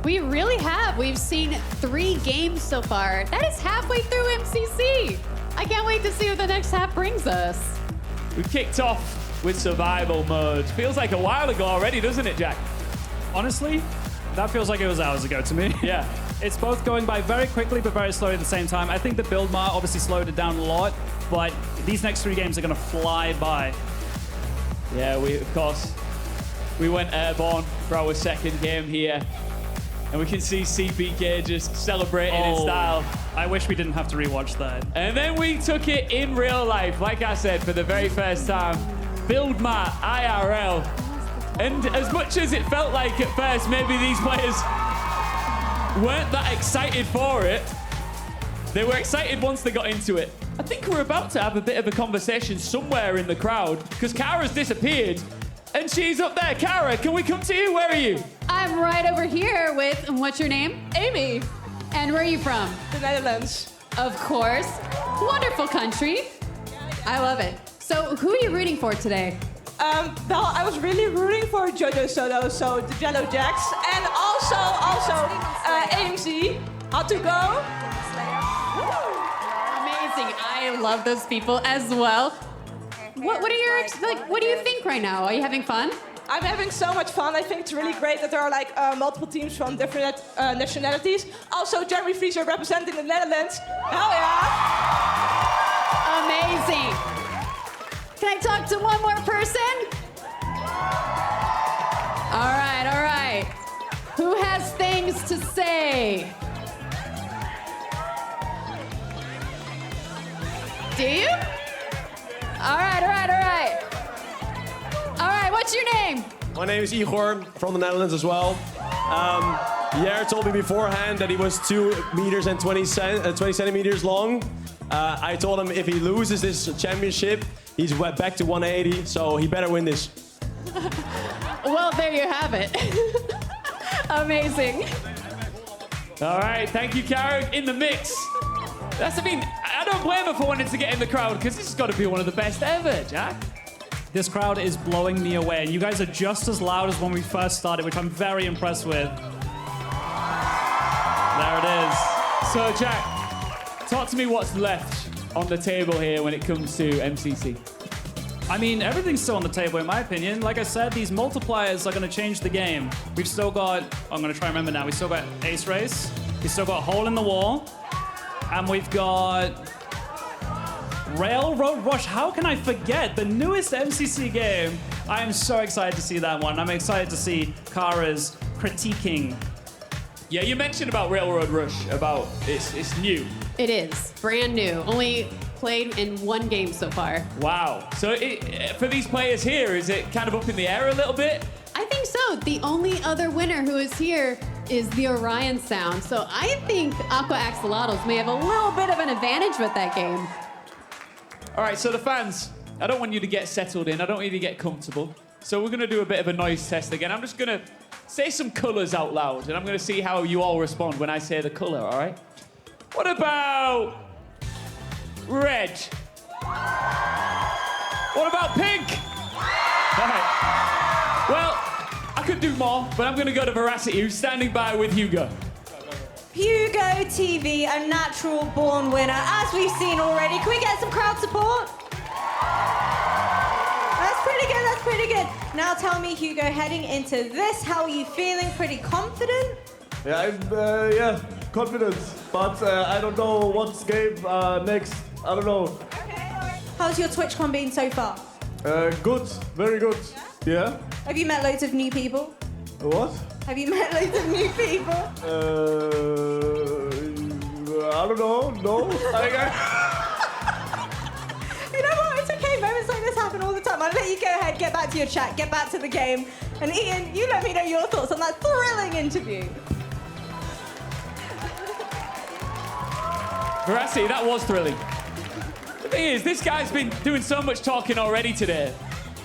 We really have. We've seen 3 games so far. That is halfway through MCC. I can't wait to see what the next half brings us. We kicked off with survival mode. Feels like a while ago already, doesn't it, Jack? Honestly, that feels like it was hours ago to me. Yeah. It's both going by very quickly but very slowly at the same time. I think the build mart obviously slowed it down a lot, but these next 3 games are going to fly by. Yeah, of course, we went airborne for our second game here. And we can see CPK just celebrating in style. I wish we didn't have to rewatch that. And then we took it in real life, like I said, for the very first time. Build Mart IRL. And as much as it felt like at first maybe these players weren't that excited for it, they were excited once they got into it. I think we're about to have a bit of a conversation somewhere in the crowd, because Cara's disappeared. And she's up there. Cara, can we come to you? Where are you? I'm right over here with, what's your name? Amy. And where are you from? The Netherlands. Of course. Wonderful country. I love it. So who are you rooting for today? Well, I was really rooting for Jojo Soto, so the Jello Jacks. And also AMC. How to go? Amazing. I love those people as well. What are your what do you think right now? Are you having fun? I'm having so much fun. I think it's really great that there are multiple teams from different nationalities. Also, Jeremy Frieser representing the Netherlands. Hell yeah! Amazing. Can I talk to one more person? All right. Who has things to say? Do you? All right. All right, what's your name? My name is Igor, from the Netherlands as well. Jair told me beforehand that he was 2 meters and 20 centimeters long. I told him if he loses this championship, he's back to 180, so he better win this. Well, there you have it. Amazing. All right, thank you, Cara, in the mix. I don't blame her for wanting to get in the crowd, because this has got to be one of the best ever, Jack. This crowd is blowing me away, and you guys are just as loud as when we first started, which I'm very impressed with. There it is. So, Jack, talk to me what's left on the table here when it comes to MCC. I mean, everything's still on the table, in my opinion. Like I said, these multipliers are going to change the game. We've still got, I'm going to try and remember now, we've still got Ace Race, we've still got Hole in the Wall, and we've got Railroad Rush, how can I forget? The newest MCC game. I am so excited to see that one. I'm excited to see Kara's critiquing. Yeah, you mentioned about Railroad Rush, about it's new. It is brand new. Only played in one game so far. Wow. So for these players here, is it kind of up in the air a little bit? I think so. The only other winner who is here is the Orion Sound. So I think Aqua Axolotls may have a little bit of an advantage with that game. All right, so the fans, I don't want you to get settled in. I don't want you to get comfortable. So we're going to do a bit of a noise test again. I'm just going to say some colors out loud, and I'm going to see how you all respond when I say the color, all right? What about red? What about pink? All right. Well, I could do more, but I'm going to go to Veracity, who's standing by with Hugo. Hugo TV, a natural born winner, as we've seen already. Can we get some crowd support? That's pretty good, that's pretty good. Now tell me, Hugo, heading into this, how are you feeling? Pretty confident? Yeah, I'm confident, but I don't know what's game next. I don't know. How's your TwitchCon been so far? Good, very good. Yeah? Have you met loads of new people? What? Have you met loads of new people? I don't know, no. You know what, it's okay, moments like this happen all the time. I'll let you go ahead, get back to your chat, get back to the game. And Ian, you let me know your thoughts on that thrilling interview. Veracity, that was thrilling. The thing is, this guy's been doing so much talking already today.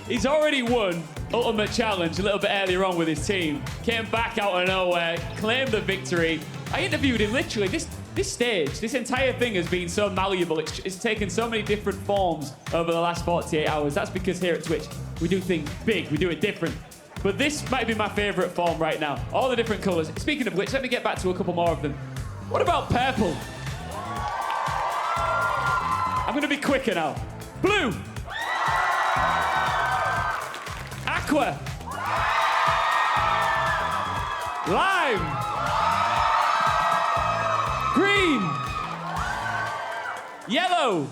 He's already won Ultimate Challenge a little bit earlier on with his team. Came back out of nowhere, claimed the victory. I interviewed him literally. This stage, this entire thing has been so malleable. It's taken so many different forms over the last 48 hours. That's because here at Twitch, we do things big, we do it different. But this might be my favorite form right now. All the different colors. Speaking of which, let me get back to a couple more of them. What about purple? I'm gonna be quicker now. Blue. Aqua. Lime. Green. Yellow.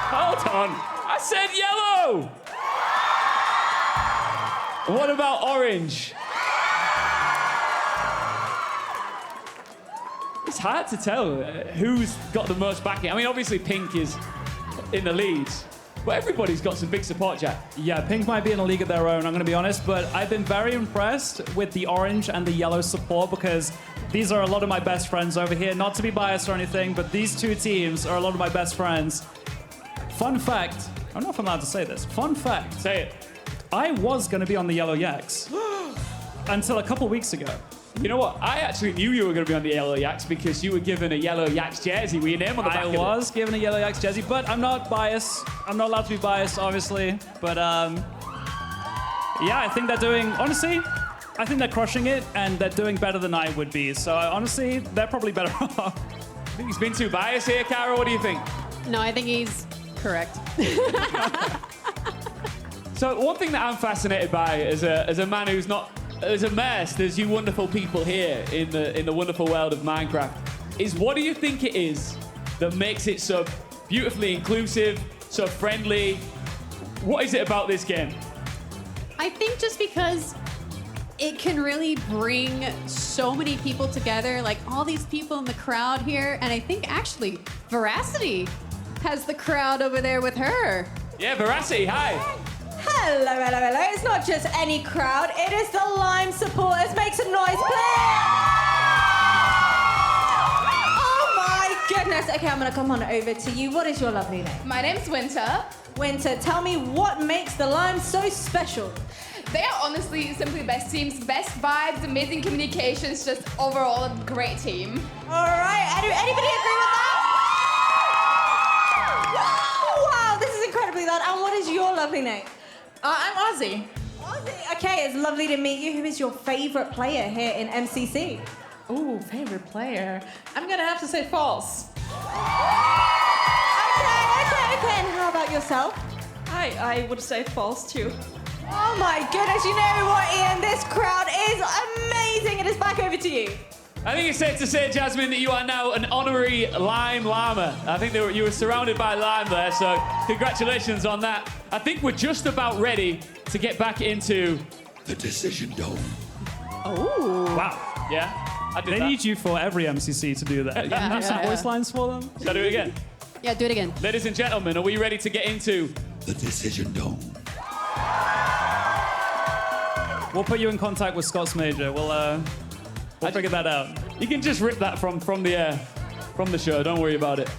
Hold on. I said yellow. What about orange? It's hard to tell who's got the most backing. I mean, obviously pink is in the lead. But everybody's got some big support, Jack. Yeah, pink might be in a league of their own, I'm going to be honest, but I've been very impressed with the orange and the yellow support because these are a lot of my best friends over here. Not to be biased or anything, but these two teams are a lot of my best friends. Fun fact, I don't know if I'm allowed to say this. Fun fact. Say it. I was going to be on the Yellow Yaks until a couple weeks ago. You know what? I actually knew you were going to be on the Yellow Yaks because you were given a Yellow Yaks jersey with your name on the back of it. I was given a Yellow Yaks jersey, but I'm not biased. I'm not allowed to be biased, obviously. But yeah, I think they're doing, honestly, I think they're crushing it and they're doing better than I would be. So honestly, they're probably better off. I think he's been too biased here, Cara. What do you think? No, I think he's correct. So one thing that I'm fascinated by as a man who's not as immersed as you wonderful people here in the wonderful world of Minecraft is what do you think it is that makes it so beautifully inclusive, so friendly? What is it about this game? I think just because it can really bring so many people together, like all these people in the crowd here, and I think actually Veracity has the crowd over there with her. Yeah, Veracity, hi. Hello, hello, hello. It's not just any crowd, it is the Lime supporters. Make some noise, please. Oh my goodness. Okay, I'm gonna come on over to you. What is your lovely name? My name's Winter. Winter, tell me what makes the Lime so special? They are honestly simply the best teams, best vibes, amazing communications, just overall a great team. All right, anybody agree with that? Wow, this is incredibly loud. And what is your lovely name? I'm Ozzy. Ozzy, okay, it's lovely to meet you. Who is your favorite player here in MCC? Ooh, favorite player. I'm gonna have to say false. Okay, and how about yourself? I would say false too. Oh my goodness, you know what, Ian? This crowd is amazing. It is back over to you. I think it's safe to say, Jasmine, that you are now an honorary lime llama. I think you were surrounded by lime there, so congratulations on that. I think we're just about ready to get back into the decision dome. Oh. Wow. Yeah. They need you for every MCC to do that. You can have some voice lines for them. Shall I do it again? Yeah, do it again. Ladies and gentlemen, are we ready to get into the decision dome? We'll put you in contact with Scott's Major. We'll figure that out. You can just rip that from the show. Don't worry about it.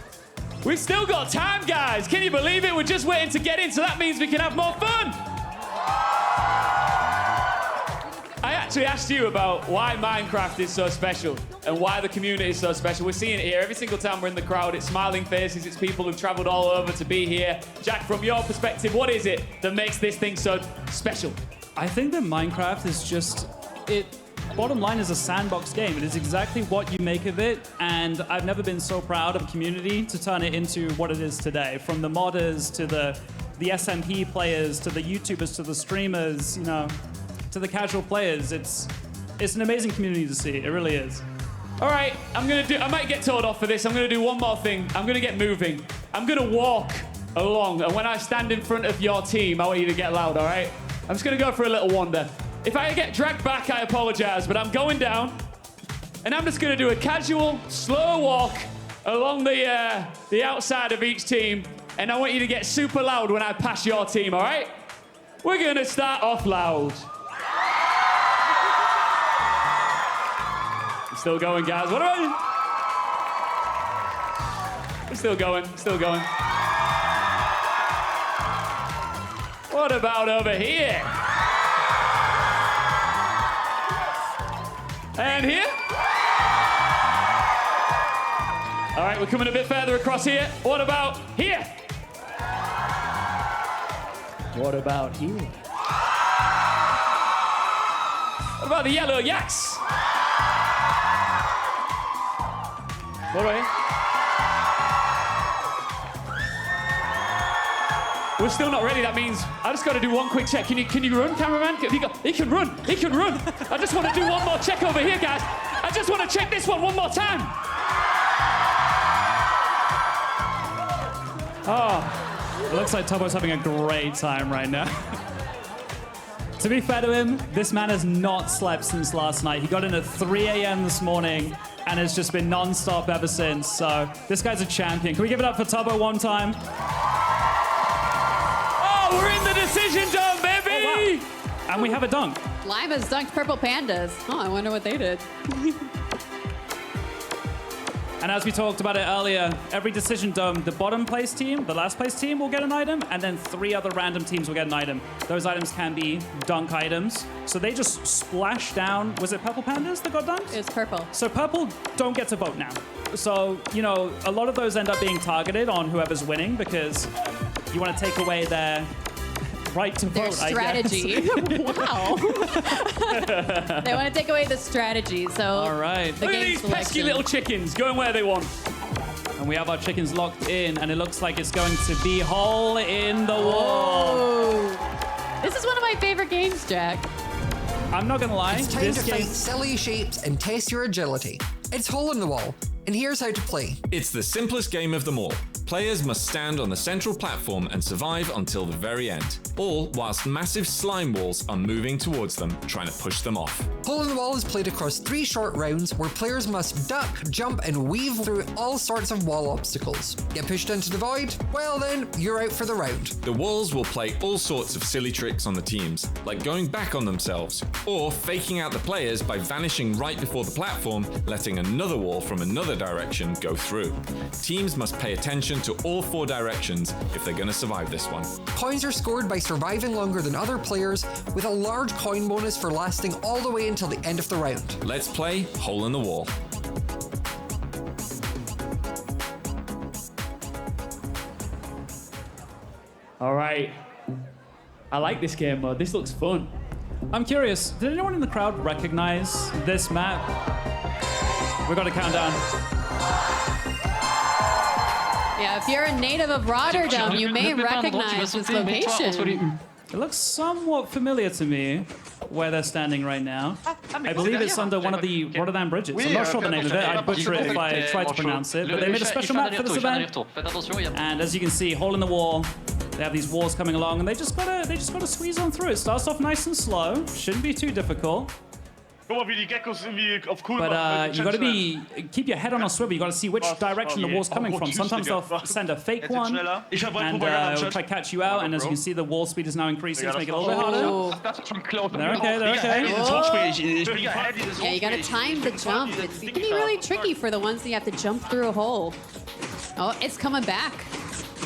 We've still got time, guys. Can you believe it? We're just waiting to get in, so that means we can have more fun. I actually asked you about why Minecraft is so special and why the community is so special. We're seeing it here every single time we're in the crowd. It's smiling faces. It's people who've traveled all over to be here. Jack, from your perspective, what is it that makes this thing so special? I think that Minecraft is just bottom line is a sandbox game. It is exactly what you make of it, and I've never been so proud of a community to turn it into what it is today. From the modders to the SMP players to the YouTubers to the streamers, you know, to the casual players. It's an amazing community to see. It really is. All right, I might get told off for this. I'm gonna do one more thing. I'm gonna get moving. I'm gonna walk along, and when I stand in front of your team, I want you to get loud, all right? I'm just gonna go for a little wander. If I get dragged back, I apologize, but I'm going down, and I'm just gonna do a casual, slow walk along the outside of each team, and I want you to get super loud when I pass your team, all right? We're gonna start off loud. We're still going, guys. What about you? We're still going, still going. What about over here? And here? All right, we're coming a bit further across here. What about here? What about here? What about the yellow yaks? What about here? We're still not ready. That means I just got to do one quick check. Can you run, cameraman? He can run. He can run. I just want to do one more check over here, guys. I just want to check this one more time. Oh, it looks like Tobo's having a great time right now. To be fair to him, this man has not slept since last night. He got in at 3 a.m. this morning and has just been non-stop ever since. So this guy's a champion. Can we give it up for Tobo one time? We're in the decision dome, baby! Oh, wow. And we have a dunk. Lime has dunked purple pandas. Oh, I wonder what they did. And as we talked about it earlier, every decision dome, the bottom place team, the last place team will get an item, and then 3 other random teams will get an item. Those items can be dunk items. So they just splash down. Was it purple pandas that got dunked? It was purple. So purple don't get to vote now. So, you know, a lot of those end up being targeted on whoever's winning because you want to take away their right to their vote, strategy. I guess. Wow. They want to take away the strategy, so all right. the Look at game these selection. pesky little chickens going where they want. And we have our chickens locked in, and it looks like it's going to be hole in the wall. Oh. This is one of my favorite games, Jack. I'm not going to lie. It's time to find silly shapes and test your agility. It's hole in the wall, and here's how to play. It's the simplest game of them all. Players must stand on the central platform and survive until the very end, all whilst massive slime walls are moving towards them, trying to push them off. Hole in the wall is played across 3 short rounds where players must duck, jump, and weave through all sorts of wall obstacles. Get pushed into the void? Well then, you're out for the round. The walls will play all sorts of silly tricks on the teams, like going back on themselves, or faking out the players by vanishing right before the platform, letting another wall from another direction go through. Teams must pay attention to all 4 directions if they're going to survive this one. Coins are scored by surviving longer than other players, with a large coin bonus for lasting all the way until the end of the round. Let's play Hole in the Wall. All right. I like this game mode. This looks fun. I'm curious, did anyone in the crowd recognize this map? We got a countdown. Yeah, if you're a native of Rotterdam, you may recognize this location. It looks somewhat familiar to me where they're standing right now. I believe it's under one of the Rotterdam bridges. I'm not sure the name of it. I'd butcher it if I tried to pronounce it. But they made a special map for this event. And as you can see, hole in the wall. They have these walls coming along, and they just gotta squeeze on through. It starts off nice and slow. Shouldn't be too difficult. But you gotta keep your head on a swivel. You gotta see which direction the wall's coming from. Sometimes they'll send a fake one, and we'll try to catch you out. And as you can see, the wall speed is now increasing to make it a little bit harder. They're okay, they're okay. Yeah, you gotta time the jump. It can be really tricky for the ones that you have to jump through a hole. Oh, it's coming back.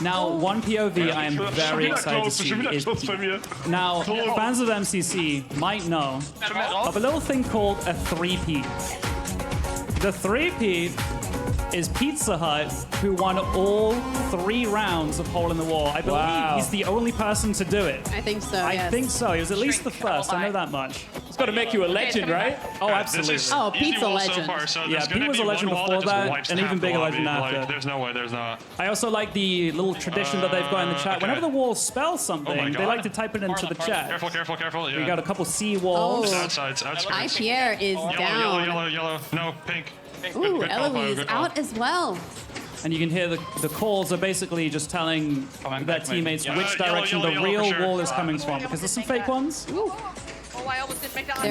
Now, one POV I am very excited to see is Pete. Now, fans of MCC might know of a little thing called a three-peat. The three-peat is Pizza Hut, who won all 3 rounds of Hole in the Wall. I believe he's the only person to do it. I think so, I think so. He was at least the first. I know that much. It's got to make you a legend, right? Oh, absolutely. Oh, Pete's a legend. Yeah, Pete was a legend before that, and even bigger legend after. There's no way, there's not. I also like the little tradition that they've got in the chat. Whenever the wall spells something, they like to type it into the chat. Careful, careful, careful. Yeah. We got a couple sea walls. Outside. Pierre is down. Yellow. No, pink. Ooh, Eloise out as well. And you can hear the calls are basically just telling their teammates which direction the real wall is coming from, because there's some fake ones. Ooh. Oh, I almost didn't make that.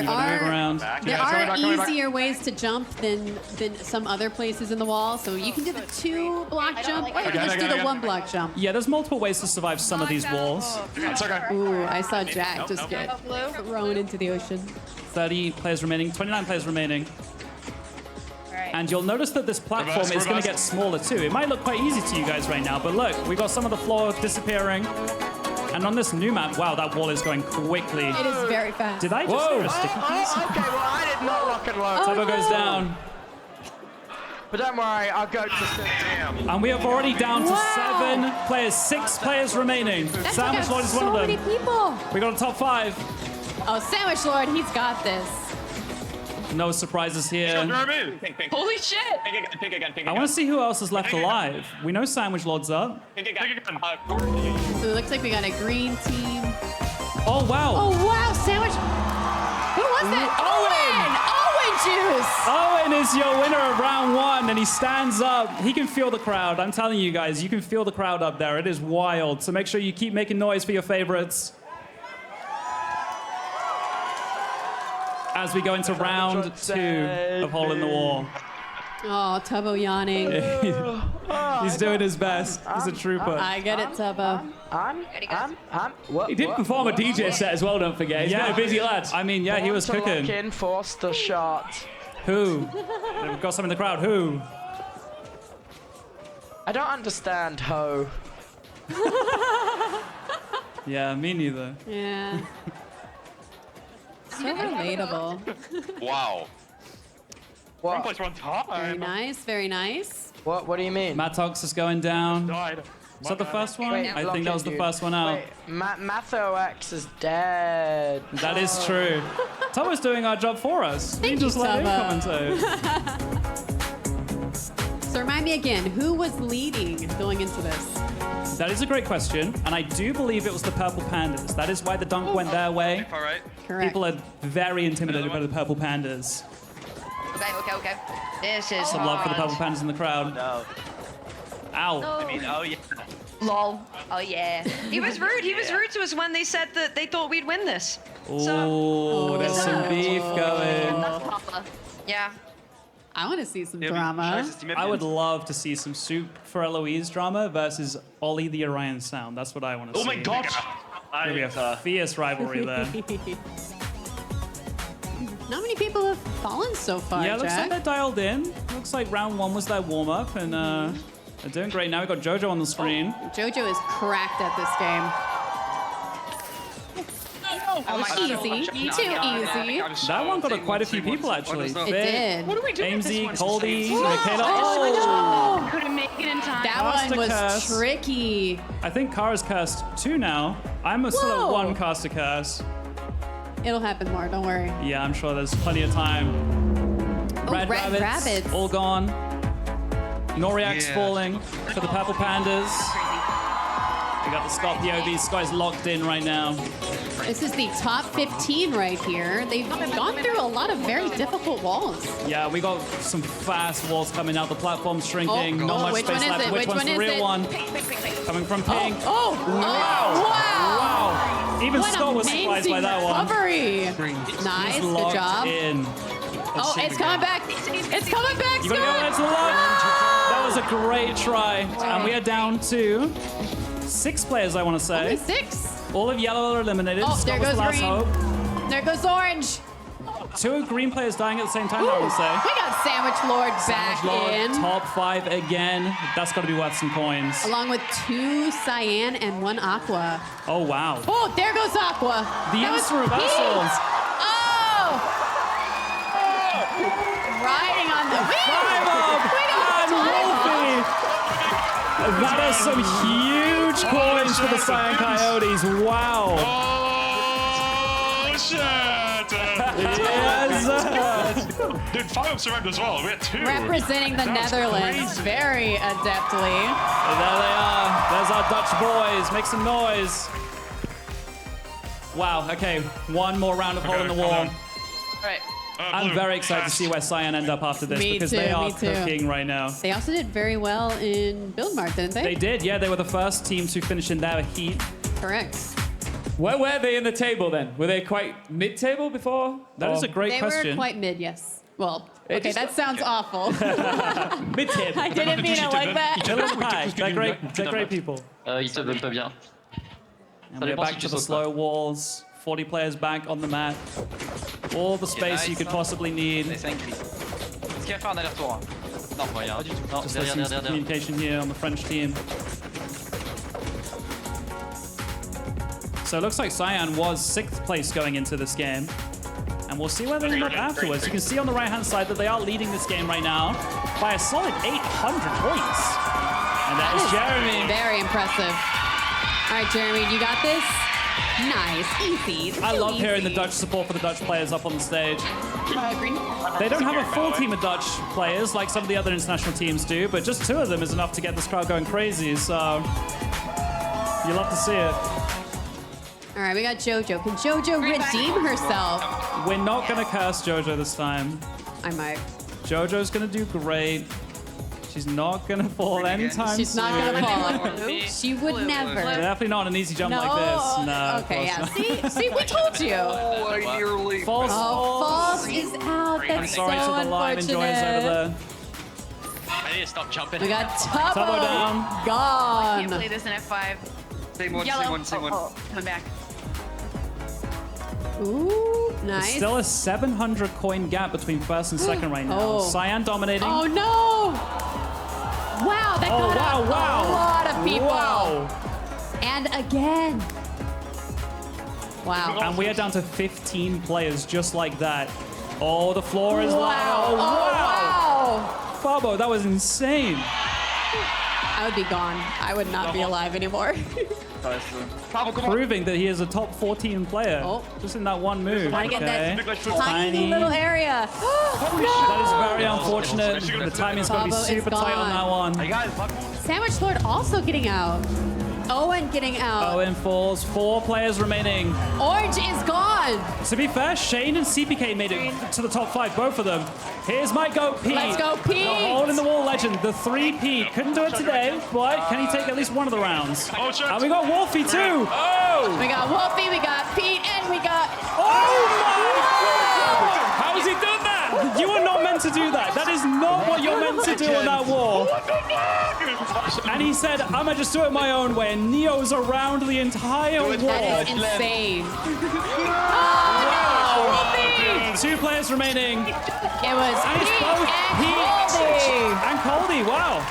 There are easier ways to jump than some other places in the wall. So you can do the 2-block jump, or you can just do the 1-block jump. Yeah, there's multiple ways to survive some of these walls. Ooh, I saw Jack just get thrown into the ocean. 30 players remaining, 29 players remaining. And you'll notice that this platform is going to get smaller too. It might look quite easy to you guys right now, but look, we've got some of the floor disappearing. And on this new map, wow, that wall is going quickly. It is very fast. Did I just hear a sticky piece? Okay, well, I did not rock and roll. Turbo goes down. But don't worry, I'll go to And we are already down to 7 players, 6 players remaining. Sandwich Lord is one of them. So many people. We got a top 5. Oh, Sandwich Lord, he's got this. No surprises here. Holy shit! Pink again. I want to see who else is left alive. We know Sandwich Lord's up. So it looks like we got a green team. Oh, wow. Oh, wow, Sandwich. Who was that? Owen Owen Juice. is your winner of round 1, and he stands up. He can feel the crowd. I'm telling you guys, you can feel the crowd up there. It is wild. So make sure you keep making noise for your favorites. As we go into round 2 of Hole in the Wall. Oh, Tubbo yawning. He's doing his best. He's a trooper. I get it, Tubbo. He did perform a DJ set as well, don't forget. He's been a busy lad. I mean, yeah, he was cooking. in Forster shot. Who? We've got some in the crowd. Who? I don't understand Ho. Yeah, me neither. Yeah. So relatable. Wow. What? Place on top. Very nice, very nice. What do you mean? Matox is going down. Is that the first one? Wait, I think that was the first one out. Wait, Mathox is dead. That is true. Tubbo's doing our job for us. Thank we just you, let him Tubbo. commentate. So remind me again, who was leading going into this? That is a great question, and I do believe it was the Purple Pandas. That is why the dunk went their way. All right. Correct. People are very intimidated by the Purple Pandas. Okay. This is Some love for the Purple Pandas in the crowd. No. Ow. I mean, oh yeah. Lol. Oh yeah. He was rude. He was rude to us when they said that they thought we'd win this. Oh, there's some beef going. Yeah. I want to see some drama. I would love to see some Soup for Eloise drama versus Ollie the Orion Sound. That's what I want to see. Oh my god! There'll be a fierce rivalry there. Not many people have fallen so far, Yeah, looks Jack. like they're dialed in. Looks like round 1 was their warm-up, and they're doing great. Now we've got Jojo on the screen. Jojo is cracked at this game. Easy. Too easy. That one got quite a few people, actually. It did. What are we doing? AMZ, Coldy, Oh, Michaela. oh, couldn't make it in time. That one was curse. tricky. I think Kara's cursed 2 now. I'm still at 1 caster curse. It'll happen more, don't worry. Yeah, I'm sure there's plenty of time. Oh, Red rabbits, all gone. Noriak's falling for the Purple Pandas. We got the Scorpio. These guys locked in right now. This is the top 15 right here. They've gone through a lot of very difficult walls. Yeah, we got some fast walls coming out. The platform's shrinking. Not much which space one is left. it? Which one's the real one? Coming from Pink. Wow. Even What Scott was surprised by that one. recovery. Nice, He's good locked job. in. Oh, it's coming back. It's coming back, You gotta go into the lock. That was a great try. And we are down to 6 players, I want to say. Only 6? All of yellow are eliminated. Oh, Scott there was goes the last green. hope. There goes orange. 2 green players dying at the same time, I would say. We got Sandwich Lord back Lord, in. top 5 again. That's got to be worth some coins. Along with 2 cyan and 1 aqua. Oh, wow. Oh, there goes aqua. The That was instant reversal. Pete. Oh! Riding on the Climb up! And Wolfie! That is some huge coins for the Cyan Coyotes. Wow. Oh, shit! Yes! Dude, 5 survived as well. We had 2. Representing the That was Netherlands crazy. very adeptly. And there they are. There's our Dutch boys. Make some noise. Wow, okay. One more round of hole in the wall. Right. I'm very excited to see where Cyan end up after this Me because too, they are me too. cooking right now. They also did very well in Build Mart, didn't they? They did, yeah. They were the first team to finish in their heat. Correct. Where were they in the table then? Were they quite mid-table before? That is a great They question. were quite mid, yes. Well, They okay, just- that sounds awful. Mid-table. I didn't mean it like that. They're great people. Ils se veulent pas bien. And we're back to the slow walls. 40 players back on the mat. All the space you could possibly need. Est-ce qu'il va faire un aller-retour? Non, rien. Pas du tout. Non, Just derrière, listening to derrière, derrière. communication here on the French team. So it looks like Cyan was 6th place going into this game. And we'll see where they end up afterwards. You can see on the right-hand side that they are leading this game right now by a solid 800 points. And that is Jeremy. Very impressive. All right, Jeremy, you got this? Nice, easy. I love easy. hearing the Dutch support for the Dutch players up on the stage. Green. They don't have a full team of Dutch players like some of the other international teams do, but just 2 of them is enough to get this crowd going crazy, so you love to see it. All right, we got JoJo. Can JoJo redeem herself? We're not going to curse JoJo this time. I might. JoJo's going to do great. She's not going to fall anytime She's not soon. gonna fall. She would never. Definitely not an easy jump No. like this. No. Okay, of yeah. course not. See, we told you. Oh, I nearly. False. False is out. That's Sorry so to the line enjoyers over unfortunate. there. I need to stop jumping. We got Tubbo Tubbo down. gone. Can't play this in F5. Same one, Yellow. same one, same one. Coming back. Ooh, There's nice. still a 700 coin gap between first and second right now. Oh. Cyan dominating. Oh no! Wow, that got out a lot of people. Wow. And again. Wow. And we are down to 15 players just like that. Oh, the floor is Wow. low. Oh, wow. Fabo, that was insane. I would be gone. I would not be alive anymore. Proving that he is a top 14 player. Just in that one move. Trying to get that Okay. tiny little area. That is very unfortunate. The timing's going to be Fabo is super tight on that one. Sandwich Lord also getting out. Owen getting out. Owen falls. 4 players remaining. Orange is gone. To be fair, Shane and CPK made it to the top 5, both of them. Here's my goat Pete. Let's go, Pete. The hole in the wall legend, the 3P. Couldn't do it today, but can he take at least one of the rounds? And we got Wolfie too. Oh! We got Wolfie, we got Pete, and we got... Oh my God! How has he done that? You are not meant to do that. That is not what you're meant to do on that wall. And he said, I'm gonna just do it my own way. And Neo's around the entire wall. That is insane. Wow. 2 players remaining. It was And it's Pete both and Pete Goldie. and Coldy. Wow.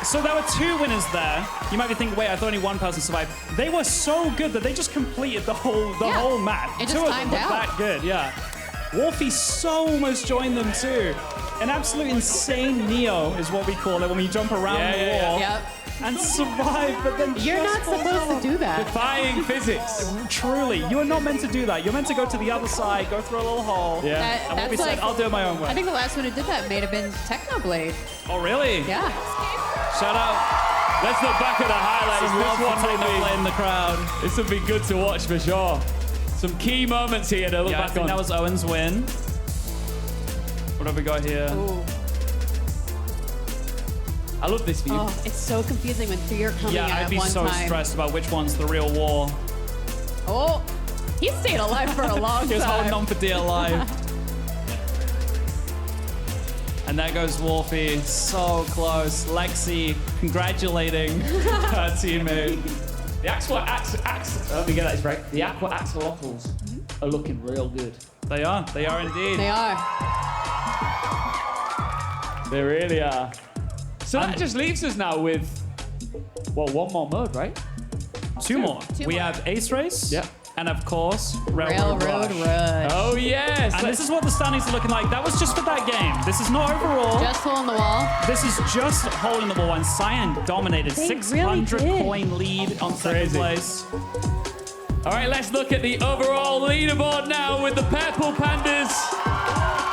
So there were 2 winners there. You might be thinking, wait, I thought only one person survived. They were so good that they just completed the whole map. It 2 just of them timed were out. that good, yeah. Wolfie so almost joined them too. An absolute insane Neo is what we call it when we jump around the wall. Yep. And survive, but then You're just not falls supposed to off. do that. Defying physics. Truly, you are not meant to do that. You're meant to go to the other side, go through a little hole. Yeah. And Wolfie said, I'll do it my own way. I think the last one who did that may have been Technoblade. Oh, really? Yeah. Shout out. Let's look back at the highlights. Some love This one for Technoplay in the crowd. This will be good to watch for sure. Some key moments here to look Yeah, I back think on. that was Owen's win. What have we got here? Ooh. I love this view. Oh, it's so confusing when three are coming Yeah, at I'd be one so time. stressed about which one's the real war. Oh, he stayed alive for a long He was holding time. on for dear life. And there goes Wolfie, so close. Lexi congratulating her teammate. The let me get that right. The aqua axolotls are looking real good. They are indeed. They are. They really are. So that just leaves us now with, well, one more mode, right? Two more. We have Ace Race. Yep. And of course, Railroad Rush. Oh, yes. And this is what the standings are looking like. That was just for that game. This is not overall. Just hole in the wall. This is just hole in the wall. And Cyan dominated. They 600 really did. coin lead on second place. All right, let's look at the overall leaderboard now with the Purple Pandas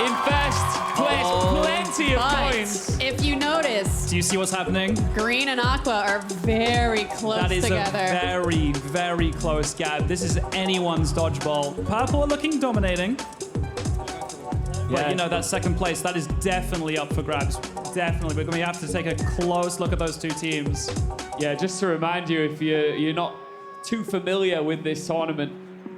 in first place. Plenty of coins. If you notice, Do you see what's happening? green and aqua are very close That is together. a very, very close gap. This is anyone's dodgeball. Purple are looking dominating. But Yeah. you know, that second place, that is definitely up for grabs. Definitely. We're going to have to take a close look at those two teams. Yeah, just to remind you, if you're not too familiar with this tournament,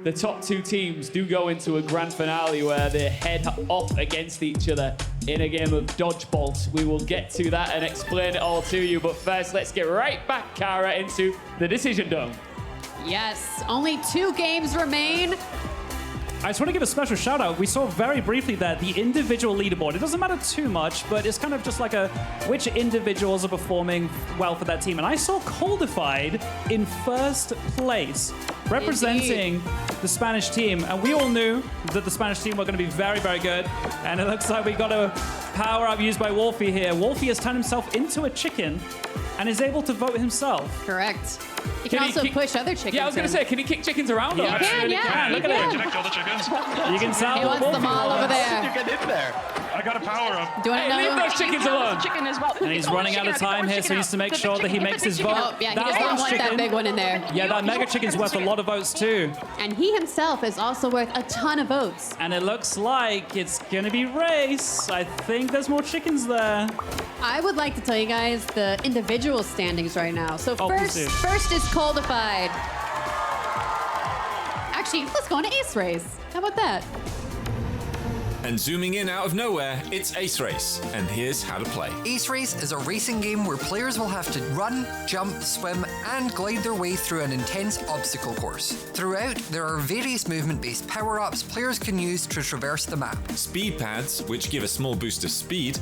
the top two teams do go into a grand finale where they head off against each other in a game of dodgeball. We will get to that and explain it all to you. But first, let's get right back, Kara, into the Decision Dome. Yes, only 2 games remain. I just want to give a special shout out. We saw very briefly that the individual leaderboard, it doesn't matter too much, but it's kind of just like which individuals are performing well for that team. And I saw Coldified in first place, representing the Spanish team. And we all knew that the Spanish team were going to be very, very good. And it looks like we got a power up used by Wolfie here. Wolfie has turned himself into a chicken and is able to vote himself. Correct. You can also push other chickens. Yeah, I was going to say, can he kick chickens around? He can, yeah. Look he at can. him. All the chickens. You can tell. He wants them all over there. You get in there. I got a power up. Do you want to Hey, know? leave those chickens alone. Chicken as well. And he's running out of time here, so he needs to make sure that he makes his vote. Oh, yeah, he That doesn't orange want that chicken- big one in there. Yeah, that mega chicken's worth a lot of votes too. And he himself is also worth a ton of votes. And it looks like it's gonna be race. I think there's more chickens there. I would like to tell you guys the individual standings right now. So Oh, first please do. is Coldified. Actually, let's go on to Ace Race. How about that? And zooming in out of nowhere, it's Ace Race. And here's how to play. Ace Race is a racing game where players will have to run, jump, swim, and glide their way through an intense obstacle course. Throughout, there are various movement-based power-ups players can use to traverse the map. Speed pads, which give a small boost of speed.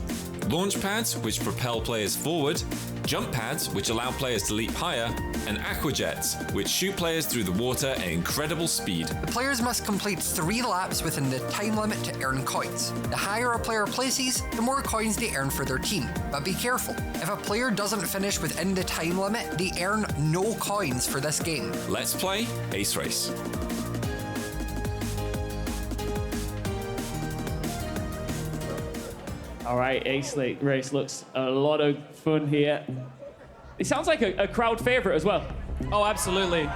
Launch pads, which propel players forward. Jump pads, which allow players to leap higher. And aquajets, which shoot players through the water at incredible speed. The players must complete 3 laps within the time limit to earn coins. The higher a player places, the more coins they earn for their team. But be careful, if a player doesn't finish within the time limit, they earn no coins for this game. Let's play Ace Race. All right, Ace Race looks a lot of fun here. It sounds like a crowd favorite as well. Oh, absolutely.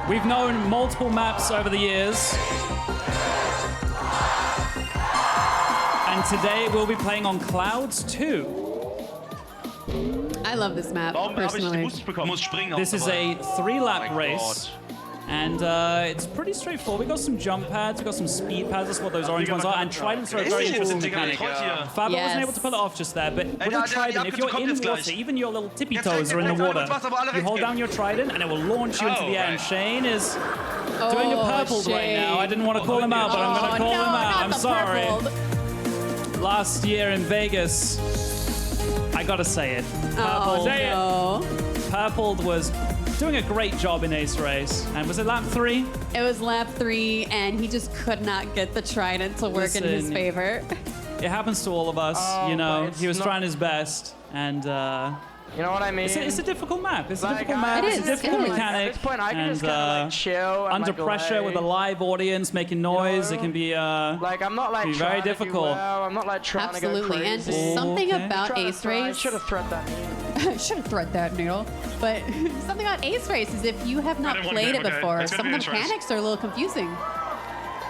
We've known multiple maps over the years. And today we'll be playing on Clouds 2. I love this map, Warum habe ich die personally. Boost bekommen? Muss springen. This is a 3-lap race. And it's pretty straightforward. We've got some jump pads, we've got some speed pads, that's what those orange ones are, and tridents are a very interesting mechanic. Fab wasn't able to pull it off just there, but with a trident, if you're in water, even your little tippy toes are in the water, you hold down your trident and it will launch you into the air. And Shane is doing a purpled right now. I didn't want to call him out, but I'm going to call him out. I'm sorry. Last year in Vegas, I gotta say it. Purpled was doing a great job in Ace Race. And was it lap 3? It was lap 3, and he just could not get the trident to work in his Listen, favor. It happens to all of us, you know. He was trying his best, and You know what I mean? It's a difficult map. It's a Like, difficult map. It It's is, a difficult it is. mechanic. At this point, I can and, just kind of like chill. And, under like, pressure lay. with a live audience making noise, know? it can be Like I'm not like be trying very to do difficult. well. I'm not like trying Absolutely. to go And crazy. something Okay. about Trying to Ace thread- Race. Should have thread that needle. Should have thread that needle. But something about Ace Race is if you have not didn't want played to it be- okay, before, it's gonna some be of the Ace Race. mechanics are a little confusing.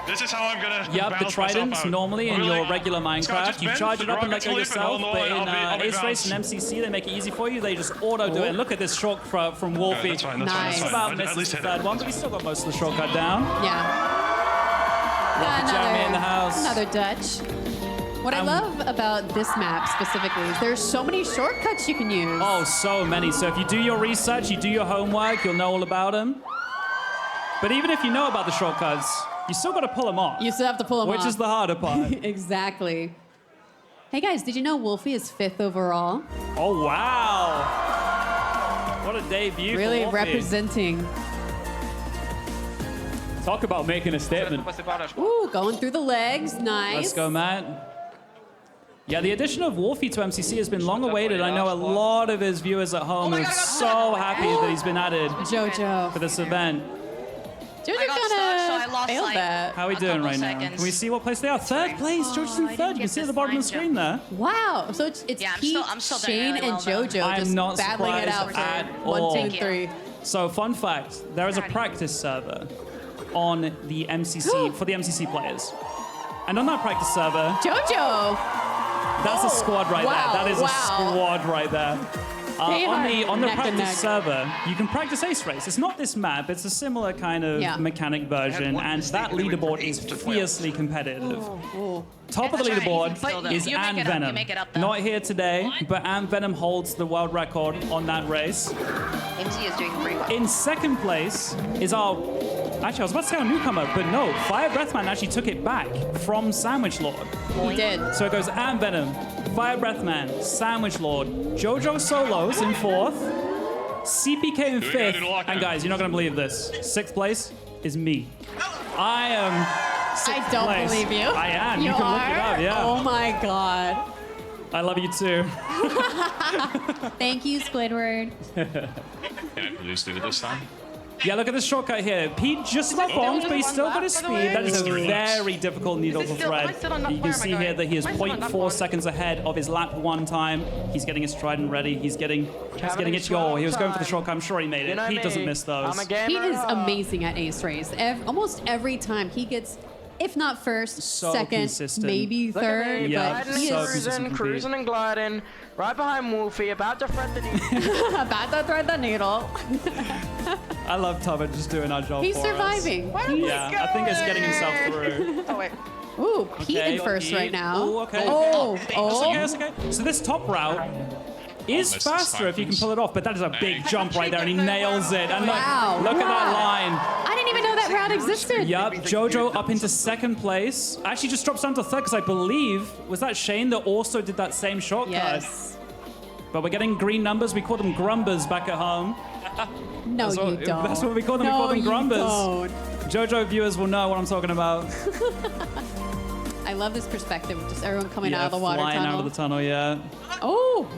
This is how I'm gonna Yep, the bounce myself tridents out. normally in Really? your regular Scott, Minecraft, just you bend charge the it up and let rockets go flip and yourself, hold but on, in I'll be Ace Race and bounced. MCC, they make it easy for you. They just auto do it. And look at this shortcut from Wolfie. that's fine, that's fine, Just that's about fine. At misses least the hit it. third one, but he's still got most of the shortcut down. Yeah. Rocket Jammy in the house. Another Dutch. What I love about this map specifically is there's so many shortcuts you can use. Oh, so many. So if you do your research, you do your homework, you'll know all about them. But even if you know about the shortcuts, you still got to pull them off. You still have to pull them off. Which is the harder part. Exactly. Hey guys, did you know Wolfie is 5th overall? Oh, wow. What a debut Really for Wolfie. representing. Talk about making a statement. Ooh, going through the legs. Nice. Let's go, Matt. Yeah, the addition of Wolfie to MCC has been long awaited. I know a lot of his viewers at home are so happy that he's been added Jojo. for this event. Jojo I got kind stuck, so I of lost, failed like, that. How are we doing right now? seconds. Can we see what place they are? Third place. Jojo's in third. You can see at the bottom of the screen there. Wow. So it's Yeah, Pete, I'm still doing Shane, really and well, though. Jojo I am just not battling it out surprised for at 1, all. 2, Thank you. 3. So, fun fact: there is a practice server on the MCC for the MCC players, and on that practice server, Jojo. that's a squad right wow, there. That is wow. a squad right there. They are On the neck and practice neck. server, you can practice Ace Race. It's not this map. It's a similar kind of Yeah. mechanic version, and that leaderboard is fiercely competitive. Top of the That's right. leaderboard But is you make Ant it up, you Venom. make it up, though. Not here today, but Ant Venom holds the world record on that race. MZ is doing pretty well. In second place is our... Actually, I was about to say our newcomer, but no. Fire Breathman actually took it back from Sandwich Lord. He did. So it goes Ant Venom, Fire Breathman, Sandwich Lord, Jojo Solos in 4th, CPK in 5th, and guys, you're not going to believe this. 6th place is me. I am 6th I don't place. believe you. I am. You You can look it are? up, yeah. Oh my god. I love you too. Thank you, Squidward. Can I lose through this time? Yeah, look at this shortcut here. Pete just got bombed, but he's still got his speed. That is a very difficult needle to thread. You can see here that he is 0.4 seconds ahead of his lap 1 time. He's getting his trident ready. He's getting it. Oh, he was going for the shortcut. I'm sure he made it. Pete doesn't miss those. Pete is amazing at Ace Race. Almost every time he gets, if not first, So second, consistent. maybe Look at third, me, Yeah, but he so is consistent. cruising and gliding, right behind Wolfie, about to thread the needle. about to thread the needle. I love Tubba just doing our job He's for us. surviving. Yeah, I think it's getting himself through. Oh, wait. Ooh, Pete Okay, in first Pete. right now. Ooh, okay. Oh, That's okay. So this top route is faster if you can pull it off, but that is a big jump right there, and he nails it. And Wow. look at that line. I didn't even know that route existed. Yup, Jojo up into second place. Actually just drops down to third because I believe, was that Shane that also did that same shortcut? Yes. But we're getting green numbers. We call them grumbers back at home. No, That's what- you don't. That's what we call them. No, we call them you grumbers. Jojo viewers will know what I'm talking about. I love this perspective of just everyone coming out of the water flying tunnel. out of the tunnel, yeah. Oh!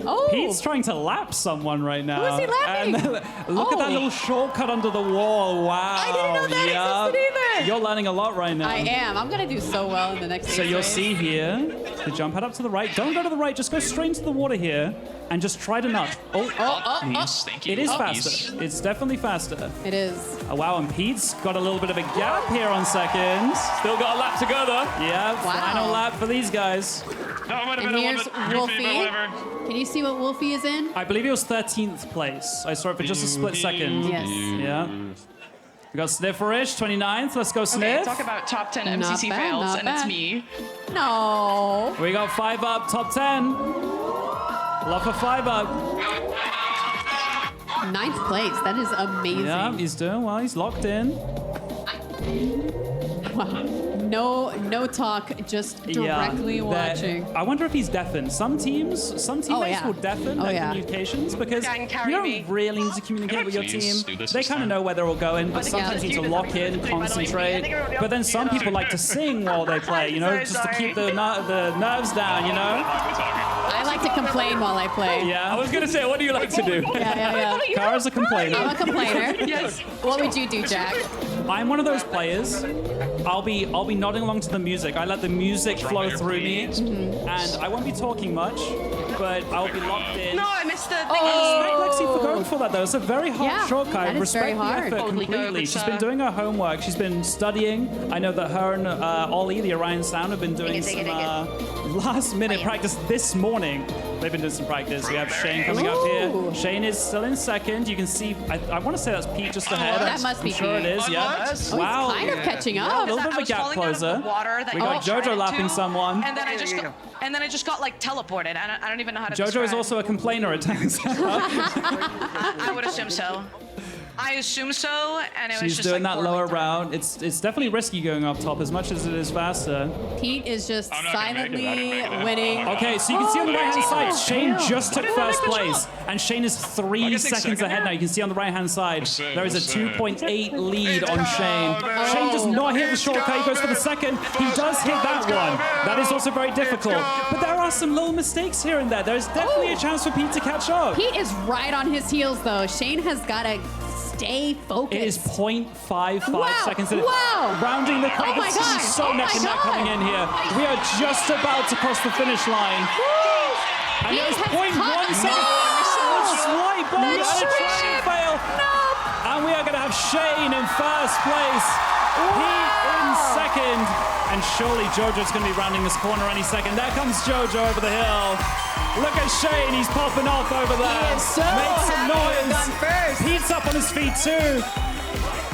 Oh! Pete's trying to lap someone right now. Who is he lapping? And look at that Oh. little shortcut under the wall. Wow. I didn't know that existed either. You're learning a lot right now. I am. I'm gonna do so well in the next. So Ace you'll Race. see here, the jump head up to the right. Don't go to the right, just go straight into the water here and just try to nut. It is faster. It's definitely faster. It is. Oh, wow, and Pete's got a little bit of a gap here on seconds. Still got a lap to go though. Yeah, Wow. final lap for these guys. No, it might have And been a here's little bit goofy, Wolfie. but whatever. Can you see what Wolfie is in? I believe he was 13th place. I saw it for just a split second. Yes. Yeah. We got Snifferish, 29th. Let's go, Okay, Sniff. talk about top 10 Not MCC bad, fails, not and it's bad. me. No. We got 5 up, top 10. Love for 5 up. 9th place. That is amazing. Yeah, he's doing well. He's locked in. Wow. No talk, just directly watching. I wonder if he's deafened. Some teammates yeah. will deafen Oh, their yeah. communications because Guy can you carry don't me. really need to communicate with your please team. do this They this kind of time? know where they're all going, but sometimes you need to lock in, concentrate. But then some people like to sing while they play, you know, just to keep the nerves down, you know? I like to complain while I play. Yeah. I was going to say, what do you like to do? Yeah. Kara's a complainer. I'm a complainer. Yes. What would you do, Jack? I'm one of those players. I'll be nodding along to the music. I let the music flow through me, and I won't be talking much, but I'll be locked in. No, I missed the thing. Respect Lexi for going for that though. It's a very hard Yeah, shortcut. that is Respect very the hard. effort Totally completely. good, She's been doing her homework. She's been studying. I know that her and Ollie, the Orion Sound, have been doing Dig it, some last-minute practice this morning. They've been doing some practice. We have Shane coming up here. Shane is still in second. You can see. I want to say that's Pete just ahead. That must be I'm sure Pete. it is. Yeah. Oh, Wow. he's kind of catching Yeah, a up. little bit of I a was gap falling out of closer. the water that We you got tried Jojo into, lapping someone. and then I just got like teleported. I don't even know how to. Jojo is describe. also a complainer at times. I would assume so. I assume so, and it was She's just doing like that lower round. It's definitely risky going up top as much as it is faster. Pete is just silently winning. Okay, so you can see on the right-hand side, Shane just took first place, and Shane is 3 seconds ahead now. You can see on the right-hand side, there is a 2.8 lead on Shane. Shane does not hit the shortcut. He goes for the second. He does hit that one. That is also very difficult. But there are some little mistakes here and there. There's definitely a chance for Pete to catch up. Pete is right on his heels, though. Shane has got to stay focused. It is 0.55 Wow, seconds. wow. Rounding the Oh my this is God, so oh my neck and neck coming in here. We are just about to cross the finish line. And Pete it was has 0.1 caught- second. No. A slight bomb and a trying fail. And we are going to have Shane in first place. Pete in second. And surely Jojo's going to be rounding this corner any second. There comes Jojo over the hill. Look at Shane, he's popping off over there. He is so Make some happy to have noise. done first. Pete's up on his feet too.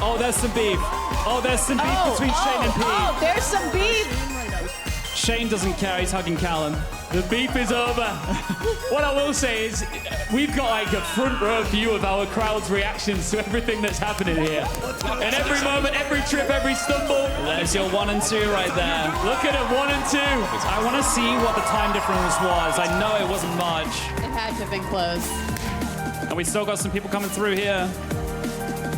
Oh, there's some beef. Oh, there's some beef between Shane and Pete. Oh, there's some beef. Shane doesn't care, he's hugging Callum. The beef is over. What I will say is, we've got like a front row view of our crowd's reactions to everything that's happening here. And every moment, every trip, every stumble. There's your 1 and 2 right there. Look at it, 1 and 2. I want to see what the time difference was. I know it wasn't much. It had to have been close. And we still got some people coming through here.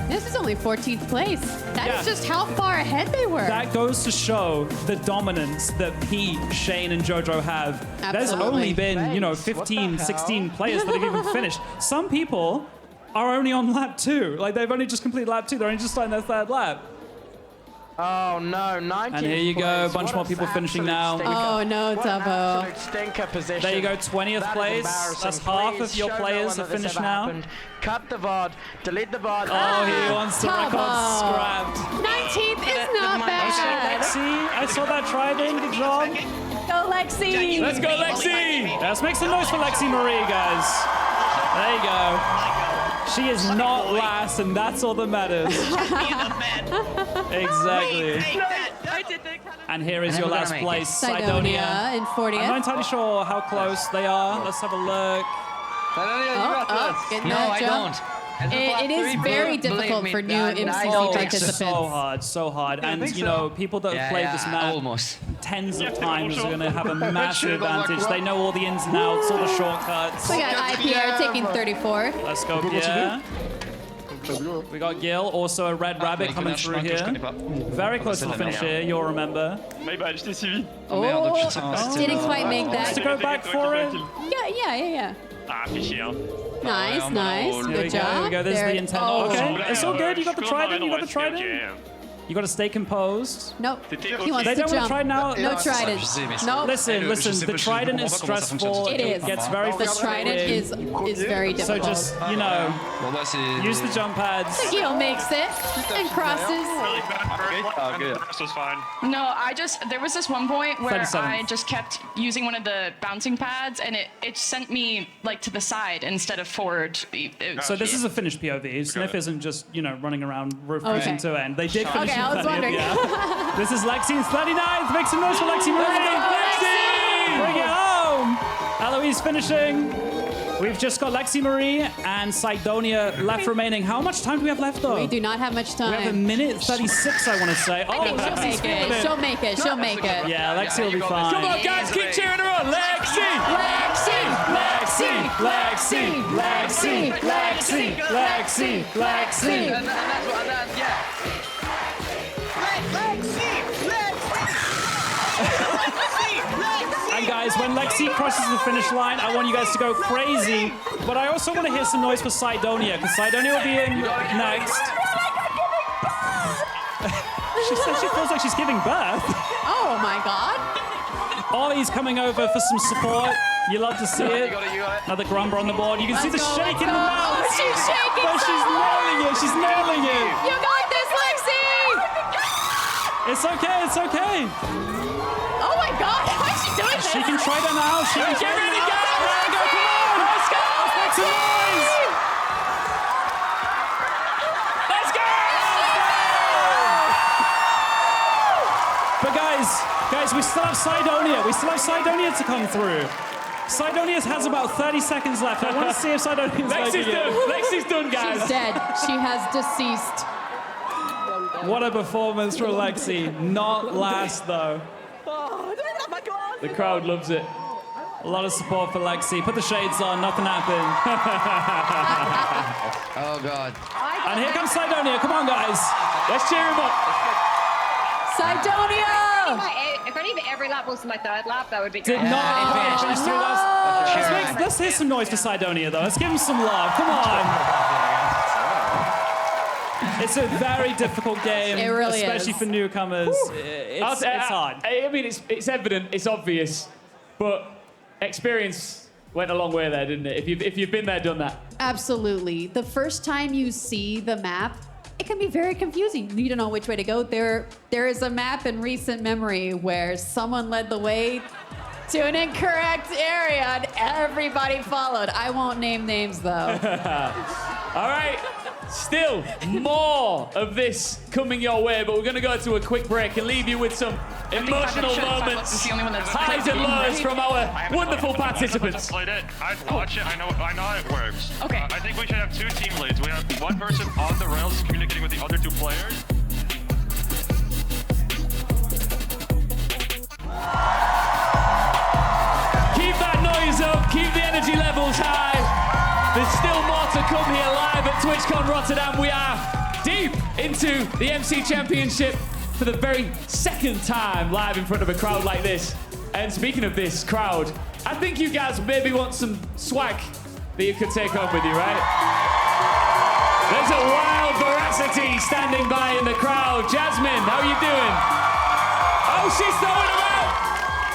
This is only 14th place. That Yeah. is just how far ahead they were. That goes to show the dominance that Pete, Shane, and Jojo have. There's Absolutely. only been, 15, 16 players that have even finished. Some people are only on lap 2. Like, they've only just completed lap 2. They're only just starting their 3rd lap. Oh no, 19th And here you go, a place. bunch What more an people finishing absolute now. stinker. Oh, no, What an Dubbo. absolute stinker position. There you go, 20th That is place. embarrassing. That's half Please of your show players no one have that this finished ever now. happened. Cut the VOD, delete the VOD. Oh, he wants the record Dubbo. scrapped. 19th is not I saw bad. Lexi. I saw that trident. Good job. Go, Lexi. Let's go, Lexi. Let's make some noise for Lexi Marie, guys. There you go. She is not last, and that's all that matters. Exactly. And here is your last place, Sidonia in 40th. I'm not entirely sure how close they are. Let's have a look. Getting No, that I jump. don't. It is very difficult for new MCC Oh, participants. it's so hard, so hard. And, people that have played this map tens of times are going to have a massive advantage. They know all the ins and outs, all the shortcuts. We got IPR taking 34th. Let's go, Pierre. We got Gil, also a red rabbit coming through here. Very close to the finish here, you'll remember. Oh, didn't quite make Wants that. to go back for it. Yeah. Ah, fais chier, hein. Nice, nice. Here Good we job. go, there's There- the intent. oh. Okay, it's all good. You got the Je trident, you got the comprends, trident. You got to stay composed. Nope. He wants They to don't want jump. to try now. No trident. Nope. Listen, the trident is stressful. It is. Gets very The trident frustrating. is very So difficult. just, use the jump pads. Gil makes it and crosses. Oh, good. The rest was fine. No, there was this one point where 37th. I just kept using one of the bouncing pads and it sent me like to the side instead of forward. So this is a finished POV. Sniff isn't just, running around refreshing to end. They did finish Okay, I in was 30th, wondering. yeah. This is Lexi in 39th. Make some noise for Lexi Marie. Lexi! Bring it home. Eloise finishing. We've just got Lexi Marie and Sidonia left remaining. How much time do we have left, though? We do not have much time. We have a minute 36, I want to say. I think she'll make it. She'll make it. She'll make it. Yeah, Lexi will be fine. Come on, guys, keep cheering her on. Lexi! Lexi! Lexi! Lexi! Lexi! Lexi! Lexi! And that's what, And guys, guys, when Lexi crosses the finish line, I want you guys to go crazy. But I also want to hear some noise for Cydonia, because Cydonia will be in next. She said she feels like she's giving birth. Oh my God. Ollie's coming over for some support. You love to see it. You got it. Another grumber on the board. You can see the shake in the Oh, mouth. she's shaking. But she's nailing it. She's nailing it. You got this, Lexi. It's okay. It's okay. Oh my God. How is she doing this? She can try that now. She can Get ready, now. guys. There we go. Come on. Let's go. Let's make some noise. Let's go. But guys, we still have Cydonia. We still have Cydonia to come through. Cydonia has about 30 seconds left. I want to see if Cydonia's Lexi's making done. it. Lexi's done, guys. She's dead. She has deceased. What a performance from Lexi. Not last, though. The crowd loves it. A lot of support for Lexi. Put the shades on. Nothing happened. Oh, God. And here comes Cydonia. Come on, guys. Let's cheer him up. Cydonia! If only every lap was my third lap, that would be Did great. not quite finish through last. Let's hear some noise for Cydonia, though. Let's give him some love. Come on. It's a very difficult game, It really especially is. for newcomers. It's hard. I mean, it's evident, it's obvious, but experience went a long way there, didn't it? If you've been there, done that. Absolutely. The first time you see the map, it can be very confusing. You don't know which way to go. There is a map in recent memory where someone led the way to an incorrect area and everybody followed. I won't name names though. All right, still more of this coming your way, but we're going to go to a quick break and leave you with some emotional moments, highs and lows from our wonderful participants. Played it. I watch it. I know how it works. Okay. I think we should have 2 team leads. We have one person on the rails communicating with the other 2 players. Keep that noise up, keep the energy levels high. There's still more to come here live at TwitchCon Rotterdam. We are deep into the MC Championship for the very second time live in front of a crowd like this. And speaking of this crowd, I think you guys maybe want some swag that you could take home with you, right? There's a wild veracity standing by in the crowd. Jasmine, how are you doing? Oh, she's throwing them out!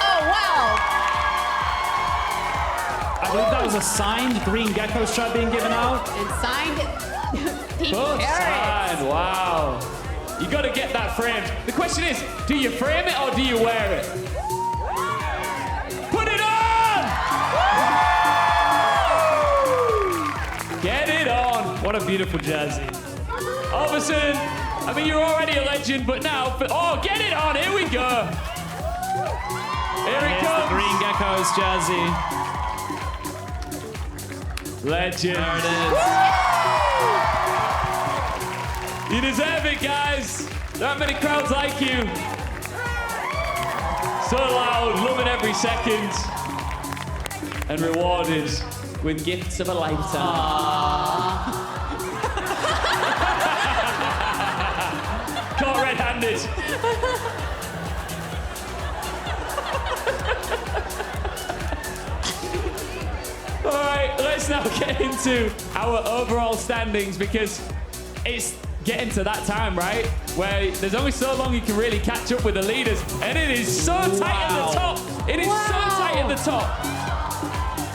Oh, wow. I believe that was a signed green gecko strap being given out. And signed pink Both carrots. signed, wow. You got to get that framed. The question is, do you frame it or do you wear it? Put it on! Get it on. What a beautiful jersey. All of a sudden, I mean, you're already a legend, but now, oh, get it on. Here we go. Here it Here's comes. the green geckos jersey. Legend. There it is. You deserve it, guys. There aren't many crowds like you. So loud, loving every second. And rewarded with gifts of a lifetime. Caught red-handed. All right, let's now get into our overall standings because it's getting to that time, right? Where there's only so long you can really catch up with the leaders. And it is so tight at the top. It is so tight at the top.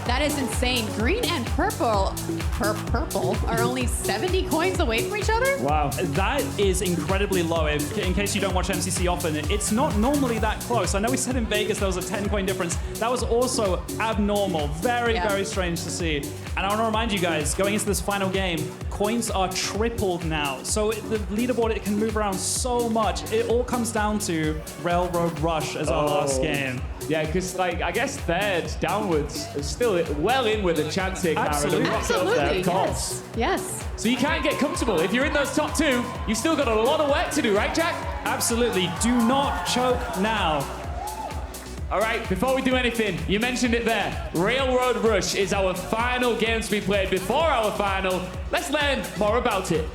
That is insane. Green and purple are only 70 coins away from each other? Wow. That is incredibly low. In case you don't watch MCC often, it's not normally that close. I know we said in Vegas there was a 10-coin difference. That was also abnormal. Very strange to see. And I want to remind you guys, going into this final game, coins are tripled now. So the leaderboard, it can move around so much. It all comes down to Railroad Rush as our last game. Yeah, because I guess third downwards is still well in with a chance here, Kara. Absolutely. Absolutely, Of course. Yes. So you can't get comfortable. If you're in those top 2, you've still got a lot of work to do, right, Jack? Absolutely. Do not choke now. All right, before we do anything, you mentioned it there. Railroad Rush is our final game to be played. Before our final, let's learn more about it.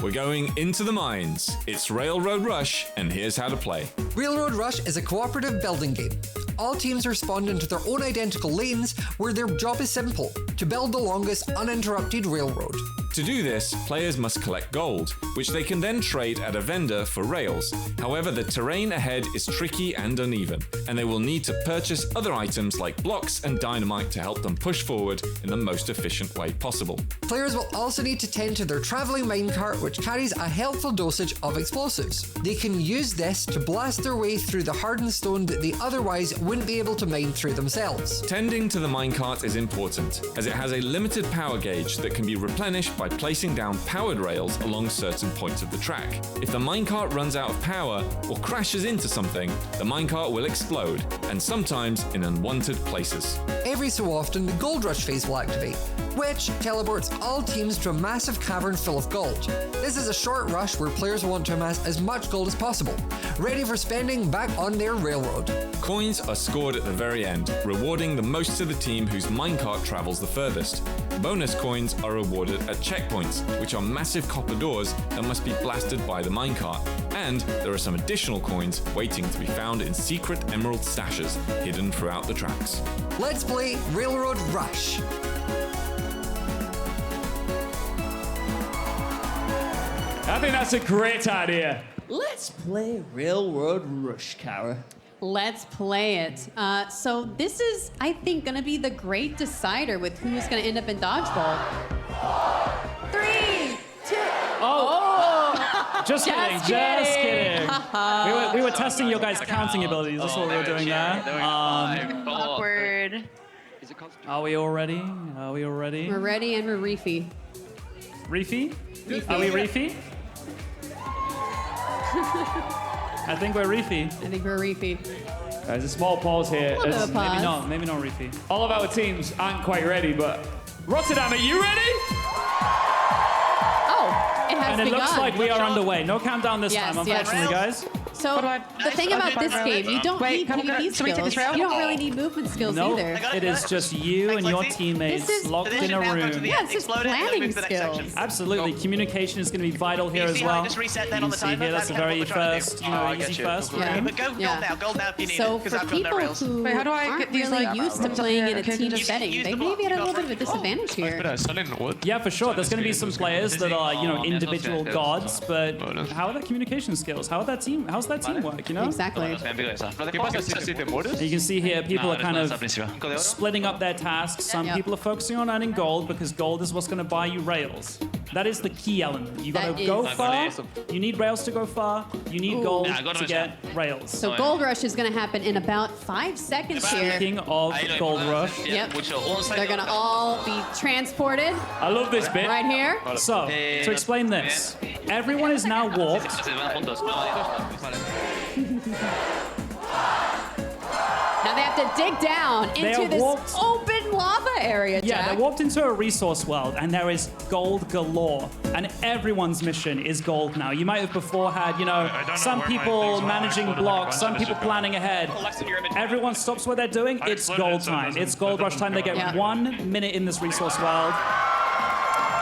We're going into the mines. It's Railroad Rush, and here's how to play. Railroad Rush is a cooperative building game. All teams respond into their own identical lanes where their job is simple, to build the longest uninterrupted railroad. To do this, players must collect gold, which they can then trade at a vendor for rails. However, the terrain ahead is tricky and uneven, and they will need to purchase other items like blocks and dynamite to help them push forward in the most efficient way possible. Players will also need to tend to their travelling minecart, which carries a helpful dosage of explosives. They can use this to blast their way through the hardened stone that they otherwise wouldn't be able to mine through themselves. Tending to the minecart is important, as it has a limited power gauge that can be replenished by placing down powered rails along certain points of the track. If the minecart runs out of power or crashes into something, the minecart will explode, and sometimes in unwanted places. Every so often, the Gold Rush phase will activate, which teleports all teams to a massive cavern full of gold. This is a short rush where players want to amass as much gold as possible, ready for spending back on their railroad. Coins are scored at the very end, rewarding the most to the team whose minecart travels the furthest. Bonus coins are rewarded at checkpoints, which are massive copper doors that must be blasted by the minecart. And there are some additional coins waiting to be found in secret emerald stashes hidden throughout the tracks. Let's play Railroad Rush. I think that's a great idea. Let's play Railroad Rush, Kara. Let's play it. So this is, I think, going to be the great decider with who's going to end up in dodgeball. 3, 2. Oh! Just kidding, just kidding. Haha. We were testing your guys' counting abilities. That's what we were doing there. Awkward. Are we all ready? Are we all ready? We're ready and we're reefy. Reefy? Are we reefy? I think we're reefy. I think we're reefy. There's a small pause here. A little bit of pause. Maybe not reefy. All of our teams aren't quite ready, but Rotterdam, are you ready? Oh, it has And it begun. looks like we are underway. No countdown this time, unfortunately, guys. So the thing about this game, you don't need PvP skills. You don't really need movement skills No, either. it is just you and your teammates This is- locked in a room. Yeah, it's just planning skills. Absolutely, communication is going to be vital here as well. Just reset then You on can the see timer. here, that's the very first, easy first room. But go gold now if you need So it, because for I've got no people rails. who aren't really used to playing in a team setting, they maybe at a little bit of a disadvantage here. Yeah, for sure. There's going to be some players that are, individual gods, but how are their communication skills? How's that teamwork, you know? Exactly. You can see here, people are kind of splitting up their tasks. Some people are focusing on earning gold because gold is what's going to buy you rails. That is the key element. You got to go far. You need rails to go far. You need gold to get rails. So Gold Rush is going to happen in about 5 seconds here. Speaking of Gold Rush. Yep. They're going to all be transported. I love this bit. Right here. So, to explain this, everyone is now warped. Now they have to dig down into this open lava area, Jack. Yeah, they're warped into a resource world, and there is gold galore. And everyone's mission is gold now. You might have before had, some people managing blocks, some people planning ahead. Everyone stops what they're doing. It's gold time. It's gold rush time. They get 1 minute in this resource world.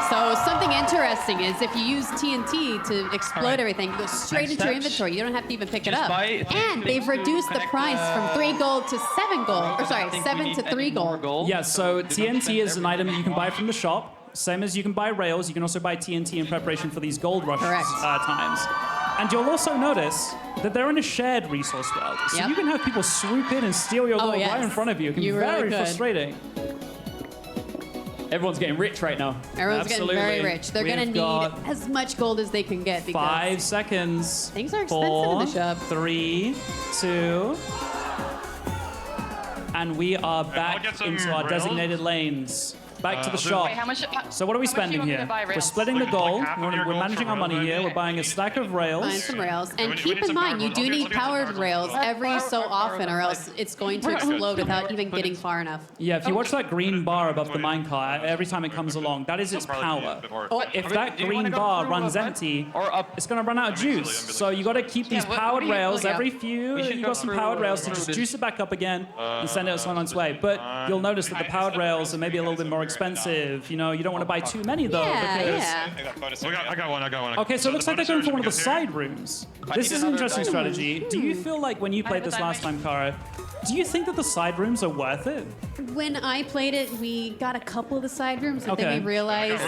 So something interesting is if you use TNT to explode everything, it goes straight into your inventory. You don't have to even pick it up. And they've reduced the price from 3 gold to 7 gold. Or sorry, 7 to 3 gold. Yeah, so TNT is an item you can buy from the shop. Same as you can buy rails, you can also buy TNT in preparation for these gold rush times. And you'll also notice that they're in a shared resource world. So you can have people swoop in and steal your gold right in front of you. It can be very frustrating. Everyone's getting rich right now. Everyone's getting very rich. They're going to need as much gold as they can get because 5 seconds. Things are expensive in the shop. 3, 2, and we are back into our designated lanes. Back to the shop. Wait, how much, so what are we spending here? We're splitting the gold. We're managing our money here. We're buying a stack of rails. Buying some rails. And keep in mind, you do need powered rails every so often or else it's going to explode without even getting far enough. Yeah, if you watch that green bar above the minecart, every time it comes along, that is its power. If that green bar runs empty, it's going to run out of juice. So you got to keep these powered rails. Every few, you got some powered rails to just juice it back up again and send it on its way. But you'll notice that the powered rails are maybe a little bit more expensive. You know, you don't want to buy too many though. Yeah, because yeah. I got one. Okay, so it looks like they're going for one of the side rooms. This is an interesting strategy. Do you feel like when you played this last time, Kara, do you think that the side rooms are worth it? When I played it, we got a couple of the side rooms, and then we realized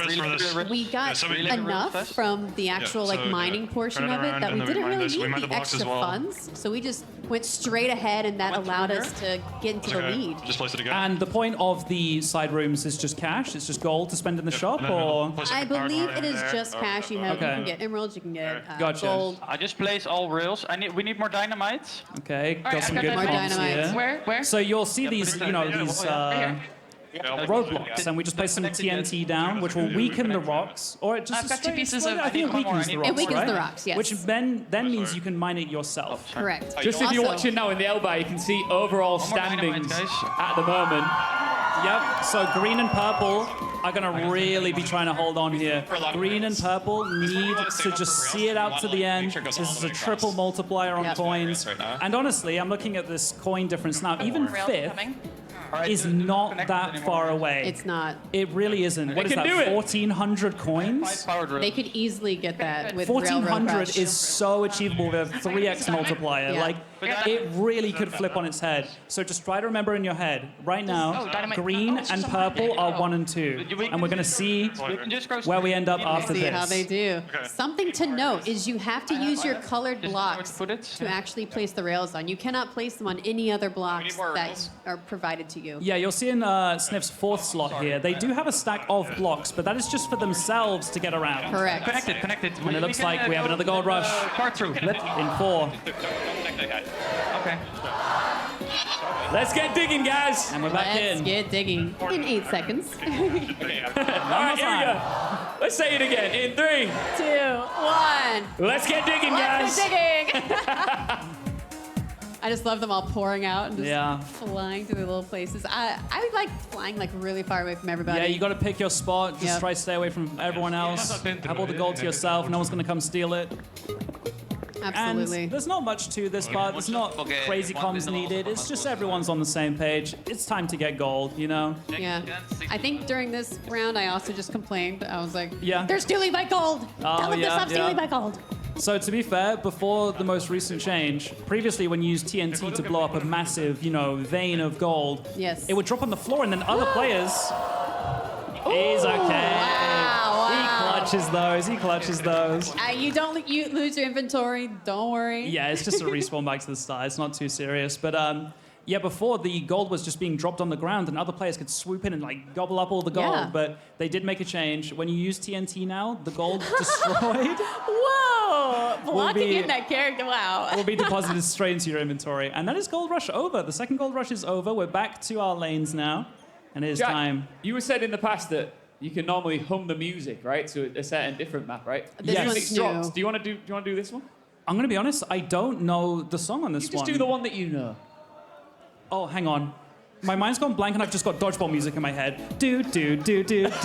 we got enough from the actual like mining portion of it that we didn't really need the extra funds. So we just went straight ahead, and that allowed us to get into the lead. Just place it again. And the point of the side rooms is just cash? It's just gold to spend in the shop, or? I believe it is just cash. You can get emeralds, you can get gold. I just place all rails. We need more dynamite. Okay, got Alright, some I good got points dynamite. here. Where? So you'll see these, you know, these roadblocks, and we just place some TNT down, which will weaken the rocks, or it just. I've got 2 pieces of. I think it weakens the rocks. It weakens right? the rocks, yes. Which then means you can mine it yourself. Correct. Just if you're watching now in the L bar, you can see overall standings at the moment. Yep, so green and purple are going to really be trying to hold on here. Green and purple need to just see it out to the end. This is a triple multiplier on coins. And honestly, I'm looking at this coin difference now. Even fifth is not that far away. It's not. It really isn't. What is that, 1,400 coins? They could easily get that with railroad 1,400 crush. is so achievable with a 3x multiplier. Yeah. Like, it really could flip on its head. So just try to remember in your head, right now, green and purple are 1 and 2. And we're going to see where we end up after See this. how they do. Something to note is you have to use your colored blocks to actually place the rails on. You cannot place them on any other blocks that are provided to you. Yeah, you'll see in Sniff's 4th slot here, they do have a stack of blocks, but that is just for themselves to get around. Correct. Connected. And it looks like we have another gold rush. Part through. In 4. Okay. Let's get digging, guys. And we're back in. Let's get digging in 8 seconds. All right, here we go. Let's say it again in 3, 2, 1. Let's get digging, guys. Let's get digging. I just love them all pouring out and just flying to the little places. I like flying like really far away from everybody. Yeah, you got to pick your spot. Just try to stay away from everyone else. Have all the gold to yourself. No one's going to come steal it. Absolutely. And there's not much to this part. There's not crazy comms needed. It's just everyone's on the same page. It's time to get gold, you know? Yeah. I think during this round, I also just complained. I was like, Yeah. they're stealing my gold. Tell them to stop stealing my gold. So to be fair, before the most recent change, previously when you used TNT to blow up a massive, you know, vein of gold, it would drop on the floor and then other players... He's okay. Wow. He clutches those. You lose your inventory. Don't worry. Yeah, it's just a respawn back to the start. It's not too serious. But yeah, before the gold was just being dropped on the ground and other players could swoop in and like gobble up all the gold. Yeah. But they did make a change. When you use TNT now, the gold destroyed Whoa! Blocking be- in that character. Wow. will be deposited straight into your inventory. And that is Gold Rush over. The second Gold Rush is over. We're back to our lanes now. And it is Jack, time. You were said in the past that you can normally hum the music, right, to a certain different map, right? This Yes. one's Drops. new. Do you want to do this one? I'm going to be honest, I don't know the song on this Just one. do the one that you know. Oh, hang on. My mind's gone blank and I've just got dodgeball music in my head. Do, do, do, do, do, do, do,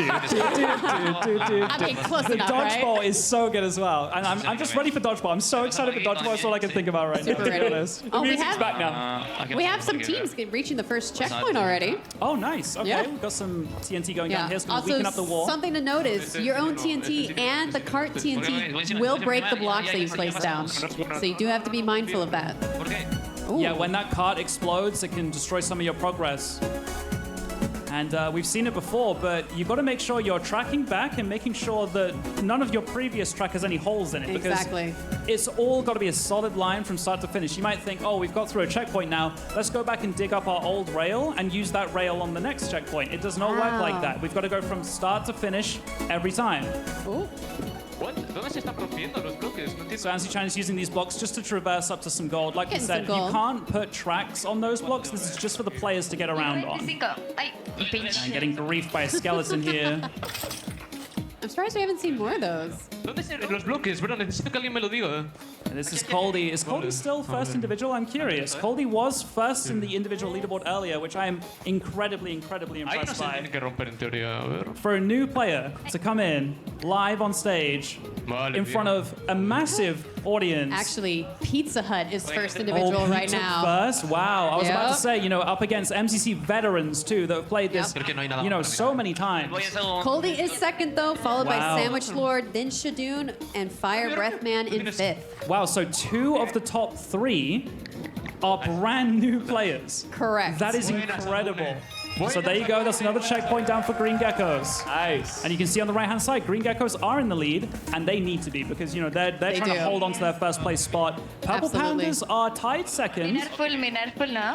do, do. I mean, close The enough, right? dodgeball is so good as well. And I'm just ready for dodgeball. I'm so excited for dodgeball. That's all I can think about right now, to be ready. honest. Oh, we Music's have, back now. we have some teams reaching the first checkpoint already. Oh, nice. Okay, Yeah. we've got some TNT going down Yeah. here. It's going to Also, weaken up the wall. something to notice: your own TNT and the cart TNT will break the blocks that you place down. So you do have to be mindful of that. Ooh. Yeah, when that cart explodes, it can destroy some of your progress. And we've seen it before, but you've got to make sure you're tracking back and making sure that none of your previous track has any holes in it. Exactly. Because it's all got to be a solid line from start to finish. You might think, oh, we've got through a checkpoint now. Let's go back and dig up our old rail and use that rail on the next checkpoint. It does not work like that. We've got to go from start to finish every time. Ooh. What? ¿Dónde se están produciendo los bloques? No entiendo. So Ansi-chan is using these blocks just to traverse up to some gold. Like you Getting said, some you gold. can't put tracks on those blocks. This is just for the players to get around on. I'm getting griefed by a skeleton here. I'm surprised we haven't seen more of those. ¿Dónde están los bloques? Bro, necesito que alguien me lo diga. And this is Coldy. Is Coldy still first individual? I'm curious. Coldy was first in the individual leaderboard earlier, which I am incredibly Ahí no impressed se by. tiene que romper en teoría. A ver. For a new player to come in live on stage in front of a massive audience. Actually, Pizza Hut is first individual right Pizza now. First? Wow. I was about to Yep. say, up against MCC veterans too that have played this, so many times. Coldy is second though, followed by Wow. Sandwich Lord, then Shadoon, and Fire Breath Man in fifth. Wow, so 2 of the top 3 are brand new players. Correct. That is incredible. So there you go. That's another checkpoint down for Green Geckos. Nice. And you can see on the right-hand side, Green Geckos are in the lead, and they need to be because they're trying to hold on to their first place spot. Purple Absolutely. Pandas are tied second,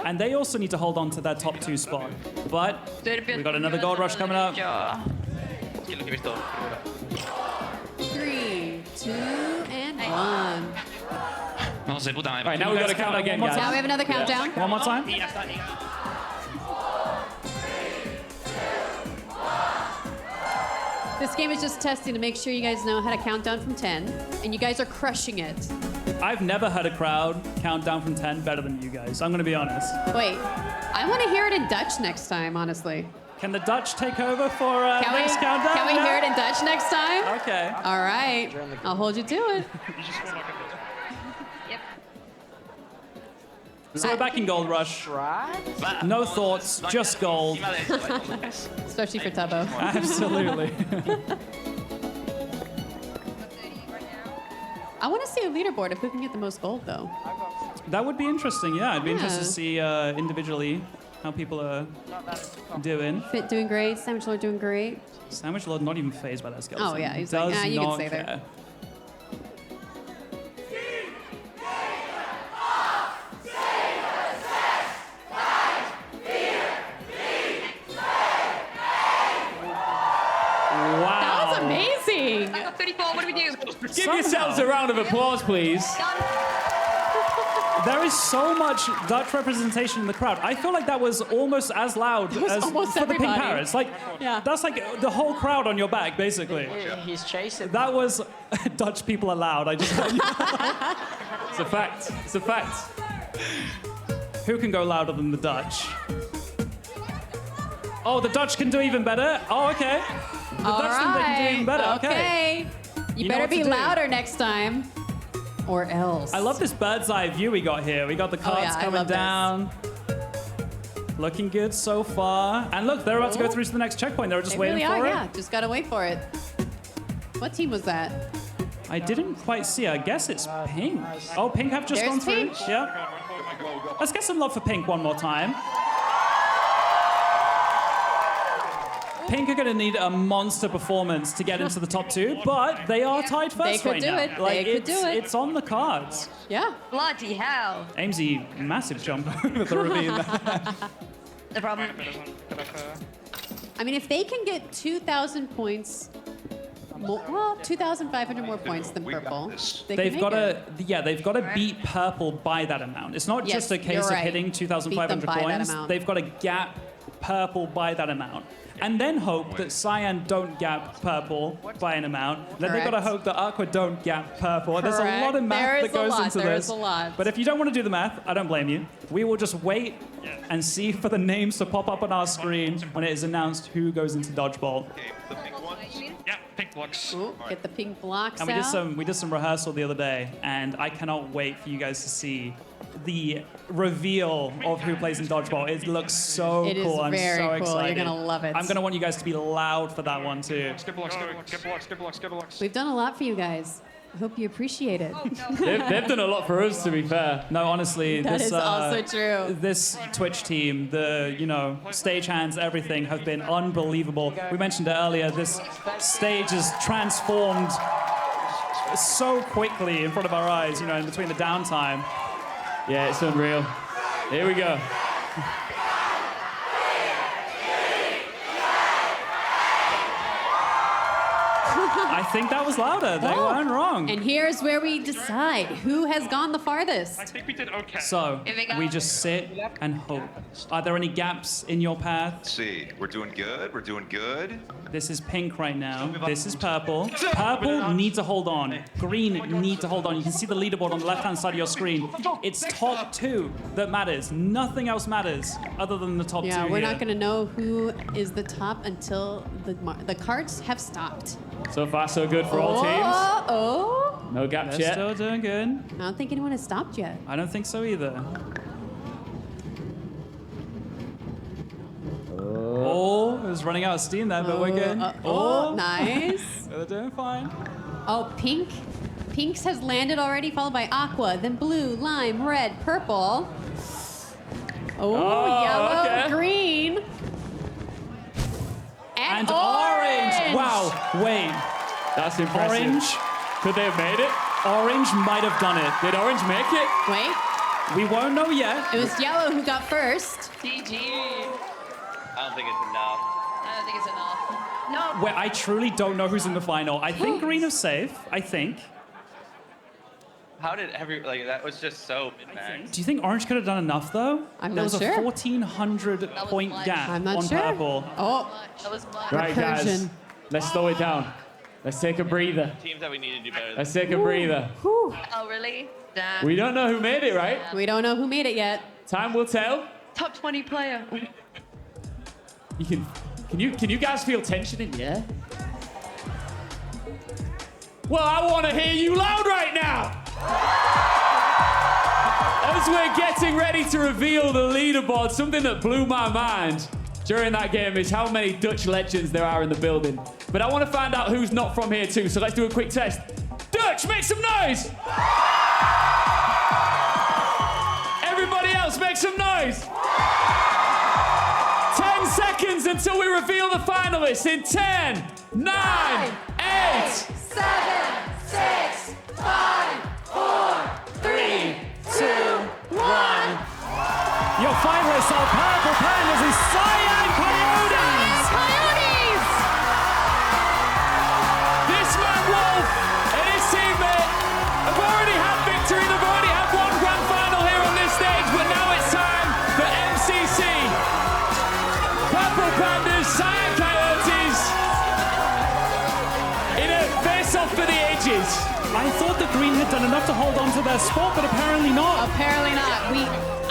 and they also need to hold on to their top 2 spot. But we got another gold rush coming up. 3, 2, and 1. All right, now we got to count again, guys. Now we have another countdown. One more time. This game is just testing to make sure you guys know how to count down from 10, and you guys are crushing it. I've never heard a crowd count down from 10 better than you guys. I'm going to be honest. Wait, I want to hear it in Dutch next time, honestly. Can the Dutch take over for Can next countdown? Can we hear it in Dutch next time? Okay. All right, I'll hold you to it. So we're back in Gold Rush. No thoughts, just gold. Especially for Tubbo. Absolutely. I want to see a leaderboard of who can get the most gold, though. That would be interesting, yeah. I'd be interested to Yeah. see individually how people are doing. Fit doing great, Sandwich Lord doing great. Sandwich Lord not even phased by that skeleton. Oh, yeah, he's Does like, you can not stay there. care. That was amazing. I got 34. What do we do? Give yourselves a round of applause, please. There is so much Dutch representation in the crowd. I feel like that was almost as loud was as almost for the Pink everybody. Parrots. Like, that's like the whole crowd on your back, basically. He's chasing. That was Dutch people are loud. I just It's a fact. It's a fact. Who can go louder than the Dutch? Oh, the Dutch can do even better. Oh, okay. The All Dutch think they can do even better. Okay. You You know better what to be do. louder next time, or else. I love this bird's eye view we got here. We got the carts yeah, I coming love this. down. Looking good so far. And look, they're about to go through to the next checkpoint. They were just They waiting really for are, it. yeah. Just gotta wait for it. What team was that? I didn't quite see. I guess it's Pink. Oh, Pink have just There's gone through. Pink. Yeah. Let's get some love for Pink one more time. Pink are going to need a monster performance to get into the top 2, but they are tied first They could right do now. it. They could do it. It's on the cards. Yeah. Bloody hell. Amesy, massive jump over the ravine. The problem. I mean, if they can get 2,000 points, well, 2,500 more points than purple, they They've can got make it. to, they've got to beat purple by that amount. It's not Yes, just a case you're of right. hitting Beat 2,500 them by that coins. amount. They've got to gap purple by that amount. And then hope that Cyan don't gap purple by an amount. Then they've got to Correct. hope that Aqua don't gap purple. There's a lot of Correct. math There that is a goes lot. into There this. is a lot. But if you don't want to do the math, I don't blame you. We will just wait and see for the names to pop up on our screen when it is announced who goes into dodgeball. Yeah, pink blocks. Ooh, get the pink blocks And out. we did some rehearsal the other day, and I cannot wait for you guys to see the reveal of who plays in dodgeball. It looks so It is cool. I'm very so cool. excited. You're gonna love it. I'm gonna want you guys to be loud for that one too. Skip blocks, skip blocks, skip blocks, skip blocks, skip blocks. We've done a lot for you guys. I hope you appreciate it. They've done a lot for us, to be fair. No, honestly, That this is also true. This Twitch team, the stagehands, everything have been unbelievable. We mentioned it earlier. This stage has transformed so quickly in front of our eyes. In between the downtime. Yeah, it's unreal. Here we go. I think that was louder. They Oh. weren't wrong. And here's where we decide who has gone the farthest. I think we did okay. So we just sit and hope. Are there any gaps in your path? Let's see. We're doing good. We're doing good. This is pink right now. This is purple. Purple need to hold on. Green need to hold on. You can see the leaderboard on the left-hand side of your screen. It's top 2 that matters. Nothing else matters other than the top 2 Yeah, we're here. not going to know who is the top until the carts have stopped. So far, so good for all teams. Oh. No gaps They're yet. still doing good. I don't think anyone has stopped yet. I don't think so either. Oh, it was running out of steam there, but we're good. Nice. They're doing fine. Oh, pink. Pinks has landed already, followed by aqua, then blue, lime, red, purple. Oh, yellow, okay. green. And orange. Wow, wait. That's impressive. Orange. Could they have made it? Orange might have done it. Did orange make it? Wait. We won't know yet. It was yellow who got first. GG. I don't think it's enough. I don't think it's enough. No. Wait, I truly don't know who's in the final. I think green is safe. I think. How did that was just so mid-max. Do you think orange could have done enough though? I'm there not was sure. a 1,400 point gap I'm not on sure. purple. Oh, That was much. Right, guys. Recursion. Let's slow it down. Let's take a breather. Teams that we need to do better. Let's take a breather. Oh, really? Damn. We don't know who made it, right? we don't know who made it yet. Time will tell. Top 20 player. Can you guys feel tension in the air? Well, I want to hear you loud right now. As we're getting ready to reveal the leaderboard, something that blew my mind during that game is how many Dutch legends there are in the building. But I want to find out who's not from here too, so let's do a quick test. Dutch, make some noise! Everybody else, make some noise! 10 seconds until we reveal the finalists in 10, 9, 8, 7, 6, 5, 4, 3, 2, 1. Your finalists are Purple Pandas and Cyan Coyotes! Coyotes! This man Wolf and his teammate have already had victory. They've already had one grand final here on this stage, but now it's time for MCC. Purple Pandas, Cyan Coyotes in a face-off for the ages. I thought the green had done enough to hold on to their spot, but apparently not. Apparently not.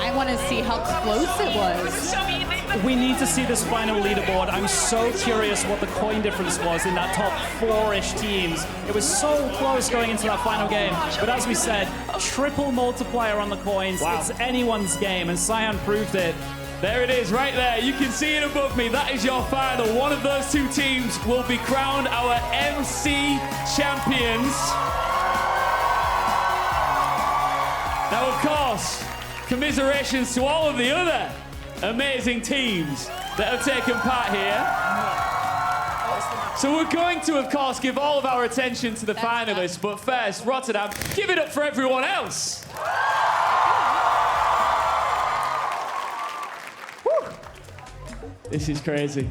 I want to see how close it was. We need to see this final leaderboard. I'm so curious what the coin difference was in that top 4-ish teams. It was so close going into that final game. But as we said, triple multiplier on the coins. Wow. It's anyone's game, and Cyan proved it. There it is, right there. You can see it above me. That is your final. One of those two teams will be crowned our MC champions. Now, of course, commiserations to all of the other amazing teams that have taken part here. So we're going to, of course, give all of our attention to the finalists. But first, Rotterdam, give it up for everyone else. Whew. This is crazy.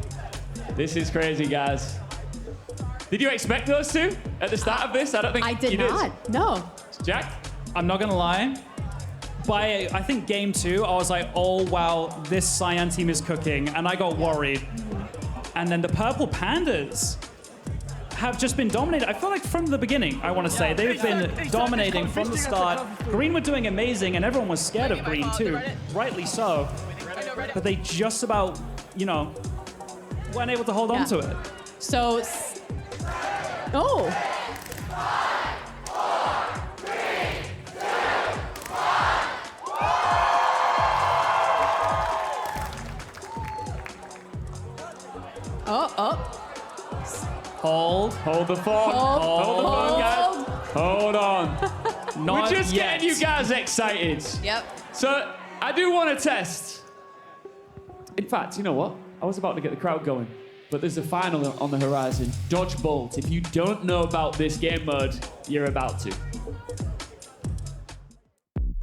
This is crazy, guys. Did you expect those two at the start of this? I don't think I you did not. No. Jack? I'm not gonna lie. By, I think, game 2, I was like, oh, wow, this Cyan team is cooking, and I got worried. And then the Purple Pandas have just been dominated. I feel like from the beginning, I want to say, they've been dominating from the start. Green were doing amazing, and everyone was scared of Green, too. Rightly so. But they just about, weren't able to hold on to it. So, oh. Oh. Hold the phone. Hold the phone, guys. Hold on. We're just getting you guys excited. Yep. So, I do want to test. In fact, you know what? I was about to get the crowd going, but there's a final on the horizon. Dodge Bolt. If you don't know about this game mode, you're about to.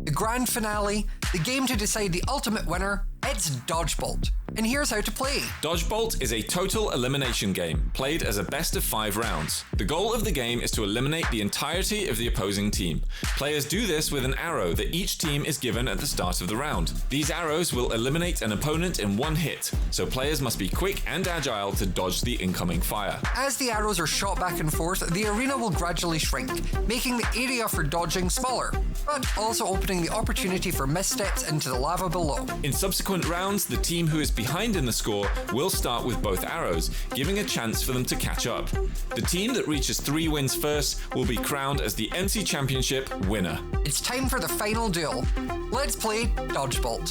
The grand finale, the game to decide the ultimate winner, it's Dodgebolt. And here's how to play. Dodgebolt is a total elimination game, played as a best of 5 rounds. The goal of the game is to eliminate the entirety of the opposing team. Players do this with an arrow that each team is given at the start of the round. These arrows will eliminate an opponent in one hit, so players must be quick and agile to dodge the incoming fire. As the arrows are shot back and forth, the arena will gradually shrink, making the area for dodging smaller, but also opening the opportunity for missteps into the lava below. In subsequent rounds, the team who is behind behind in the score will start with both arrows, giving a chance for them to catch up. The team that reaches 3 wins first will be crowned as the MC Championship winner. It's time for the final duel. Let's play Dodgebolt.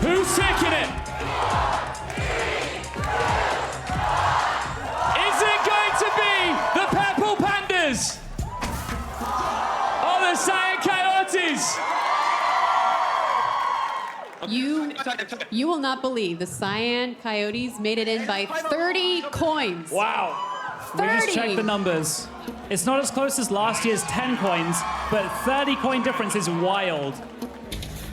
Who's taking it? Is it going to be the Purple Pandas? Or the Cyan Coyotes? You will not believe the Cyan Coyotes made it in by 30 coins. Wow. 30. We just checked the numbers. It's not as close as last year's 10 coins, but 30 coin difference is wild.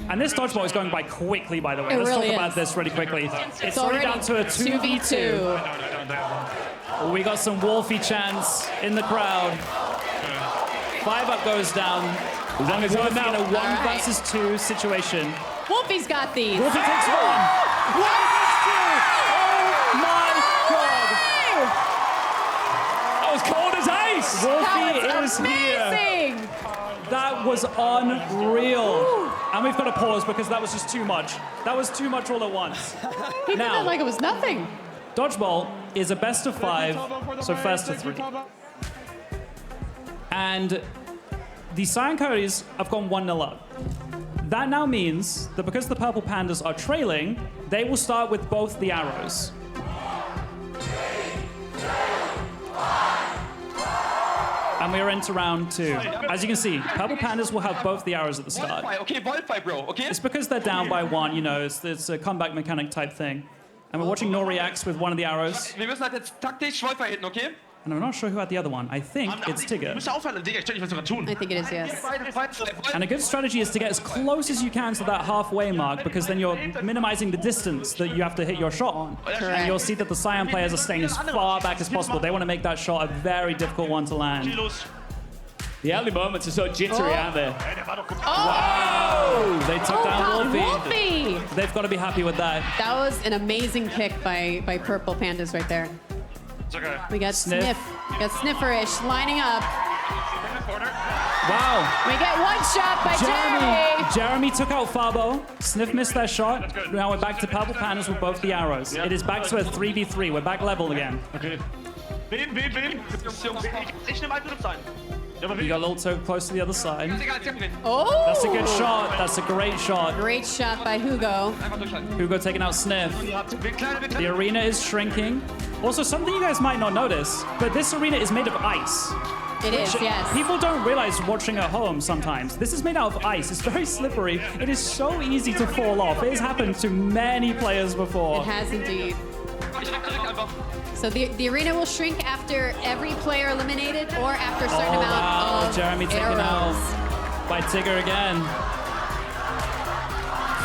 And this dodgeball is going by quickly, by the way. Let's talk about this really quickly. It's already down to a 2v2. We got some Wolfie chants in the crowd. 5 up goes down. As long as Wolfie in a 1 right. versus 2 situation. Wolfie's got these. Wolfie takes 1. 1 versus 2. Oh my God. That was cold as ice. Wolfie is here. That was unreal. And we've got to pause because that was just too much. That was too much all at once. He did that like it was nothing. Dodgeball is a best of 5, so first to 3. And the Cyan Coyotes have gone 1-0 up. That now means that because the Purple Pandas are trailing, they will start with both the arrows. And we are into round 2. As you can see, Purple Pandas will have both the arrows at the start. Okay, Wolfie, bro, okay? It's because they're down by 1, you know, it's a comeback mechanic type thing. And we're watching Nor reacts with one of the arrows. Wir müssen halt jetzt taktisch Wolfie hitten, okay? And I'm not sure who had the other one. I think it's Tigger. I think it is, yes. And a good strategy is to get as close as you can to that halfway mark, because then you're minimizing the distance that you have to hit your shot on. And you'll see that the Cyan players are staying as far back as possible. They want to make that shot a very difficult one to land. The early moments are so jittery, aren't they? Wow! They took down Wolfie. They've got to be happy with that. That was an amazing pick by Purple Pandas right there. We got Sniff. We got Snifferish lining up. Wow. We get 1 shot by Jeremy. Jeremy took out Fabo. Sniff missed their shot. Now we're back to Purple Pandas with both the arrows. It is back to a 3v3. We're back level again. Okay. Wen? Ich nehme einen sein. You got a little too close to the other side. Oh! That's a good shot. That's a great shot. Great shot by Hugo. Hugo taking out Sniff. The arena is shrinking. Also, something you guys might not notice, but this arena is made of ice. It is, yes. People don't realize watching at home sometimes. This is made out of ice. It's very slippery. It is so easy to fall off. It has happened to many players before. It has indeed. So the arena will shrink after every player eliminated or after a certain amount of Jeremy taken out by Tigger again.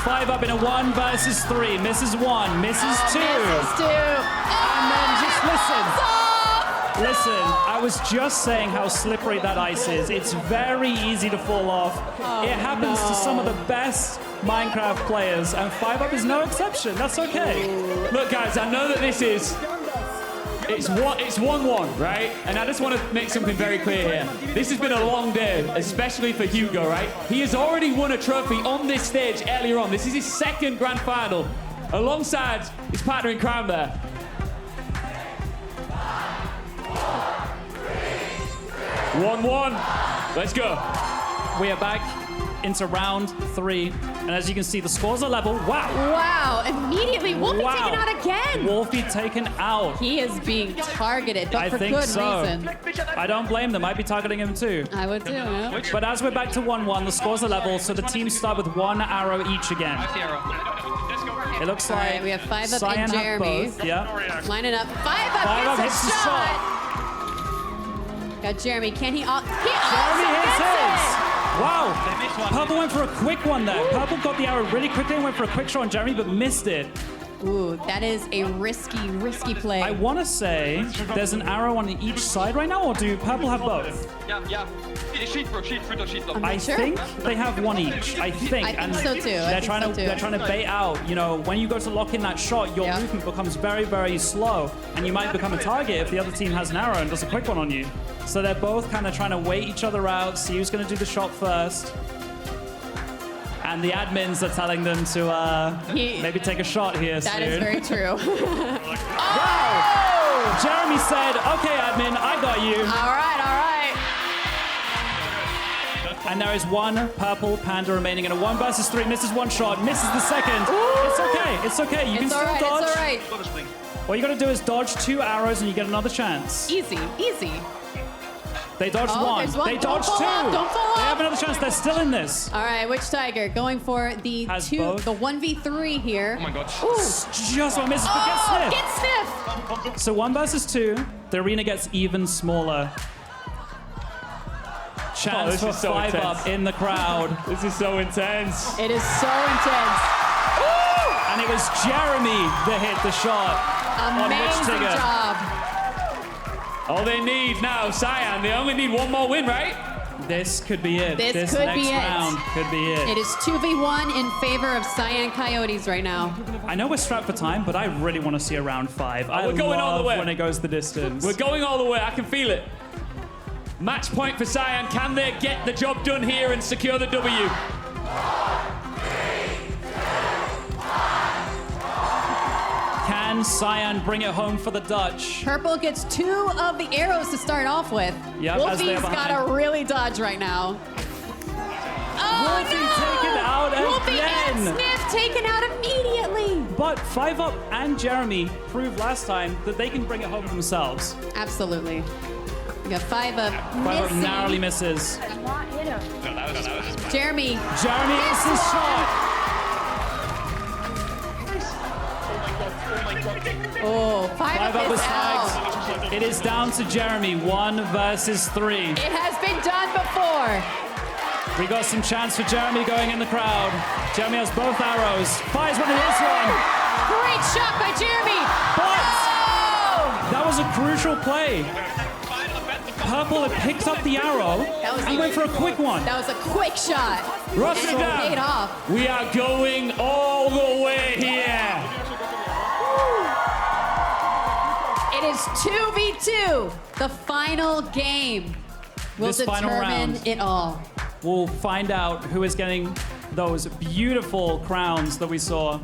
5 up in a 1 versus 3. Misses 1, misses 2. Misses 2. And then just listen, I was just saying how slippery that ice is. It's very easy to fall off. It happens to some of the best Minecraft players, and 5 up is no exception. That's okay. Look, guys, I know that this is... It's 1-1, right? And I just want to make something very clear here. This has been a long day, especially for Hugo, right? He has already won a trophy on this stage earlier on. This is his 2nd grand final, alongside his partner in crime there. 1-1. Let's go. We are back into round 3. And as you can see, the scores are level. Wow. Wow. Immediately, Wolfie taken out again. Wolfie taken out. He is being targeted, but for think good so. reason. I don't blame them. I'd be targeting him too. I would too, yeah. But as we're back to 1-1, the scores are level, so the teams start with 1 arrow each again. It looks like right, we have 5 up Cyan and have Jeremy. both. Yeah. Line it up. 5 up. 5 up hits hits a the shot. Got Jeremy. Can he? He also Jeremy hits gets his. it. Wow. Purple went for a quick one there. Purple got the arrow really quickly and went for a quick shot on Jeremy, but missed it. Ooh, that is a risky play. I want to say there's an arrow on each side right now, or do Purple have both? Yeah. Sheet, bro. I think they have 1 each. I think. I think so too. They're trying to bait out. You know, when you go to lock in that shot, your movement becomes very, very slow, and you might become a target if the other team has an arrow and does a quick one on you. So they're both kind of trying to wait each other out, see who's going to do the shot first. And the admins are telling them to maybe take a shot here soon. That is very true. Wow! Jeremy said, okay, admin, I got you. All right, all right. And there is one purple panda remaining in a 1 versus 3. Misses one shot, misses the second. It's okay, it's okay. You can still dodge. It's all right. All you gotta do is dodge 2 arrows and you get another chance. Easy, easy. They dodged one. There's one. They dodged Don't 2. fall off, don't fall They off. have another chance. They're still in this. All right, which tiger? Going for the Has two, both. the 1v3 here. Oh my god. Ooh. Just one misses, but Oh, get sniffed. get sniffed. So 1 versus 2, the arena gets even smaller. Chance this for is so 5 intense. up in the crowd. This is so intense. It is so intense. And it was Jeremy that hit the shot on Rich Amazing Tigger. job. All they need now, Cyan, they only need one more win, right? This could be it. This could next be it. round could be it. It is 2v1 in favor of Cyan Coyotes right now. I know we're strapped for time, but I really want to see a round 5. I we're going all the love way. when it goes the distance. We're going all the way, I can feel it. Match point for Cyan. Can they get the job done here and secure the W? Can Cyan bring it home for the Dutch? Purple gets 2 of the arrows to start off with. Yep, as they're Wolfie's got behind. to really dodge right now. Oh, Wolfie no! taken out Wolfie again. and Sniff taken out immediately. But 5 Up and Jeremy proved last time that they can bring it home themselves. Absolutely. We got 5 Up 5 Up missing. narrowly misses. Jeremy. Jeremy hits his shot. Oh, 5 5 Up Up is was out. snagged. It is down to Jeremy, 1 versus 3. It has been done before. We got some chance for Jeremy going in the crowd. Jeremy has both arrows. Fires one and hits one. Great shot by Jeremy. But Oh! that was a crucial play. Purple had picked up the arrow and went for a quick one. That was a quick shot. And it Rotterdam, paid off. we are going all the way here. It is 2v2. The final game will This final determine round. it all. We'll find out who is getting those beautiful crowns that we saw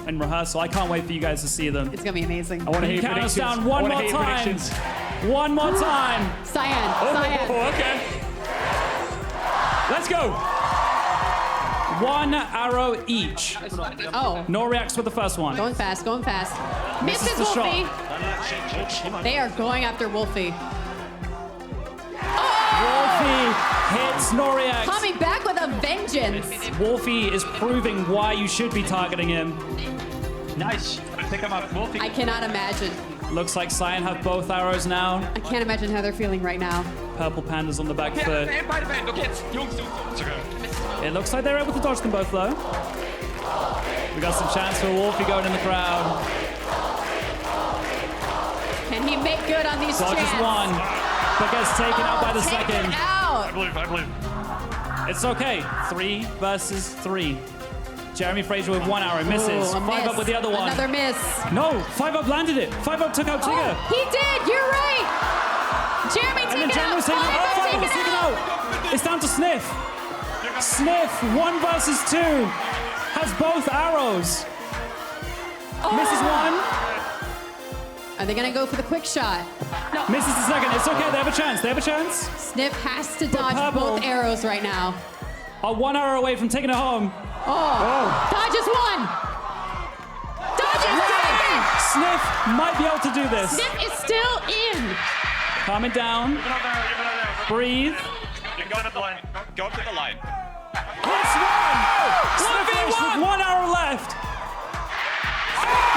in rehearsal. I can't wait for you guys to see them. It's gonna be amazing. I want to hear Count us predictions. down one I wanna more hear time. predictions. One more time. Cyan. Oh, Cyan. okay. Let's go. 1 arrow each. Oh. No reacts with the first one. Going fast, going fast. Misses the Wolfie. shot. They are going after Wolfie. Wolfie hits no reacts. Coming back with a vengeance. Wolfie is proving why you should be targeting him. Nice. Pick him up, Wolfie. I cannot imagine. Looks like Cyan have both arrows now. I can't imagine how they're feeling right now. Purple Panda's on the back foot. Beide benen, okay jetzt. Jungs, Jungs. It looks like they're able to dodge them both though. We got some chance for Wolfie going in the crowd. Can he make good on these Dodges chances? one, but gets taken out by the Taken second. out. I believe. It's okay. 3 versus 3. Jeremy Fraser with 1 arrow misses. Ooh, a 5 miss. Up with the other one. Another miss. No, 5 Up landed it. 5 Up took out Tigger. Oh, he did. You're right. Jeremy And then taken Jeremy out. was taken out. 5 Up taken was taken out. It's down to Sniff. Sniff, 1 versus 2. Has both arrows. Misses one. Are they gonna go for the quick shot? No. Misses the second. It's okay. They have a chance. They have a chance. Sniff has to dodge Purple. both arrows right now. Are 1 arrow away from taking it home. Dodges one. Dodges two. Sniff might be able to do this. Sniff is still in. Calm it down. Breathe. You go to the line. Go to the line. Hits one. Sniff finished with 1 arrow left.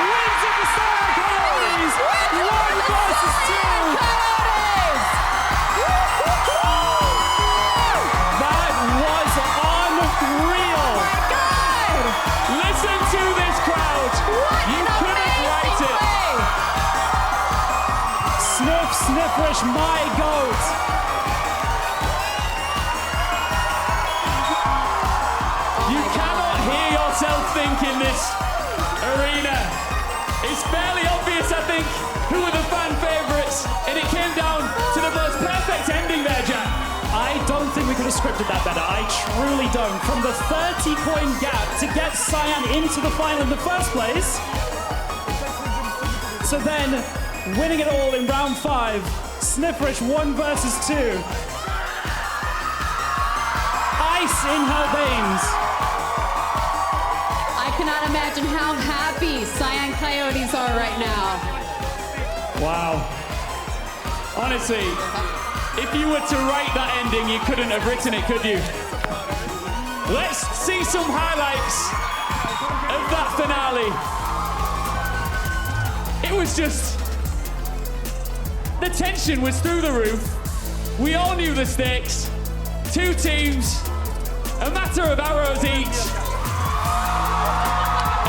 Wins it for Cyan Coyotes. 1 versus 2. That was unreal. Listen to this crowd. You couldn't write it. Sniff, Sniffwish, my goat. You cannot hear yourself think in this arena. It's fairly obvious, I think, who are the fan favourites, and it came down to the most perfect ending there, Jack. I don't think we could have have scripted that better. I truly don't. From the 30 coin gap to get Cyan into the final in the first place, so then winning it all in round 5, Snifferish 1 versus 2. Ice in her veins. I cannot imagine how happy Cyan Coyotes are right now. Wow. Honestly, if you were to write that ending, you couldn't have written it, could you? Let's see some highlights of that finale. It was just... The tension was through the roof. We all knew the stakes. 2 teams, a matter of arrows each.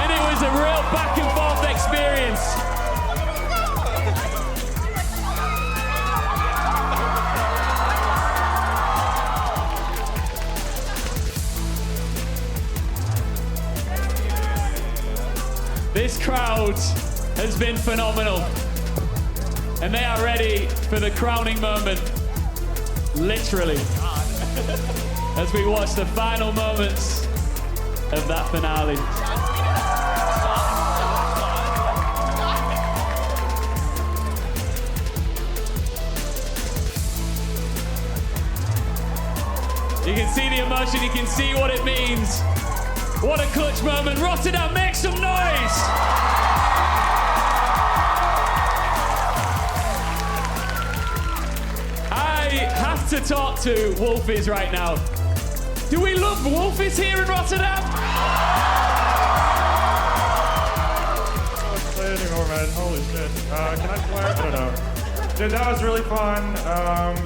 And it was a real back and forth experience. This crowd has been phenomenal. And they are ready for the crowning moment. Literally. As we watch the final moments of that finale. You can see the emotion, you can see what it means. What a clutch moment. Rotterdam, make some noise! I have to talk to Wolfies right now. Do we love Wolfies here in Rotterdam? I can't play anymore, man. Holy shit. Can I play? I don't know. Dude, that was really fun.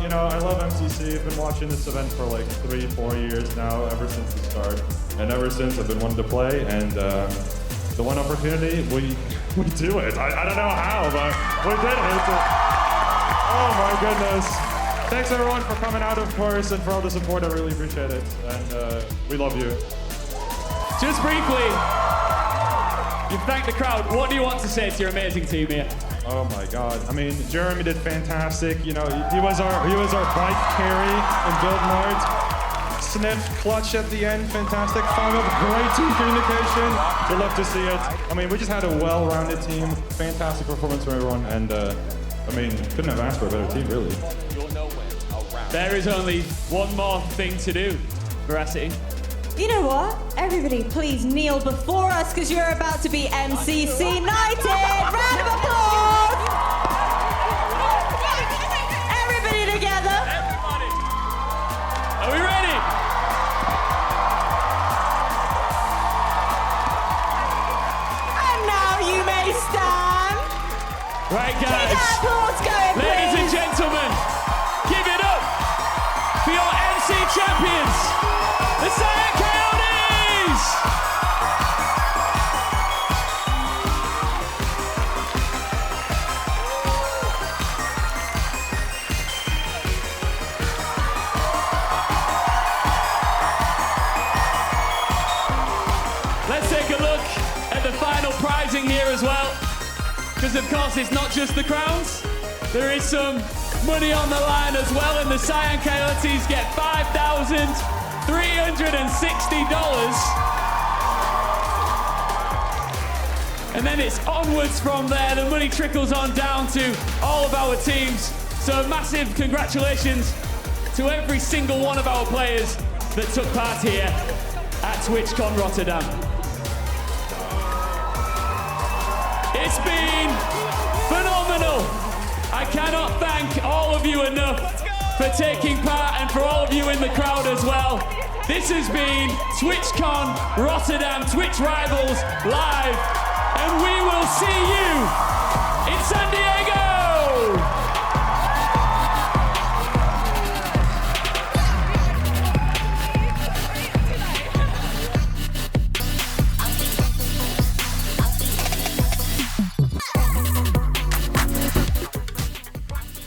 You know, I love MCC. I've been watching this event for like 3-4 years now, ever since the start. And ever since, I've been wanting to play. And the one opportunity, we do it. I don't know how, but we did it. Oh my goodness. Thanks everyone for coming out, of course, and for all the support. I really appreciate it. And we love you. Just briefly, you've thanked the crowd. What do you want to say to your amazing team here? Oh my God! I mean, Jeremy did fantastic. You know, he was our bike carry in Build Mart. Sniff clutch at the end, fantastic. Found up great team communication. We love to see it. I mean, we just had a well-rounded team. Fantastic performance from everyone, and I mean, couldn't have asked for a better team, really. There is only one more thing to do, Veracity. You know what? Everybody, please kneel before us because you're about to be MCC knighted. Round of applause! Everybody together. Everybody. Are we ready? And now you may stand. Right, Keep that guys. applause going, Ladies and please. gentlemen, give it up for your MC champions, the Cyan Coyotes! Let's take a look at the final prizing here as well. Because of course it's not just the crowns. There is some money on the line as well, and the Cyan Coyotes get $5,360. And then it's onwards from there. The money trickles on down to all of our teams. So massive congratulations to every single one of our players that took part here at TwitchCon Rotterdam. It's been phenomenal. I cannot thank all of you enough for taking part and for all of you in the crowd as well. This has been TwitchCon Rotterdam Twitch Rivals Live, and we will see you in San Diego!